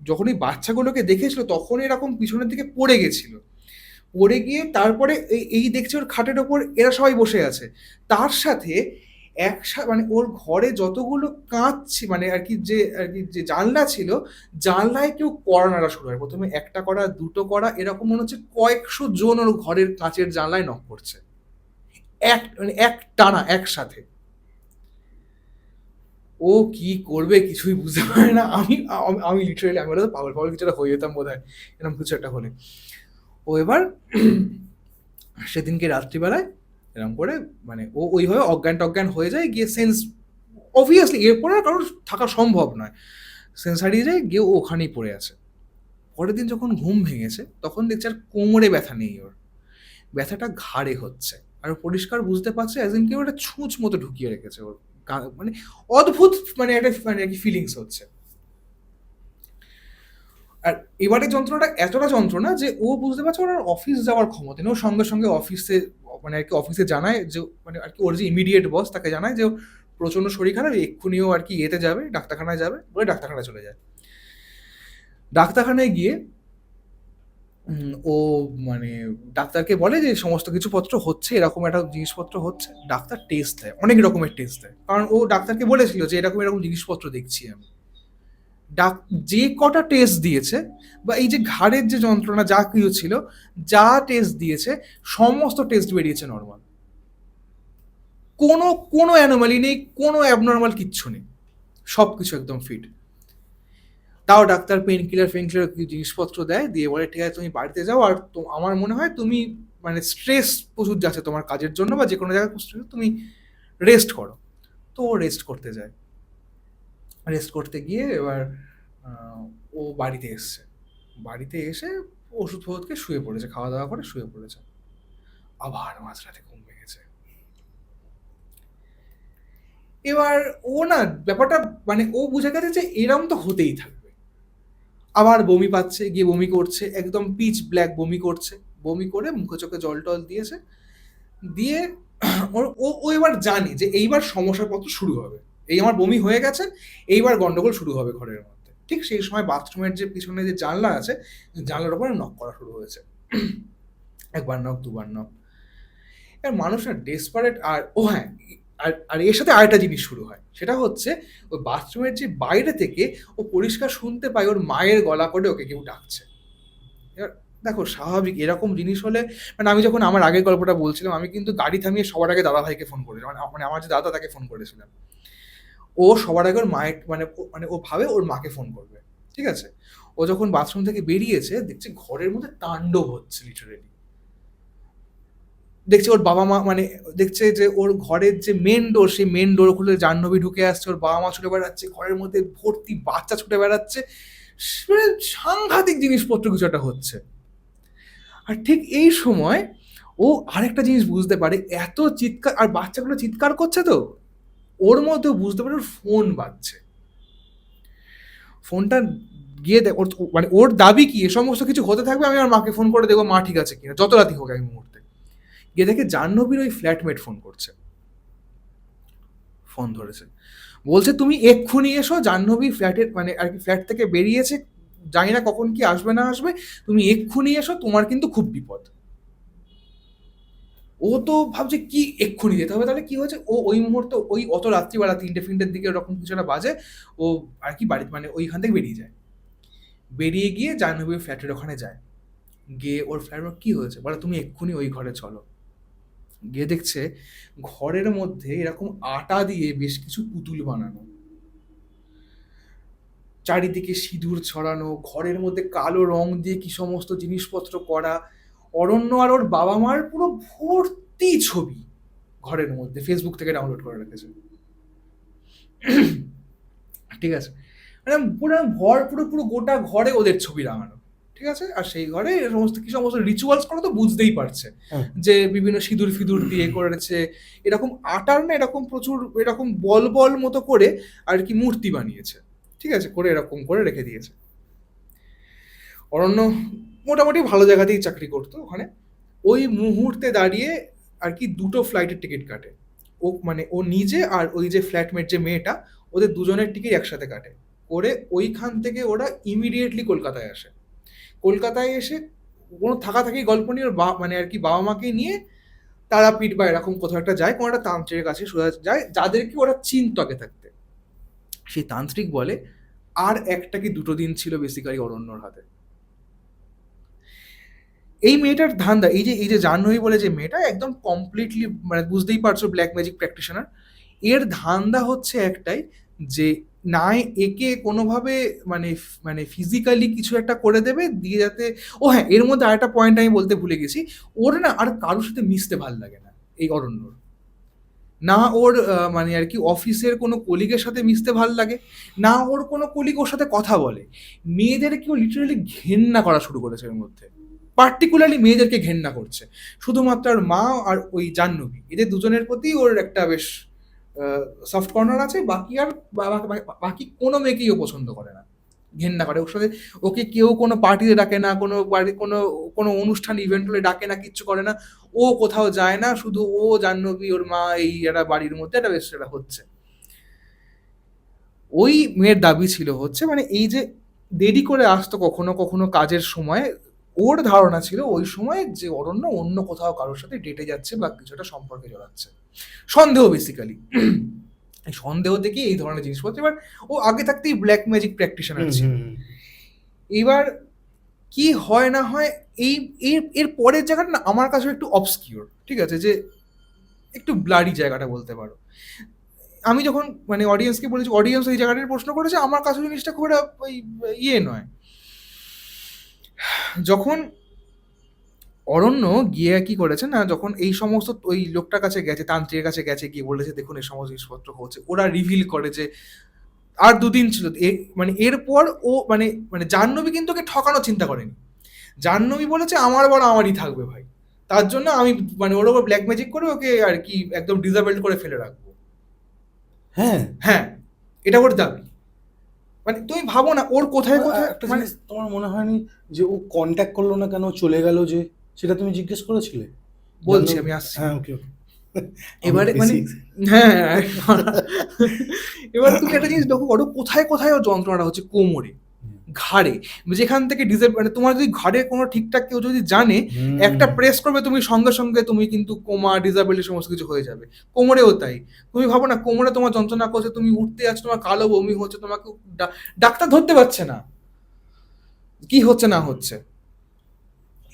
যখন এই বাচ্চাগুলোকে দেখেছিল তখন এরকম পিছনের দিকে পড়ে গেছিল। পড়ে গিয়ে তারপরে এই দেখছে ওর খাটের ওপর এরা সবাই বসে আছে। তার সাথে মানে ওর ঘরে যতগুলো কাঁচ মানে আর কি যে জানলা ছিল, জানলায় কেউ কড়া নাড়া শুরু হয়। প্রথমে একটা করা, দুটো করা, এরকম মনে হচ্ছে কয়েকশো জন ওর ঘরের কাঁচের জানলায় নক করছে, মানে এক টানা একসাথে। ও কি করবে কিছুই বুঝতে পারে না। আমি লিটারেলি আমি বলতে পাগল পাগল কিছু একটা হয়ে যেতাম বোধ হয় এরকম কিছু একটা হলে। ও এবার সেদিনকে রাত্রিবেলায় এরকম করে মানে ও ওইভাবে অজ্ঞান টজ্ঞান হয়ে যায়, গিয়ে সেন্স অবভিয়াসলি এরপরে আর কারোর থাকা সম্ভব নয়, সেন্স হারিয়ে যায়, গিয়ে ও ওখানেই পড়ে আছে। পরের দিন যখন ঘুম ভেঙেছে তখন দেখছে আর কোমরে ব্যথা নেই, ওর ব্যথাটা ঘাড়ে হচ্ছে। আর ও পরিষ্কার বুঝতে পারছে অ্যাজ ইন কেউ একটা ছুঁচ মতো ঢুকিয়ে রেখেছে ওর মানে অদ্ভুত মানে একটা মানে আর কি ফিলিংস হচ্ছে। আর এবারে যন্ত্রণাটা এতটা যন্ত্রণা যে ও বুঝতে পারছে ওর আর অফিস যাওয়ার ক্ষমতা নেই। ও সঙ্গে সঙ্গে অফিসে মানে আর কি অফিসে জানায় যে মানে আর কি ওর যে ইমিডিয়েট বস তাকে জানায় যে ওর প্রচণ্ড শরীর খারাপ, এক্ষুনিও আর কি ইয়েতে যাবে, ডাক্তারখানায় যাবে, বলে ডাক্তারখানায় চলে যায়। ডাক্তারখানায় গিয়ে ও মানে ডাক্তারকে বলে যে সমস্ত কিছু পত্র হচ্ছে, এরকম একটা জিনিসপত্র হচ্ছে। ডাক্তার টেস্ট দেয়, অনেক রকমের টেস্ট দেয়, কারণ ও ডাক্তারকে বলেছিল যে এরকম এরকম জিনিসপত্র দেখছি আমি। যে কটা টেস্ট দিয়েছে বা এই যে ঘাড়ের যে যন্ত্রণা যা কিছু ছিল, যা টেস্ট দিয়েছে সমস্ত টেস্ট বেরিয়েছে নর্মাল। কোনো কোনো অ্যানোমালি নেই, কোনো অ্যাবনর্মাল কিচ্ছু নেই, সব কিছু একদম ফিট। তাও ডাক্তার পেন কিলার জিনিসপত্র দেয়, দিয়ে বলে ঠিক আছে তুমি বাড়িতে যাও, আর তো আমার মনে হয় তুমি মানে স্ট্রেস প্রচুর যাচ্ছে তোমার কাজের জন্য বা যে কোনো জায়গায় তুমি রেস্ট করো। তো ও রেস্ট করতে যায়। রেস্ট করতে গিয়ে এবার ও বাড়িতে এসছে। বাড়িতে এসে ওষুধ ফষুধকে শুয়ে পড়েছে, খাওয়া দাওয়া করে শুয়ে পড়েছে। আবার মাঝরাতে ঘুম ভেঙেছে। এবার ও না ব্যাপারটা মানে ও বুঝে গেছে যে এরম তো হতেই থাকবে। আবার বমি পাচ্ছে, গিয়ে বমি করছে, একদম পিচ ব্ল্যাক বমি করছে। বমি করে মুখে চোখে জল টল দিয়েছে, দিয়ে ও এবার জানে যে এইবার সমস্যাপত্র শুরু হবে। এই আমার বমি হয়ে গেছে, এইবার গন্ডগোল শুরু হবে ঘরের মধ্যে। ঠিক সেই সময় বাথরুমের যে পিছনে যে জানলা আছে, জানলার ওপরে নক করা শুরু হয়েছে। একবার নক, দুবার নক। এবার মানুষ না ডেসপারেট। আর ও হ্যাঁ, আর এর সাথে আরেকটা জিনিস শুরু হয়, সেটা হচ্ছে ওই বাথরুমের যে বাইরে থেকে ও পরিষ্কার শুনতে পায় ওর মায়ের গলা করে ওকে কেউ ডাকছে। এবার দেখো স্বাভাবিক এরকম জিনিস হলে, মানে আমি যখন আমার আগের গল্পটা বলছিলাম, আমি কিন্তু গাড়ি থামিয়ে সবার আগে দাদা ভাইকে ফোন করেছিলাম, মানে আমার যে দাদা তাকে ফোন করেছিলাম। ও সবার আগে ওর মায়ের মানে ও ভাবে ওর মাকে ফোন করবে। ঠিক আছে, ও যখন বাথরুম থেকে বেরিয়েছে দেখছে ঘরের মধ্যে তাণ্ডব হচ্ছে লিটারেলি। দেখছে ওর বাবা মা মানে দেখছে যে ওর ঘরের যে মেন ডোর, সেই মেন ডোর খুলে জাহ্নবী ঢুকে আসছে, ওর বাবা মা ছুটে বেড়াচ্ছে, ঘরের মধ্যে ভর্তি বাচ্চা ছুটে বেড়াচ্ছে, মানে সাংঘাতিক জিনিসপত্র কিছু একটা হচ্ছে। আর ঠিক এই সময় ও আরেকটা জিনিস বুঝতে পারে, এত চিৎকার আর বাচ্চাগুলো চিৎকার করছে, তো ওর মধ্যেও বুঝতে পারে ওর ফোন বাজছে। ফোনটা গিয়ে দেখ, মানে ওর দাবি কি এ সমস্ত কিছু হতে থাকবে, আমি আমার মাকে ফোন করে দেখবো মা ঠিক আছে কিনা, যত রাতি হোক এক মুহূর্তে। গিয়ে দেখে জাহ্নবীর ওই ফ্ল্যাটমেট ফোন করছে। ফোন ধরেছে, বলছে তুমি এক্ষুনি এসো, জাহ্নবী ফ্ল্যাটের মানে আর কি ফ্ল্যাট থেকে বেরিয়েছে, জানি না কখন কি আসবে না আসবে, তুমি এক্ষুনি এসো, তোমার কিন্তু খুব বিপদ। ও তো ভাবছে কি এক্ষুনি যেতে হবে, তাহলে কি হয়েছে, ও ওই মুহূর্তে ওই অত রাত্রিবেলা 3টে দিকে ওরকম কিছু একটা বাজে, ও আর কি বাড়ি মানে ওইখান থেকে বেরিয়ে যায়। বেরিয়ে গিয়ে জাহ্নবীর ফ্ল্যাটের ওখানে যায়। গিয়ে ওর ফ্ল্যাটের কি হয়েছে বলে, তুমি এক্ষুনি ওই ঘরে চলো। গিয়ে দেখছে ঘরের মধ্যে এরকম আটা দিয়ে বেশ কিছু পুতুল বানানো, চারিদিকে সিঁদুর ছড়ানো, ঘরের মধ্যে কালো রং দিয়ে কি সমস্ত জিনিসপত্র করা। অরণ্য আর ওর বাবা মার পুরো ভর্তি ছবি ঘরের মধ্যে, ফেসবুক থেকে ডাউনলোড করে রেখেছে। ঠিক আছে, মানে পুরো ঘর পুরো পুরো গোটা ঘরে ওদের ছবি লাগানো। ঠিক আছে, আর সেই ঘরে এই সমস্ত কি সমস্ত রিচুয়ালস করে তো বুঝতেই পারছে হ্যাঁ। যে বিভিন্ন সিঁদুর ফিঁদুর দিয়ে করেছে, এরকম আটার না এরকম প্রচুর এরকম বল বল মতো করে আর কি মূর্তি বানিয়েছে, ঠিক আছে, করে এরকম করে রেখে দিয়েছে। অরণ্য মোটামুটি ভালো জায়গাতেই চাকরি করতো ওখানে। ওই মুহূর্তে দাঁড়িয়ে আর কি দুটো ফ্লাইটের টিকিট কাটে। ও মানে ও নিজে আর ওই যে ফ্ল্যাটমেট যে মেয়েটা, ওদের দুজনের টিকিট একসাথে কাটে করে ওইখান থেকে ওরা ইমিডিয়েটলি কলকাতায় আসে। কলকাতায় এসে কোনো থাকাথাকি গল্প নিয়ে ওর মানে আর কি বাবা মাকে নিয়ে তারাপীঠ বা এরকম কোথাও একটা যায়, কোনো একটা তান্ত্রিকের কাছে সোজা যায়, যাদেরকে ওরা চিনত আগে থাকতে। সেই তান্ত্রিক বলে আর একটা কি দুটো দিন ছিল বেসিক্যালি অরণ্যর হাতে। এই মেয়েটার ধান্দা, এই যে জাহ্নবী বলে যে মেয়েটা একদম কমপ্লিটলি মানে বুঝতেই পারছো ব্ল্যাক ম্যাজিক প্র্যাকটিশনার। এর ধান্দা হচ্ছে একটাই, যে না একে কোনোভাবে মানে মানে ফিজিক্যালি কিছু একটা করে দেবে দিয়ে যাতে ও হ্যাঁ, এর মধ্যে আরেকটা পয়েন্ট আমি বলতে ভুলে গেছি, ওর না আর কারোর সাথে মিশতে ভাল লাগে না এই অরণ্যর। না ওর মানে আর কি অফিসের কোনো কলিগের সাথে মিশতে ভাল লাগে, না ওর কোনো কলিগ ওর সাথে কথা বলে। মেয়েদেরকেও লিটারালি ঘেন্না করা শুরু করেছে এর মধ্যে, পার্টিকুলারলি মেয়েদেরকে ঘেন্না করছে। শুধুমাত্র ওর মা আর ওই জাহ্নবী, এদের দুজনের প্রতি ওর একটা বেশ সফট কর্নার আছে, বাকি আর বাকি কোনো মেয়েকেই ও পছন্দ করে না, ঘেন্না করে ওর সাথে। ওকে কেউ কোনো পার্টিতে ডাকে না, কোনো বাড়ি কোনো কোনো অনুষ্ঠান ইভেন্ট হলে ডাকে না, কিচ্ছু করে না। ও কোথাও যায় না, শুধু ও জাহ্নবী ওর মা এই একটা বাড়ির মধ্যে একটা বেশ এটা হচ্ছে। ওই মেয়ের দাবি ছিল হচ্ছে মানে এই যে দেরি করে আসতো কখনো কখনো কাজের সময়, ওর ধারণা ছিল ওই সময় যে অরণ্য অন্য কোথাও কারোর সাথে ডেটে যাচ্ছে বা কিছুটা সম্পর্কে জড়াচ্ছে। সন্দেহ বেসিক্যালি, এই সন্দেহ থেকে এই ধরনের জিনিসপত্র। এবার ও আগে থাকতেই ব্ল্যাক ম্যাজিক প্র্যাকটিশনার ছিল। এবার কি হয় না হয় এই এর পরের জায়গাটা না আমার কাছে একটু অবসকিউর, ঠিক আছে, যে একটু ব্লাডি জায়গাটা বলতে পারো। আমি যখন মানে অডিয়েন্সকে বলেছি, অডিয়েন্স এই জায়গাটার প্রশ্ন করেছে, আমার কাছে জিনিসটা খুব একটা ওই ইয়ে নয়। যখন অরণ্য গিয়ে কি করেছে না, যখন এই সমস্ত ওই লোকটার কাছে গেছে, তান্ত্রিকের কাছে গেছে, গিয়ে বলেছে দেখুন এই সমস্ত জিনিসপত্র হচ্ছে, ওরা রিভিল করে যে আর দুদিন ছিল মানে এরপর ও মানে মানে জাহ্নবী কিন্তু ওকে ঠকানো চিন্তা করেনি। জাহ্নবী বলেছে আমার বড় আমারই থাকবে ভাই, তার জন্য আমি মানে ওর ওপর ব্ল্যাক ম্যাজিক করে ওকে আর কি একদম ডিসেবল্ড করে ফেলে রাখবো। হ্যাঁ, হ্যাঁ, এটা ওর দাবি। মানে তুমি ভাবো না ওর কোথায় কোথায় একটা মানে জিনিস তোমার মনে হয়নি যে ও কন্ট্যাক্ট করলো না কেন, চলে গেল যে, সেটা তুমি জিজ্ঞেস করেছিলে? বলছি আমি আসছি। হ্যাঁ, ওকে ওকে। এবারে মানে হ্যাঁ এবার তুমি একটা জিনিস দেখো, ওর কোথায় কোথায় ওর যন্ত্রণাটা হচ্ছে, কোমরে, ঘাড়ে, যেখান থেকে মানে তোমার যদি ঘাড়ে কোনো ঠিকঠাক কেউ যদি জানে, একটা প্রেস করবে তুমি সঙ্গে সঙ্গে তুমি কিন্তু কোমা ডিসেবল সমস্ত কিছু হয়ে যাবে। কোমরেও তাই। তুমি ভাবো না কোমরে তোমার যন্ত্রণা করছে, তুমি উঠতে যাচ্ছ, তোমার কালো বমি হচ্ছে, তোমাকে ডাক্তার ধরতে পারছে না কি হচ্ছে না হচ্ছে।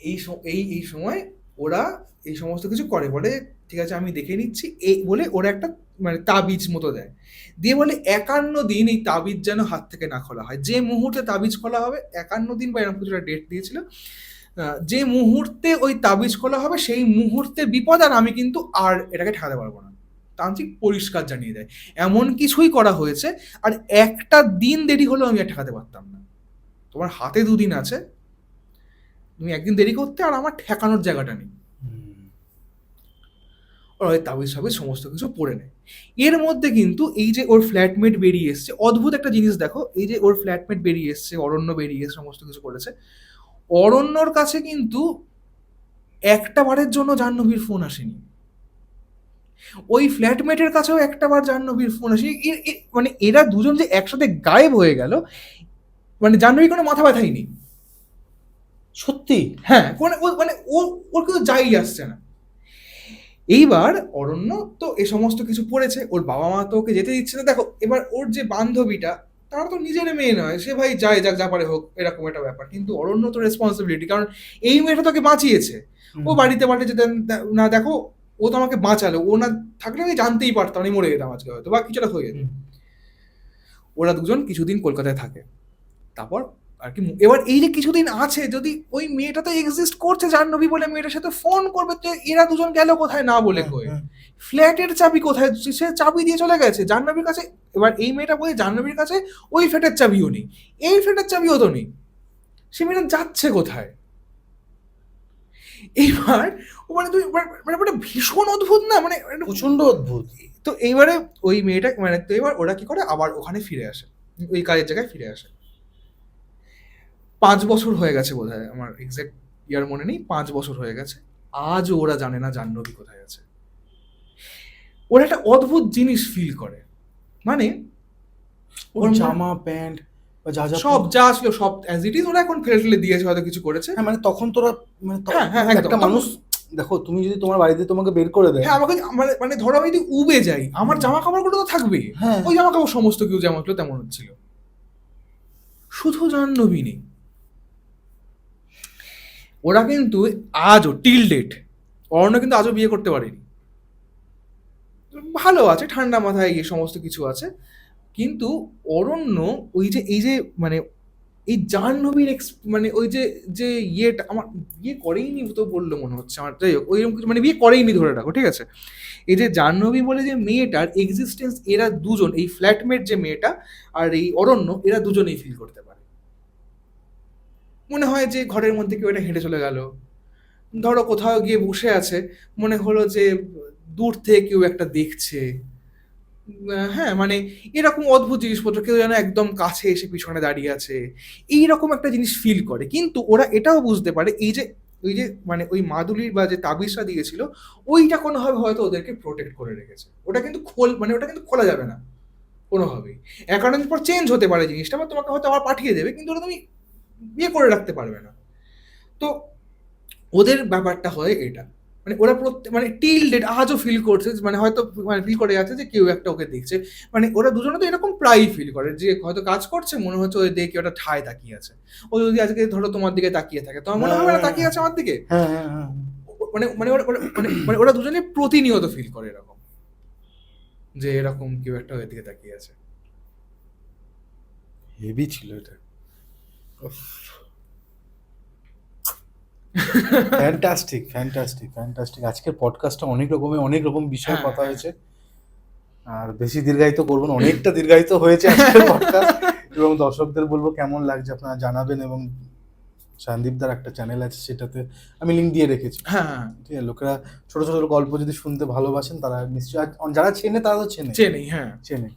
এই সময় ওরা এই সমস্ত কিছু করে, বলে ঠিক আছে আমি দেখে নিচ্ছি, এই বলে ওরা একটা মানে তাবিজ মতো দেয়, দিয়ে বলে 51 দিন এই তাবিজ যেন হাত থেকে না খোলা হয়। যে মুহূর্তে তাবিজ খোলা হবে 51 দিন বা এরকম কিছু একটা ডেট দিয়েছিল, যে মুহূর্তে ওই তাবিজ খোলা হবে সেই মুহূর্তে বিপদ, আর আমি কিন্তু আর এটাকে ঠেকাতে পারবো না। তান্ত্রিক পরিষ্কার জানিয়ে দেয় এমন কিছুই করা হয়েছে, আর একটা দিন দেরি হলেও আমি আর ঠেকাতে পারতাম না। তোমার হাতে 2 দিন আছে, তুমি একদিন দেরি করতে, আর আমার ঠেকানোর জায়গাটা নেই। ওরা ওই তাবিজ ফাবিজ সমস্ত কিছু পড়ে নেয়। এর মধ্যে কিন্তু এই যে ওর ফ্ল্যাটমেট বেরিয়ে এসছে, অদ্ভুত একটা জিনিস দেখো, এই যে ওর ফ্ল্যাটমেট বেরিয়ে এসছে, অরণ্য বেরিয়ে এসে সমস্ত কিছু করেছে, অরণ্যর কাছে কিন্তু একটা বারের জন্য জাহ্নবীর ফোন আসেনি। ওই ফ্ল্যাটমেটের কাছেও একটা বার জাহ্নবীর ফোন আসেনি। মানে এরা দুজন যে একসাথে গায়েব হয়ে গেল, মানে জাহ্নবীর কোনো মাথা ব্যথাই নেই। সত্যি? হ্যাঁ, মানে ওর কিন্তু যাই আসছে না। এইবার অরণ্য তো এ সমস্ত কিছু পড়েছে, ওর বাবা মা তো ওকে যেতে দিচ্ছে না। দেখো এবার ওর যে বান্ধবীটা, তার তো নিজের মেয়ে নয়, সে ভাই যায় যাক যা পারে হোক, এরকম একটা ব্যাপার। কিন্তু অরণ্য তো রেসপন্সিবিলিটি, কারণ এই মেয়েটা তোকে বাঁচিয়েছে। ও বাড়িতে বাড়িতে যেতে না, দেখো ও তো আমাকে বাঁচালো, ও না থাকলে আমি জানতেই পারতাম, আমি মরে যেতাম আজকে হয়তো, বা কিছুটা হয়ে যেত। ওরা দুজন কিছুদিন কলকাতায় থাকে, তারপর আর কি এবার এই যে কিছুদিন আছে, যদি ওই মেয়েটা তো এক্সিস্ট করছে জাহ্নবী বলে, মেয়েটার সাথে ফোন করবে, তো এরা দুজন গেল কোথায় না বলে কয়ে, ফ্ল্যাটের চাবি কোথায়, সে চাবি দিয়ে চলে গেছে জাহ্নবীর কাছে। এবার এই মেয়েটা বলে জাহ্নবীর কাছে ওই ফ্ল্যাটের চাবিও নেই, এই ফ্ল্যাটের চাবিও তো নেই। সে মেয়েটা যাচ্ছে কোথায়? এইবার ও মানে তুই মানে মানে ভীষণ অদ্ভুত না, মানে প্রচন্ড অদ্ভুত। তো এইবারে ওই মেয়েটা মানে তো এবার ওরা কি করে আবার ওখানে ফিরে আসে, ওই কাজের জায়গায় ফিরে আসে। 5 বছর হয়ে গেছে বোধ হয়, আমার এক্সাক্ট ইয়ার মনে নেই, 5 বছর হয়ে গেছে। আজও ওরা জানে না জাহ্নবী কোথায় আছে। ওরা একটা অদ্ভুত জিনিস ফিল করে, মানে ওর ওর মনে- জামা প্যান্ট বা যা যা সব যা ছিল সব অ্যাজ ইট ইজ, ওরা এখন ফেলে ফেলে দিয়েছে, হয়তো কিছু করেছে। হ্যাঁ মানে তখন তোরা মানে হ্যাঁ, হ্যাঁ, মানে একদম। একটা মানুষ, দেখো তুমি যদি তোমার বাড়িতে তোমাকে বের করে দেয়, হ্যাঁ, আমাকে মানে মানে ধরো আমি যদি উবে যাই, আমার জামা কাপড়গুলো তো থাকবে। হ্যাঁ ওই জামা কাপড় সমস্ত কিছু যেমন ছিল তেমন ছিল, শুধু জাহ্নবী নেই। ওরা কিন্তু আজও টিল ডেট, অরণ্য কিন্তু আজও বিয়ে করতে পারেনি। ভালো আছে, ঠান্ডা মাথায় এই সমস্ত কিছু আছে, কিন্তু অরণ্য ওই যে এই যে মানে এই জাহ্নবীর মানে ওই যে যে ইয়েটা আমার বিয়ে করেইনি তো বললো মনে হচ্ছে আমার, যাই হোক ওইরকম কিছু, মানে বিয়ে করেইনি ধরে রাখো, ঠিক আছে। এই যে জাহ্নবী বলে যে মেয়েটার এক্সিস্টেন্স, এরা দুজন, এই ফ্ল্যাটমেট যে মেয়েটা আর এই অরণ্য, এরা দুজনেই ফিল করতে পারে। মনে হয় যে ঘরের মধ্যে কেউ এটা হেঁটে চলে গেল, ধরো কোথাও গিয়ে বসে আছে, মনে হলো যে দূর থেকে কেউ একটা দেখছে। হ্যাঁ, মানে এরকম অদ্ভুত জিনিসপত্র, কেউ যেন একদম কাছে এসে পিছনে দাঁড়িয়ে আছে, এইরকম একটা জিনিস ফিল করে। কিন্তু ওরা এটাও বুঝতে পারে এই যে ওই যে মানে ওই মাদুলির বা যে তাবিজটা দিয়েছিল, ওইটা কোনোভাবে হয়তো ওদেরকে প্রোটেক্ট করে রেখেছে। ওটা কিন্তু মানে ওটা কিন্তু খোলা যাবে না কোনোভাবেই। এক কারণের পর চেঞ্জ হতে পারে জিনিসটা, বা তোমাকে হয়তো আবার পাঠিয়ে দেবে, কিন্তু ওটা তুমি বিয়ে করে রাখতে পারবে না। তো ওদের ব্যাপারটা হয় এটা, মানে ওরা প্রত্যেক মানে টিল ডেট আজও ফিল করছে, মানে হয়তো মানে ফিল করে যাচ্ছে যে কেউ একটা ওকে দেখছে। মানে ওরা দুজনে তো এরকম প্রায়ই ফিল করে যে হয়তো কাজ করছে, মনে হচ্ছে ওই দেখে ওটা ঠায় তাকিয়ে আছে। ও যদি আজকে ধরো তোমার দিকে তাকিয়ে থাকে, তোমার মনে হবে না তাকিয়ে আছে আমার দিকে। হ্যাঁ হ্যাঁ হ্যাঁ মানে মানে মানে ওরা দুজনে প্রতিনিয়ত ফিল করে এরকম, যে এরকম কেউ একটা ওর দিকে তাকিয়ে আছে। হেভি ছিল এটা, ফ্যান্টাস্টিক ফ্যান্টাস্টিক ফ্যান্টাস্টিক। আজকের পডকাস্টটা অনেক রকমের অনেক রকম বিষয়ে হ্যাঁ, কথা হয়েছে, আর বেশি দীর্ঘায়িত করবো না, অনেকটা দীর্ঘায়িত হয়েছে আজকের পডকাস্ট। এবং দর্শকদের বলবো কেমন লাগছে আপনারা জানাবেন, এবং সায়নদীপদার একটা চ্যানেল আছে, সেটাতে আমি লিঙ্ক দিয়ে রেখেছি। হ্যাঁ, হ্যাঁ, ঠিক আছে, লোকেরা ছোট ছোট গল্প যদি শুনতে ভালোবাসেন তারা নিশ্চয়ই, যারা চেনে তারা তো চেনে চেনেই, হ্যাঁ। চেনে।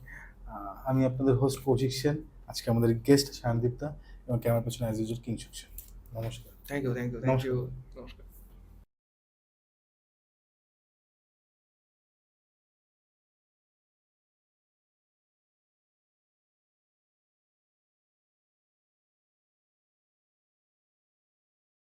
আমি আপনাদের হোস্ট কৌশিক সেন, আজকে আমাদের গেস্ট সায়নদীপদা, এবং ক্যামেরার পেছনে অ্যাজ ইউজুয়াল কিংশুক সেন। নমস্কার। Thank you, thank you, thank নমস্কার। ইউ। নমস্কার।